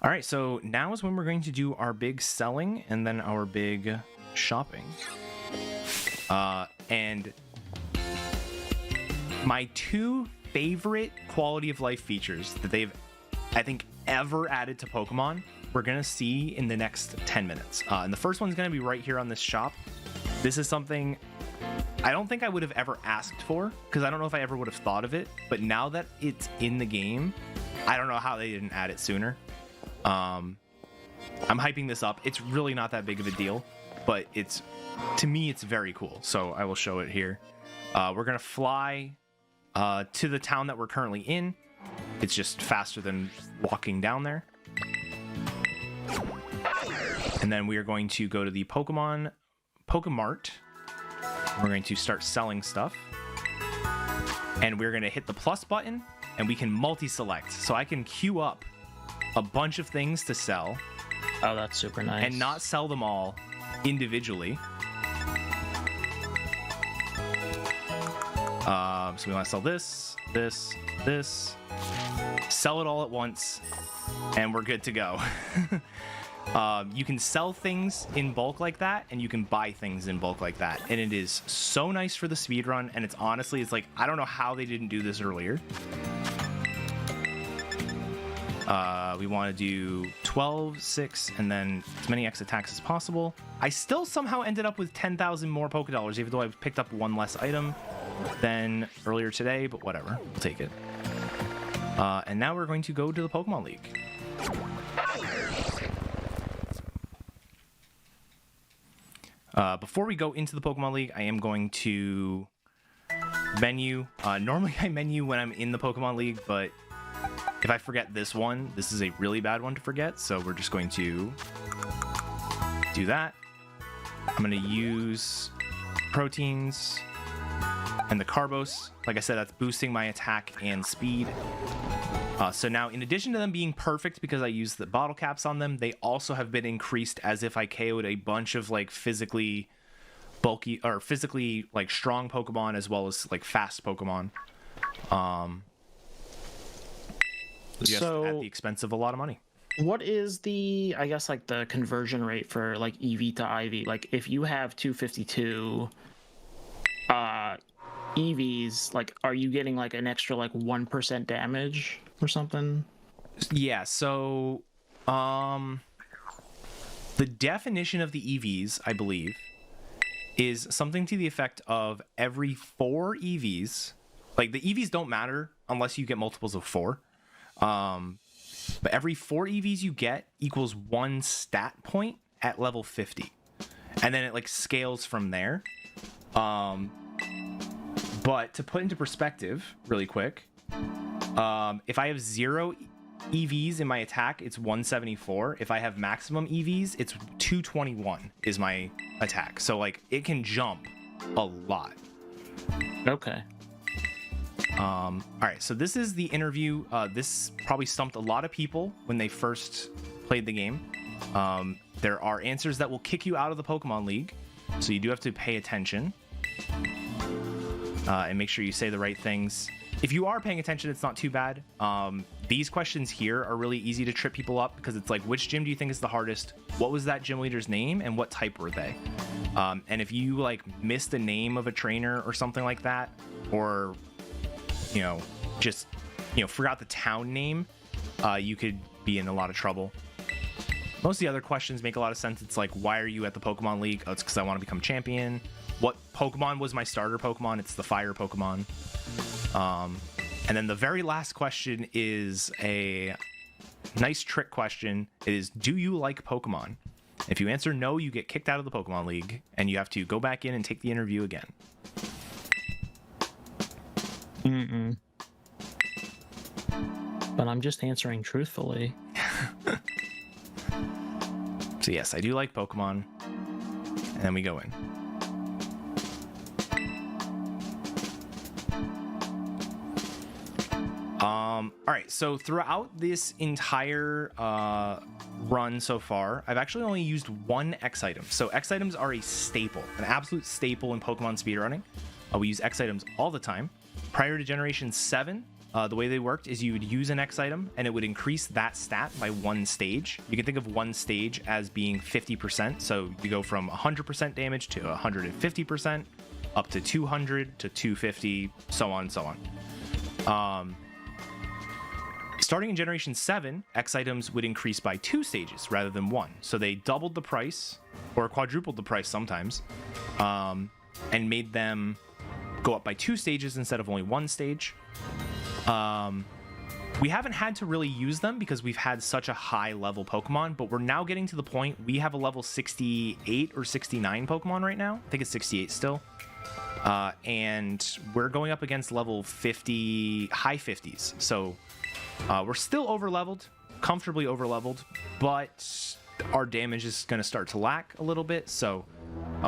Speaker 5: All right, so now is when we're going to do our big selling and then our big shopping. And my 2 favorite quality of life features that they've, I think, ever added to Pokemon, we're going to see in the next 10 minutes. And the first one's going to be right here on this shop. This is something I don't think I would have ever asked for, because I don't know if I ever would have thought of it. But now that it's in the game, I don't know how they didn't add it sooner. I'm hyping this up. It's really not that big of a deal, but to me, it's very cool. So I will show it here. We're going to fly to the town that we're currently in. It's just faster than walking down there. And then we are going to go to the Pokemart. We're going to start selling stuff. And we're going to hit the plus button, and we can multi-select. So I can queue up a bunch of things to sell.
Speaker 1: Oh, that's super nice.
Speaker 5: And not sell them all individually. So we want to sell this, sell it all at once, and we're good to go. You can sell things in bulk like that, and you can buy things in bulk like that, and it is so nice for the speedrun. And it's honestly, it's like, I don't know how they didn't do this earlier. We want to do 12, 6, and then as many X attacks as possible. I still somehow ended up with 10,000 more Pokédollars, even though I picked up 1 less item than earlier today, but whatever, we'll take it. And now we're going to go to the Pokemon League. Before we go into the Pokemon League, I am going to menu. Normally I menu when I'm in the Pokemon League, but If I forget this one, this is a really bad one to forget, so we're just going to do that. I'm going to use proteins and the carbos. Like I said, that's boosting my attack and speed. So now, in addition to them being perfect because I used the bottle caps on them, they also have been increased as if I KO'd a bunch of like physically bulky or physically like strong Pokemon as well as like fast Pokemon. Just
Speaker 1: So-
Speaker 5: at the expense of a lot of money.
Speaker 1: What is the, I guess, like the conversion rate for like EV to IV? Like if you have 252 EVs, like are you getting like an extra like 1% damage or something?
Speaker 5: Yeah, so the definition of the EVs, I believe, is something to the effect of every 4 EVs. Like the EVs don't matter unless you get multiples of 4. But every 4 EVs you get equals 1 stat point at level 50. And then it like scales from there. But to put into perspective really quick, if I have 0 EVs in my attack, it's 174. If I have maximum EVs, it's 221 is my attack. So like it can jump a lot.
Speaker 1: Okay.
Speaker 5: All right, so this is the interview. This probably stumped a lot of people when they first played the game. There are answers that will kick you out of the Pokemon League, so you do have to pay attention and make sure you say the right things. If you are paying attention, it's not too bad. These questions here are really easy to trip people up because it's like, which gym do you think is the hardest? What was that gym leader's name and what type were they? And if you like missed the name of a trainer or something like that, or just forgot the town name, you could be in a lot of trouble. Most of the other questions make a lot of sense. It's like, why are you at the Pokemon League? Oh, it's because I want to become champion. What Pokemon was my starter Pokemon? It's the fire Pokemon. And then the very last question is a nice trick question. It is, do you like Pokemon? If you answer no, you get kicked out of the Pokemon League and you have to go back in and take the interview again.
Speaker 1: Mm-mm. But I'm just answering truthfully.
Speaker 5: So yes, I do like Pokemon. And then we go in. All right, so throughout this entire run so far, I've actually only used 1 X item. So X items are a staple, an absolute staple in Pokemon speedrunning. We use X items all the time. Prior to Generation 7, the way they worked is you would use an X item and it would increase that stat by 1 stage. You can think of 1 stage as being 50%. So you go from 100% damage to 150%, up to 200 to 250, so on and so on. Starting in Generation 7, X items would increase by 2 stages rather than 1. So they doubled the price, or quadrupled the price sometimes, and made them go up by 2 stages instead of only 1 stage. We haven't had to really use them because we've had such a high level Pokemon, but we're now getting to the point we have a level 68 or 69 Pokemon right now. I think it's 68 still. And we're going up against level 50, high 50s. So we're still over leveled, comfortably over leveled, but our damage is going to start to lack a little bit. So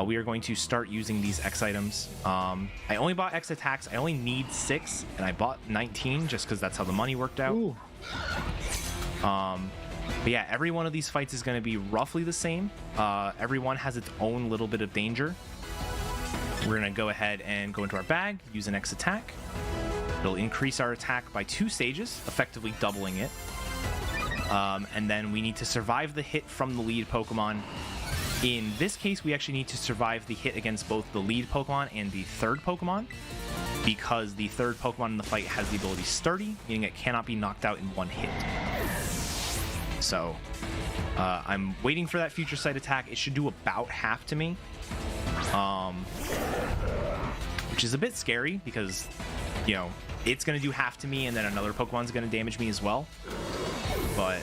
Speaker 5: we are going to start using these X items. I only bought X attacks. I only need 6, and I bought 19 just because that's how the money worked out.
Speaker 1: Ooh.
Speaker 5: But yeah, every one of these fights is going to be roughly the same. Every one has its own little bit of danger. We're going to go ahead and go into our bag, use an X attack. It'll increase our attack by 2 stages, effectively doubling it. And then we need to survive the hit from the lead Pokemon. In this case, we actually need to survive the hit against both the lead Pokemon and the third Pokemon, because the third Pokemon in the fight has the ability Sturdy, meaning it cannot be knocked out in 1 hit. So I'm waiting for that Future Sight attack. It should do about half to me, which is a bit scary because, it's going to do half to me and then another Pokemon's going to damage me as well. But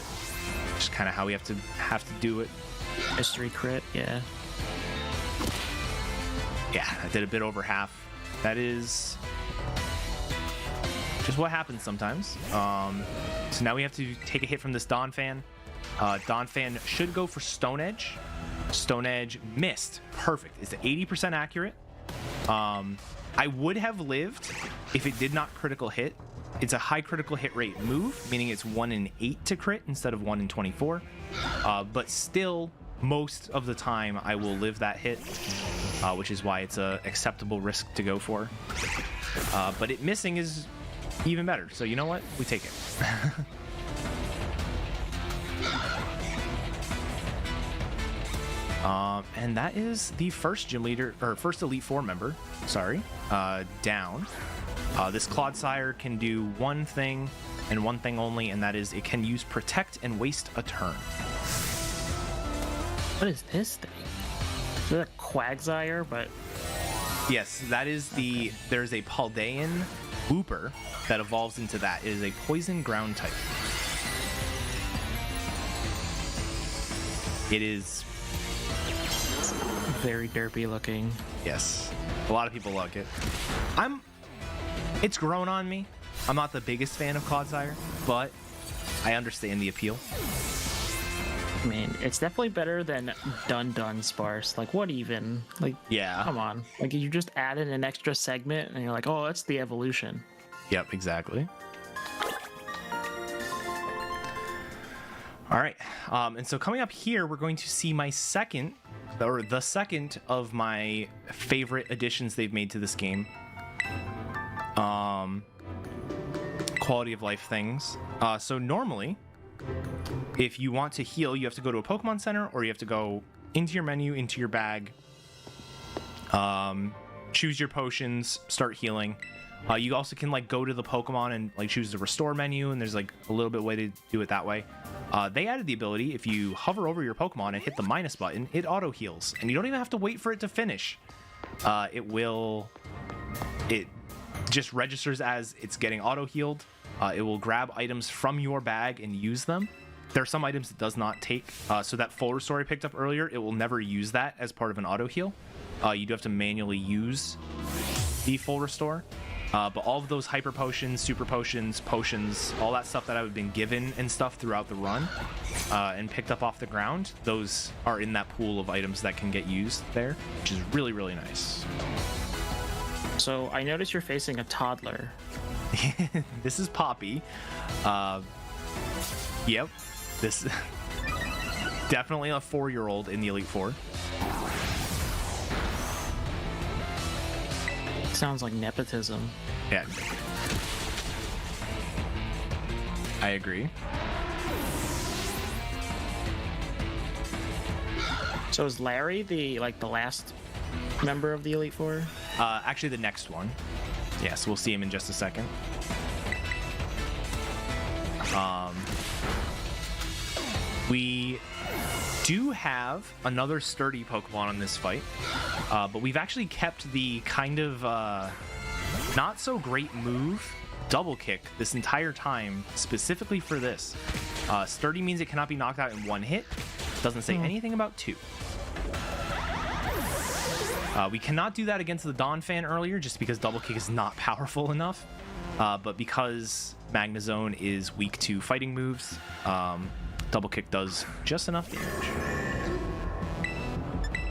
Speaker 5: just kind of how we have to do it.
Speaker 1: History crit, yeah.
Speaker 5: Yeah, I did a bit over half. That is Just what happens sometimes. So now we have to take a hit from this Donphan. Donphan should go for Stone Edge. Stone Edge missed. Perfect. It's 80% accurate. I would have lived if it did not critical hit. It's a high critical hit rate move, meaning it's 1 in 8 to crit instead of 1 in 24. But still, most of the time, I will live that hit, which is why it's a acceptable risk to go for. But it missing is even better. So you know what? We take it. And that is the first gym leader, or first Elite Four member, sorry, down. This Clodsire can do one thing and one thing only, and that is it can use Protect and waste a turn.
Speaker 1: What is this thing? Is it a Quagsire? But
Speaker 5: Yes, that is there's a Paldean Wooper that evolves into that. It is a poison ground type. It is
Speaker 1: very derpy looking.
Speaker 5: Yes, a lot of people like it. It's grown on me. I'm not the biggest fan of Clodsire, but I understand the appeal.
Speaker 1: I mean, it's definitely better than Dun Sparse. Like, what even? Like,
Speaker 5: yeah.
Speaker 1: Come on. Like, you just added an extra segment, and you're like, oh, that's the evolution.
Speaker 5: Yep, exactly. All right, and so coming up here, we're going to see the second of my favorite additions they've made to this game. Quality of life things. So normally, if you want to heal, you have to go to a Pokemon Center, or you have to go into your menu, into your bag, choose your potions, start healing. You also can like go to the Pokemon and like choose the restore menu, and there's like a little bit way to do it that way. They added the ability, if you hover over your Pokemon and hit the minus button, it auto heals, and you don't even have to wait for it to finish. It just registers as it's getting auto healed. It will grab items from your bag and use them. There are some items it does not take. So that full restore I picked up earlier, it will never use that as part of an auto heal. You do have to manually use the full restore. But all of those hyper potions, super potions, all that stuff that I've been given and stuff throughout the run and picked up off the ground, those are in that pool of items that can get used there, which is really, really nice.
Speaker 1: So I noticed you're facing a toddler.
Speaker 5: This is Poppy. Yep. This definitely a 4-year-old in the Elite Four.
Speaker 1: Sounds like nepotism.
Speaker 5: Yeah. I agree.
Speaker 1: So is Larry the last member of the Elite Four?
Speaker 5: Actually, the next one. Yes, we'll see him in just a second. We do have another sturdy Pokemon in this fight, but we've actually kept the kind of not so great move, Double Kick, this entire time, specifically for this. Sturdy means it cannot be knocked out in one hit. Doesn't say anything about two. We cannot do that against the Donphan earlier, just because Double Kick is not powerful enough. But because Magnezone is weak to fighting moves, Double Kick does just enough damage.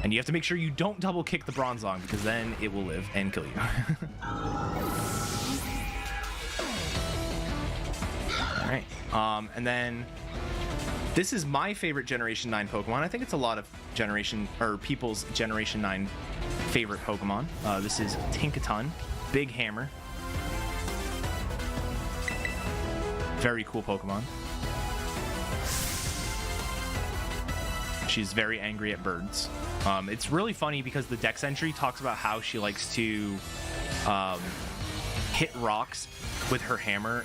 Speaker 5: And you have to make sure you don't Double Kick the Bronzong, because then it will live and kill you. Alright, and then this is my favorite Generation 9 Pokemon. I think it's a lot of people's Generation 9 favorite Pokemon. This is Tinkaton, Big Hammer. Very cool Pokemon. She's very angry at birds. It's really funny because the Dex entry talks about how she likes to hit rocks with her hammer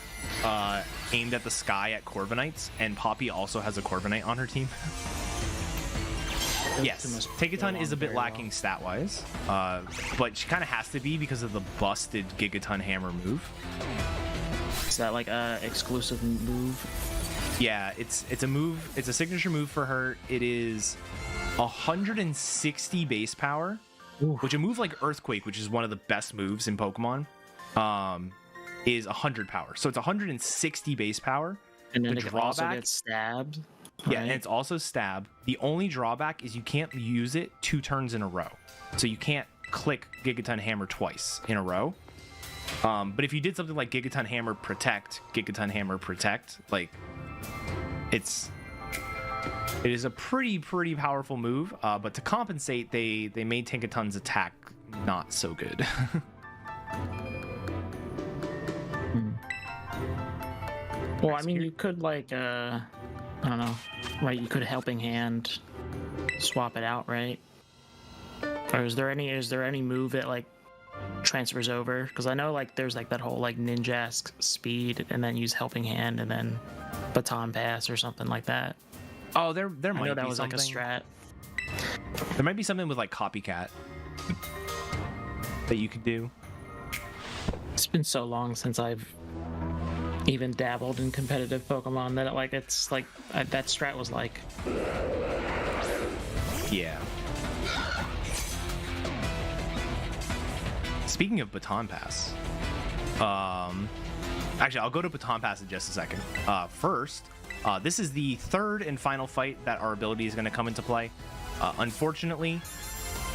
Speaker 5: aimed at the sky at Corviknights, and Poppy also has a Corviknight on her team. Yes, Tinkaton is a bit lacking stat-wise, but she kind of has to be because of the busted Gigaton Hammer move.
Speaker 1: Is that like a exclusive move?
Speaker 5: Yeah, it's a move. It's a signature move for her. It is 160 base power, which a move like Earthquake, which is one of the best moves in Pokemon, is 100 power. So it's 160 base power.
Speaker 1: And then
Speaker 5: The
Speaker 1: it can also
Speaker 5: drawback-
Speaker 1: get stabbed.
Speaker 5: Yeah,
Speaker 1: right?
Speaker 5: and it's also stab. The only drawback is you can't use it 2 turns in a row. So you can't click Gigaton Hammer twice in a row. But if you did something like Gigaton Hammer Protect, like it is a pretty powerful move. But to compensate, they made Tinkaton's attack not so good.
Speaker 1: Well, I mean, you could like I don't know, right? You could Helping Hand swap it out, right? Or is there any move that like transfers over? Because I know like there's like that whole like ninja-esque speed and then use Helping Hand and then Baton Pass or something like that.
Speaker 5: Oh, there
Speaker 1: I
Speaker 5: might
Speaker 1: know
Speaker 5: be
Speaker 1: that was
Speaker 5: something.
Speaker 1: like a strat.
Speaker 5: There might be something with like Copycat that you could do.
Speaker 1: It's been so long since I've even dabbled in competitive Pokemon that it's like that strat was like,
Speaker 5: Yeah. Speaking of Baton Pass, actually, I'll go to Baton Pass in just a second. First, this is the third and final fight that our ability is going to come into play. Unfortunately,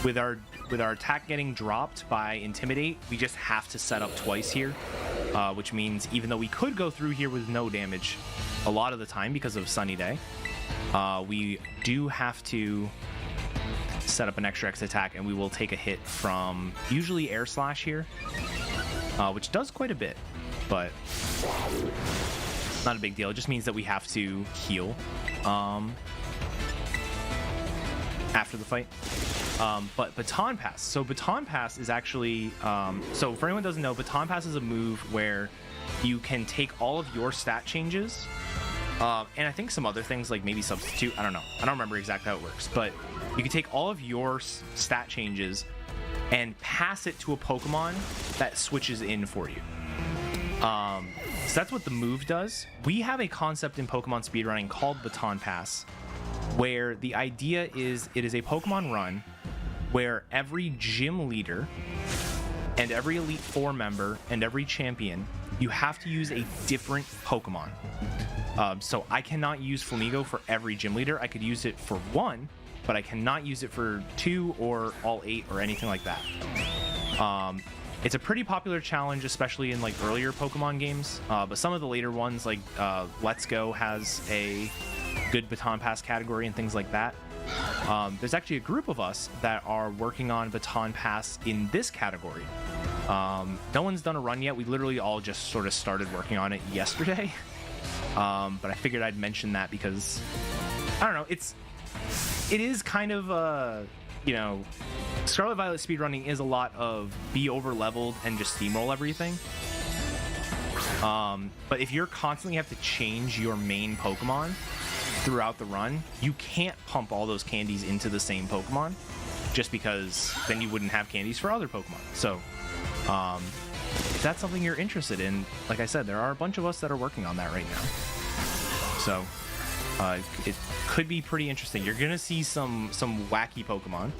Speaker 5: with our attack getting dropped by Intimidate, we just have to set up twice here, which means even though we could go through here with no damage a lot of the time because of Sunny Day, we do have to set up an extra X attack, and we will take a hit from usually Air Slash here, which does quite a bit, but not a big deal. It just means that we have to heal after the fight. But Baton Pass. So Baton Pass is actually, so for anyone who doesn't know, Baton Pass is a move where you can take all of your stat changes, and I think some other things like maybe substitute. I don't know. I don't remember exactly how it works, but you can take all of your stat changes and pass it to a Pokemon that switches in for you. So that's what the move does. We have a concept in Pokemon speedrunning called Baton Pass, where the idea is it is a Pokemon run where every gym leader and every Elite Four member and every champion, you have to use a different Pokemon. So I cannot use Flamigo for every gym leader. I could use it for 1, but I cannot use it for 2 or all 8 or anything like that. It's a pretty popular challenge, especially in like earlier Pokemon games, but some of the later ones like Let's Go has a good Baton Pass category and things like that. There's actually a group of us that are working on Baton Pass in this category. No one's done a run yet. We literally all just sort of started working on it yesterday. But I figured I'd mention that because I don't know, it is kind of Scarlet Violet speedrunning is a lot of be over leveled and just steamroll everything. But if you're constantly have to change your main Pokemon throughout the run, you can't pump all those candies into the same Pokemon, just because then you wouldn't have candies for other Pokemon. So if that's something you're interested in, like I said, there are a bunch of us that are working on that right now. So it could be pretty interesting. You're gonna see some wacky Pokemon.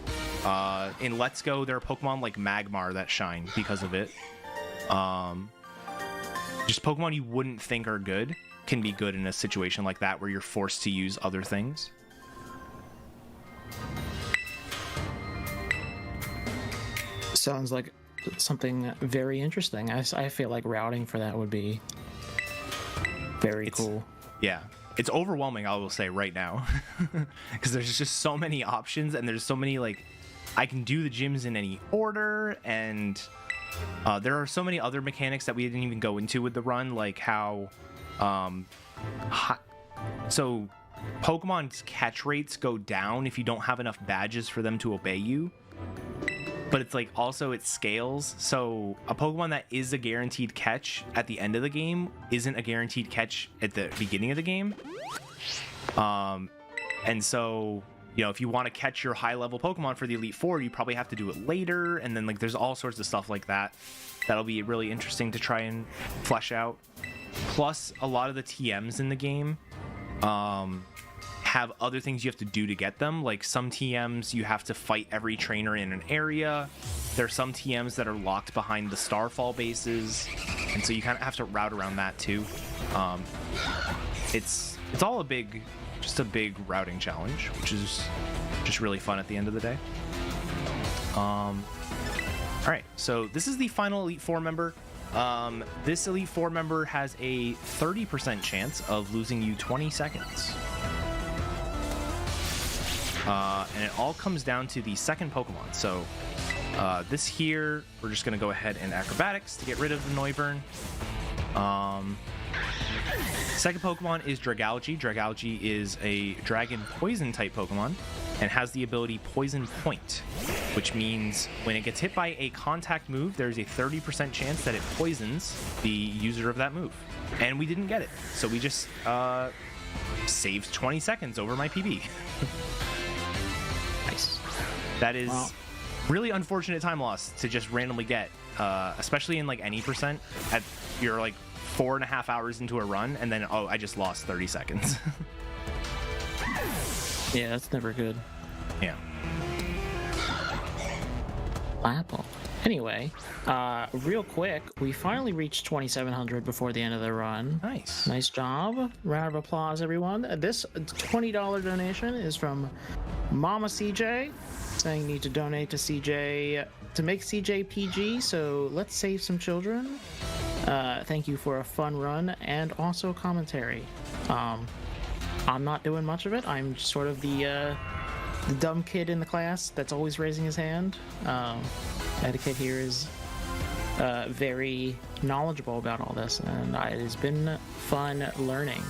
Speaker 5: In Let's Go, there are Pokemon like Magmar that shine because of it. Just Pokemon you wouldn't think are good can be good in a situation like that where you're forced to use other things.
Speaker 1: Sounds like something very interesting. I feel like routing for that would be very cool.
Speaker 5: Yeah, it's overwhelming, I will say right now, because there's just so many options, and there's so many, like, I can do the gyms in any order, and there are so many other mechanics that we didn't even go into with the run, like how so Pokemon's catch rates go down if you don't have enough badges for them to obey you, but it's like also it scales, so a Pokemon that is a guaranteed catch at the end of the game isn't a guaranteed catch at the beginning of the game. And so, you know, if you want to catch your high level Pokemon for the Elite Four, you probably have to do it later, and then like there's all sorts of stuff like that that'll be really interesting to try and flesh out. Plus, a lot of the TMs in the game have other things you have to do to get them. Like some TMs, you have to fight every trainer in an area. There are some TMs that are locked behind the Starfall bases and so you kind of have to route around that too. It's all just a big routing challenge, which is just really fun at the end of the day. All right, so this is the final Elite Four member. This Elite Four member has a 30% chance of losing you 20 seconds. And it all comes down to the second Pokemon. So this here, we're just going to go ahead and Acrobatics to get rid of the Noivern. Second Pokemon is Dragalge. Dragalge is a Dragon Poison type Pokemon and has the ability Poison Point, which means when it gets hit by a contact move, there's a 30% chance that it poisons the user of that move. And we didn't get it, so we just saved 20 seconds over my PB.
Speaker 1: Nice.
Speaker 5: That is really unfortunate time loss to just randomly get, especially in like any percent at your like 4.5 hours into a run, and then I just lost 30 seconds.
Speaker 1: Yeah, that's never good.
Speaker 5: Yeah.
Speaker 1: Apple. Anyway, real quick, we finally reached 2,700 before the end of the run. Nice job. Round of applause, everyone. This $20 donation is from Mama CJ, saying you need to donate to CJ to make CJ PG, so let's save some children. Thank you for a fun run and also commentary. I'm not doing much of it. I'm sort of the dumb kid in the class that's always raising his hand. Eddaket here is very knowledgeable about all this, and it has been fun learning.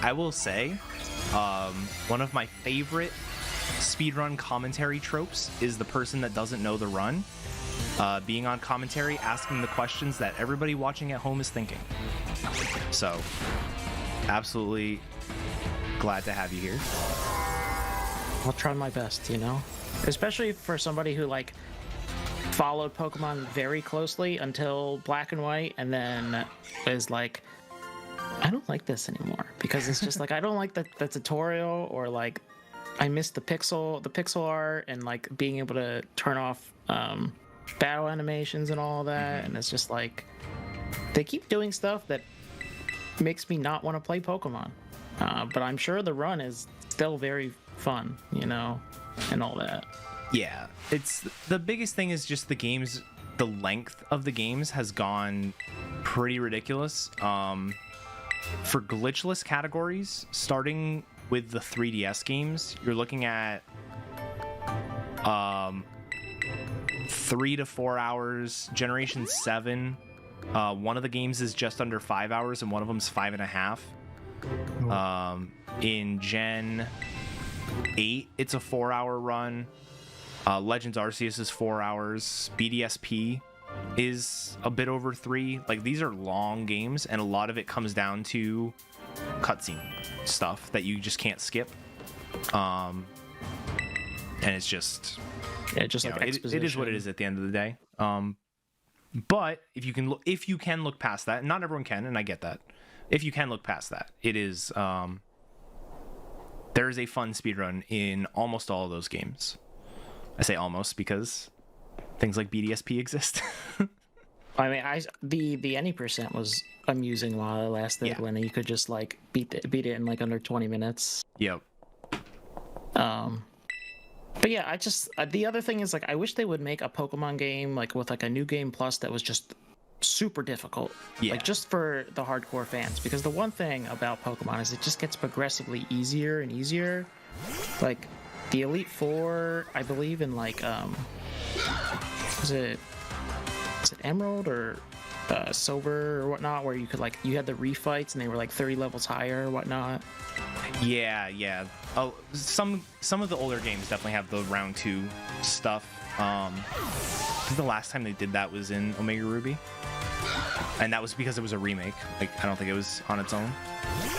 Speaker 5: I will say, one of my favorite speedrun commentary tropes is the person that doesn't know the run being on commentary, asking the questions that everybody watching at home is thinking. So, absolutely glad to have you here.
Speaker 1: I'll try my best, you know? Especially for somebody who, like, followed Pokemon very closely until Black and White, and then is like, I don't like this anymore. Because it's just like, I don't like the tutorial, or like, I missed the pixel art, and like being able to turn off battle animations and all that, and it's just like, they keep doing stuff that makes me not want to play Pokemon. But I'm sure the run is still very fun, you know, and all that.
Speaker 5: Yeah, it's the biggest thing is just the length of the games has gone pretty ridiculous. For glitchless categories, starting with the 3DS games, you're looking at 3 to 4 hours. Generation 7, one of the games is just under 5 hours, and one of them's 5.5. In Gen 8, it's a 4-hour run. Legends Arceus is 4 hours. BDSP is a bit over 3. Like, these are long games, and a lot of it comes down to cutscene stuff that you just can't skip. And it's just,
Speaker 1: just like
Speaker 5: it is what it is at the end of the day. But if you can look past that, and not everyone can, and I get that. If you can look past that, it is there is a fun speedrun in almost all of those games. I say almost because things like BDSP exist.
Speaker 1: I mean, the any percent was amusing while it lasted, when you could just like beat it in like under 20 minutes.
Speaker 5: Yep.
Speaker 1: But yeah, I just the other thing is, like, I wish they would make a Pokemon game like with like a new game plus that was just super difficult, like just for the hardcore fans, because the one thing about Pokemon is it just gets progressively easier and easier. Like the Elite Four, I believe, in like is it Emerald or Silver or whatnot, where you could like, you had the refights and they were like 30 levels higher or whatnot.
Speaker 5: Yeah. Oh, some of the older games definitely have the round 2 stuff. I think the last time they did that was in Omega Ruby, and that was because it was a remake. Like, I don't think it was on its own.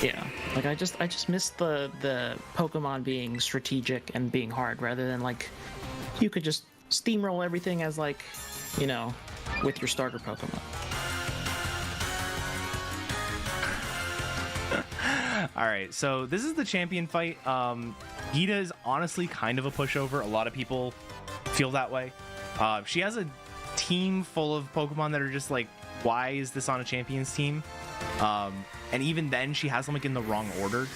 Speaker 1: Yeah, like I just missed the Pokemon being strategic and being hard, rather than like you could just steamroll everything as like, you know, with your starter Pokemon.
Speaker 5: All right, so this is the champion fight. Gita is honestly kind of a pushover. A lot of people feel that way. She has a team full of Pokemon that are just like, why is this on a champions team? And even then, she has them like in the wrong order.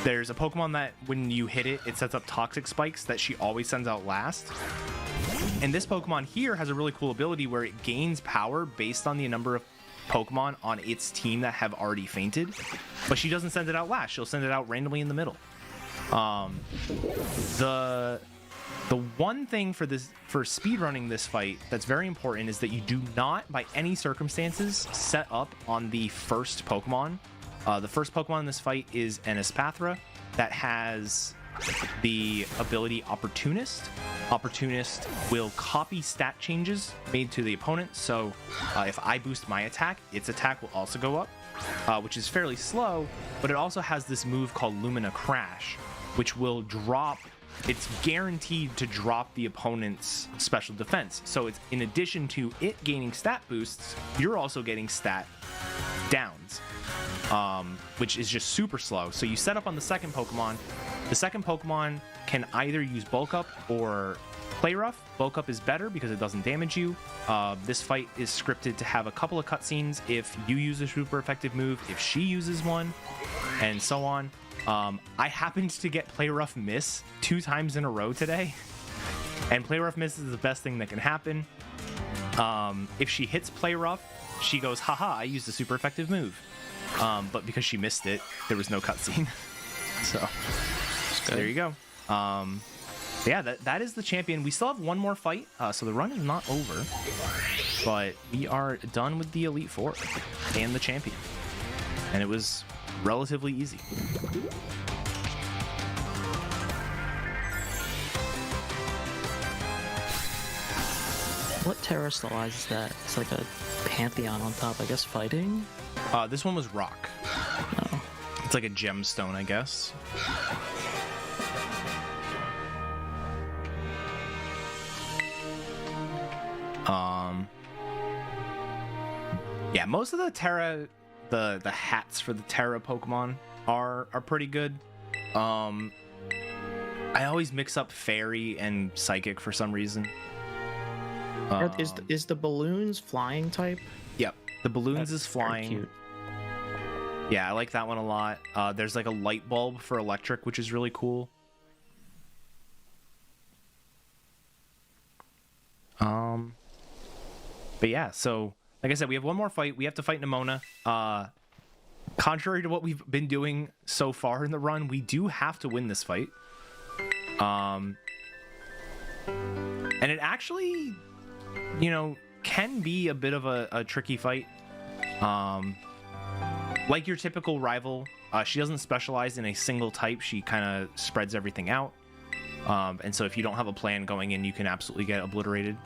Speaker 5: There's a Pokemon that when you hit it, it sets up toxic spikes that she always sends out last. And this Pokemon here has a really cool ability where it gains power based on the number of Pokemon on its team that have already fainted, but she doesn't send it out last. She'll send it out randomly in the middle. The one thing for speedrunning this fight that's very important is that you do not, by any circumstances, set up on the first Pokemon. The first Pokemon in this fight is an Espathra that has the ability Opportunist. Opportunist will copy stat changes made to the opponent, so if I boost my attack, its attack will also go up, which is fairly slow, but it also has this move called Lumina Crash, which will drop. It's guaranteed to drop the opponent's special defense. So it's in addition to it gaining stat boosts, you're also getting stat downs, which is just super slow. So you set up on the second Pokemon. The second Pokemon can either use Bulk Up or Play Rough. Bulk Up is better because it doesn't damage you. This fight is scripted to have a couple of cutscenes if you use a super effective move, if she uses one, and so on. I happened to get Play Rough miss 2 times in a row today, and Play Rough miss is the best thing that can happen. If she hits Play Rough, she goes, haha, I used a super effective move. But because she missed it, there was no cutscene. So there you go. Yeah, that is the champion. We still have one more fight, so the run is not over, but we are done with the Elite Four and the champion, and it was relatively easy.
Speaker 1: What Terra Stylized is that? It's like a Pantheon on top, I guess, fighting?
Speaker 5: This one was rock.
Speaker 1: Oh.
Speaker 5: It's like a gemstone, I guess. Yeah, most of the Terra, the hats for the Terra Pokemon are pretty good. I always mix up Fairy and Psychic for some reason.
Speaker 1: Is the balloons flying type?
Speaker 5: Yep, the balloons
Speaker 1: That's
Speaker 5: is flying.
Speaker 1: very cute.
Speaker 5: Yeah, I like that one a lot. There's like a light bulb for electric, which is really cool. But yeah, so like I said, we have one more fight. We have to fight Nemona. Contrary to what we've been doing so far in the run, we do have to win this fight. And it actually, can be a bit of a tricky fight. Like your typical rival, she doesn't specialize in a single type. She kind of spreads everything out. And so if you don't have a plan going in, you can absolutely get obliterated.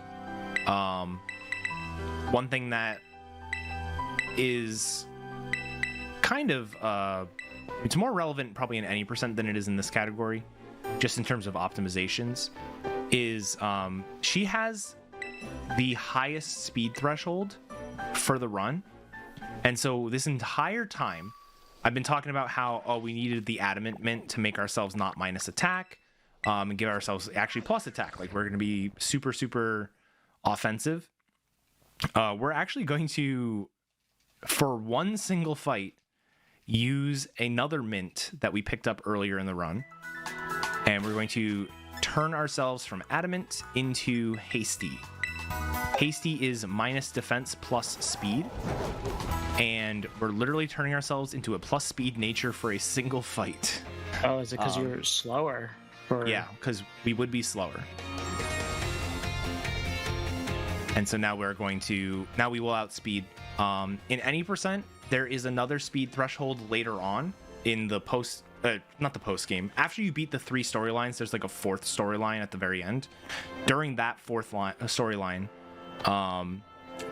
Speaker 5: One thing that is kind of, it's more relevant probably in any percent than it is in this category, just in terms of optimizations, is she has the highest speed threshold for the run. And so this entire time, I've been talking about how, we needed the Adamant Mint to make ourselves not minus attack, and give ourselves actually plus attack. Like, we're going to be super, super offensive. We're actually going to, for one single fight, use another mint that we picked up earlier in the run. And we're going to turn ourselves from Adamant into Hasty. Hasty is minus defense plus speed. And we're literally turning ourselves into a plus speed nature for a single fight.
Speaker 1: Oh, is it because you're slower? Or...
Speaker 5: Yeah, because we would be slower. And so now we're going to, now we will outspeed. In any percent, there is another speed threshold later on in the post, not the post game. After you beat the 3 storylines, there's like a 4th storyline at the very end. During that 4th storyline,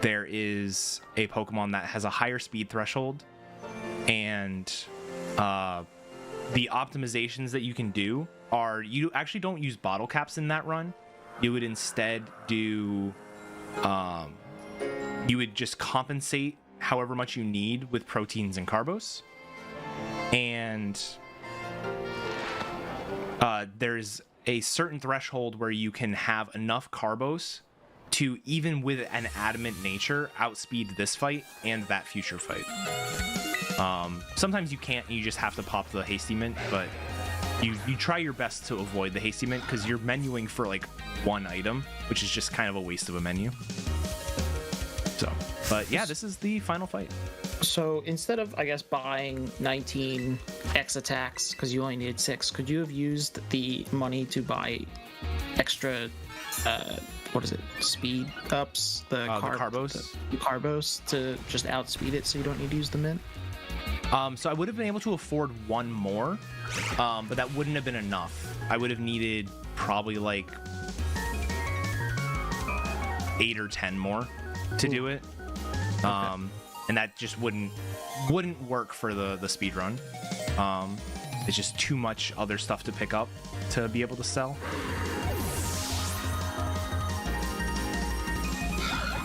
Speaker 5: there is a Pokemon that has a higher speed threshold, and the optimizations that you can do are, you actually don't use bottle caps in that run. You would instead do, you would just compensate however much you need with proteins and carbos. And there's a certain threshold where you can have enough carbos to, even with an adamant nature, outspeed this fight and that future fight. Sometimes you can't, and you just have to pop the hasty mint, but you try your best to avoid the hasty mint because you're menuing for like one item, which is just kind of a waste of a menu. So, but yeah, this is the final fight.
Speaker 1: So instead of, I guess, buying 19 X attacks because you only needed 6, could you have used the money to buy extra, what is it, speed ups? The carbos? The carbos to just outspeed it so you don't need to use the mint?
Speaker 5: So I would have been able to afford one more, but that wouldn't have been enough. I would have needed probably like 8 or 10 more to do it. Okay. And that just wouldn't work for the speed run. It's just too much other stuff to pick up to be able to sell.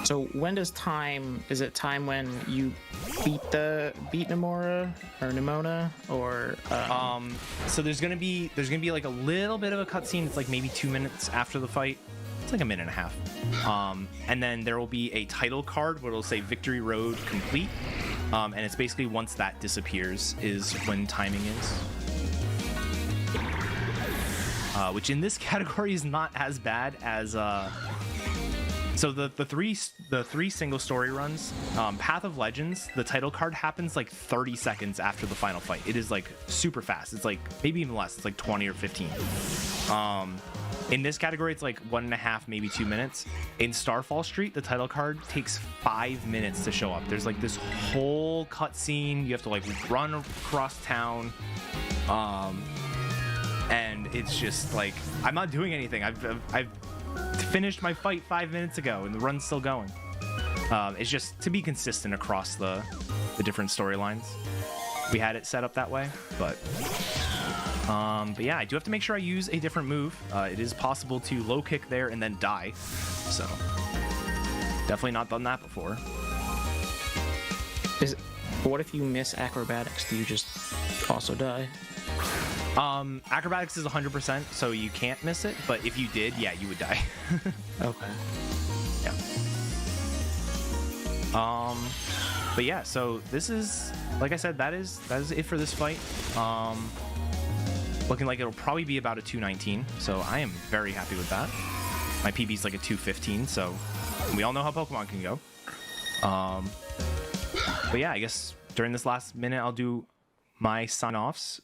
Speaker 1: So when does time? Is it time when you beat Nemora or Nemona or?
Speaker 5: So there's gonna be like a little bit of a cutscene. It's like maybe 2 minutes after the fight. It's like a minute and a half. And then there will be a title card where it'll say Victory Road Complete. And it's basically once that disappears is when timing is. Which in this category is not as bad as so the three single story runs, Path of Legends, the title card happens like 30 seconds after the final fight. It is like super fast. It's like maybe even less. It's like 20 or 15. In this category, it's like 1.5, maybe 2 minutes. In Starfall Street, the title card takes 5 minutes to show up. There's like this whole cutscene. You have to like run across town. And it's just like, I'm not doing anything. I've finished my fight 5 minutes ago and the run's still going. It's just to be consistent across the different storylines. We had it set up that way, but yeah, I do have to make sure I use a different move. It is possible to low kick there and then die, so definitely not done that before.
Speaker 1: What if you miss acrobatics? Do you just also die?
Speaker 5: Acrobatics is 100%, so you can't miss it, but if you did, yeah, you would die.
Speaker 1: Okay.
Speaker 5: Yeah. But yeah, so this is, like I said, that is it for this fight. Looking like it'll probably be about a 219, so I am very happy with that. My PB's like a 215, so we all know how Pokemon can go. But yeah, I guess during this last minute, I'll do my sign-offs.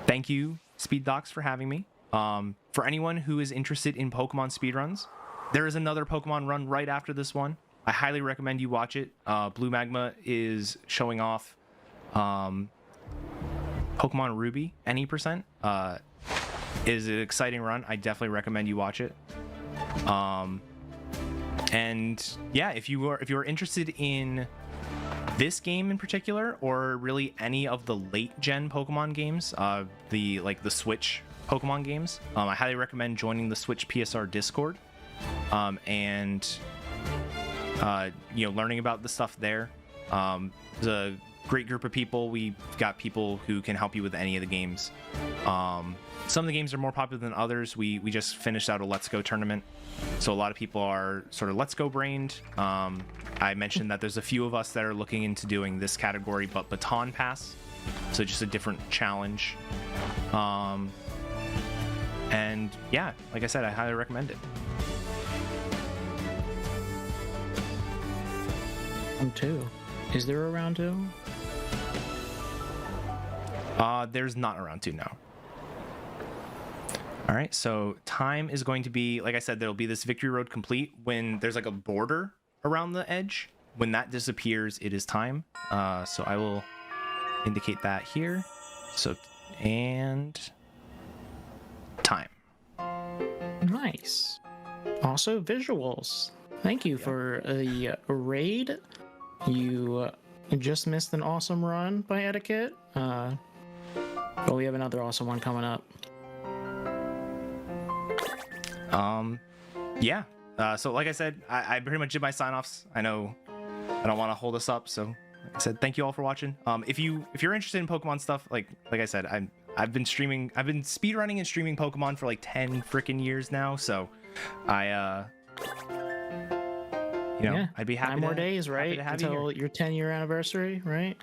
Speaker 5: Thank you, Speed Docs, for having me. For anyone who is interested in Pokemon speedruns, there is another Pokemon run right after this one. I highly recommend you watch it. Blue Magma is showing off Pokemon Ruby, any percent. Is an exciting run. I definitely recommend you watch it. And yeah, if you are interested in this game in particular, or really any of the late gen Pokemon games, the Switch Pokemon games, I highly recommend joining the Switch PSR Discord, and learning about the stuff there. There's a great group of people. We've got people who can help you with any of the games. Some of the games are more popular than others. We just finished out a Let's Go tournament, so a lot of people are sort of Let's Go brained. I mentioned that there's a few of us that are looking into doing this category, but Baton Pass, so just a different challenge. And yeah, like I said, I highly recommend it.
Speaker 1: Round 2. Is there a round 2?
Speaker 5: There's not a round 2 now. All right, so time is going to be, like I said, there'll be this Victory Road Complete when there's like a border around the edge. When that disappears, it is time. So I will indicate that here. So, and time.
Speaker 1: Nice. Also visuals. Thank you for the raid. You just missed an awesome run by Eddaket. But we have another awesome one coming up.
Speaker 5: Yeah. So like I said, I pretty much did my sign-offs. I know I don't want to hold us up, so like I said, thank you all for watching. If you're interested in Pokemon stuff, like I said, I've been speedrunning and streaming Pokemon for like 10 freaking years now, so I I'd be happy
Speaker 1: 9 more days,
Speaker 5: happy
Speaker 1: right?
Speaker 5: to have you
Speaker 1: Until
Speaker 5: here.
Speaker 1: your 10-year anniversary, right?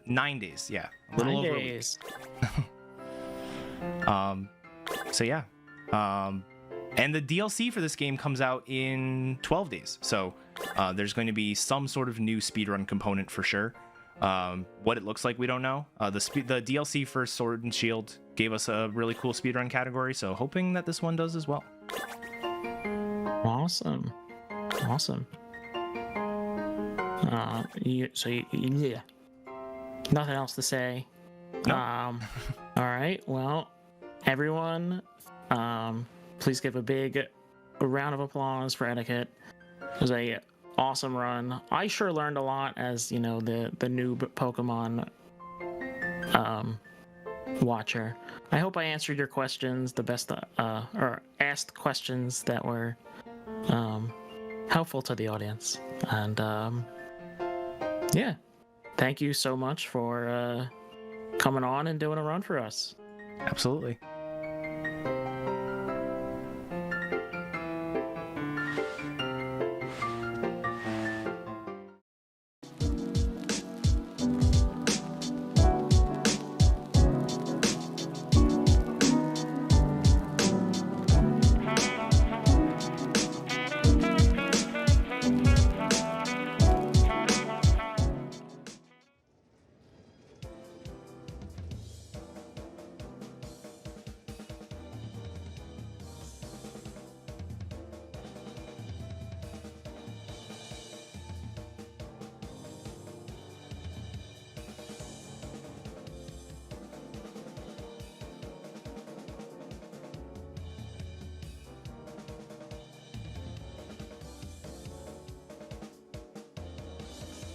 Speaker 5: 9 days, yeah. A little
Speaker 1: 9
Speaker 5: over
Speaker 1: days.
Speaker 5: a week. So yeah. And the DLC for this game comes out in 12 days. So there's going to be some sort of new speedrun component for sure. What it looks like, we don't know. The DLC for Sword and Shield gave us a really cool speedrun category, so hoping that this one does as well.
Speaker 1: Awesome. Yeah. Nothing else to say.
Speaker 5: No.
Speaker 1: All right. Well, everyone, please give a big round of applause for Eddaket. It was a awesome run. I sure learned a lot as, the noob Pokemon watcher. I hope I answered your questions the best, or asked questions that were helpful to the audience. And yeah, thank you so much for coming on and doing a run for us.
Speaker 5: Absolutely.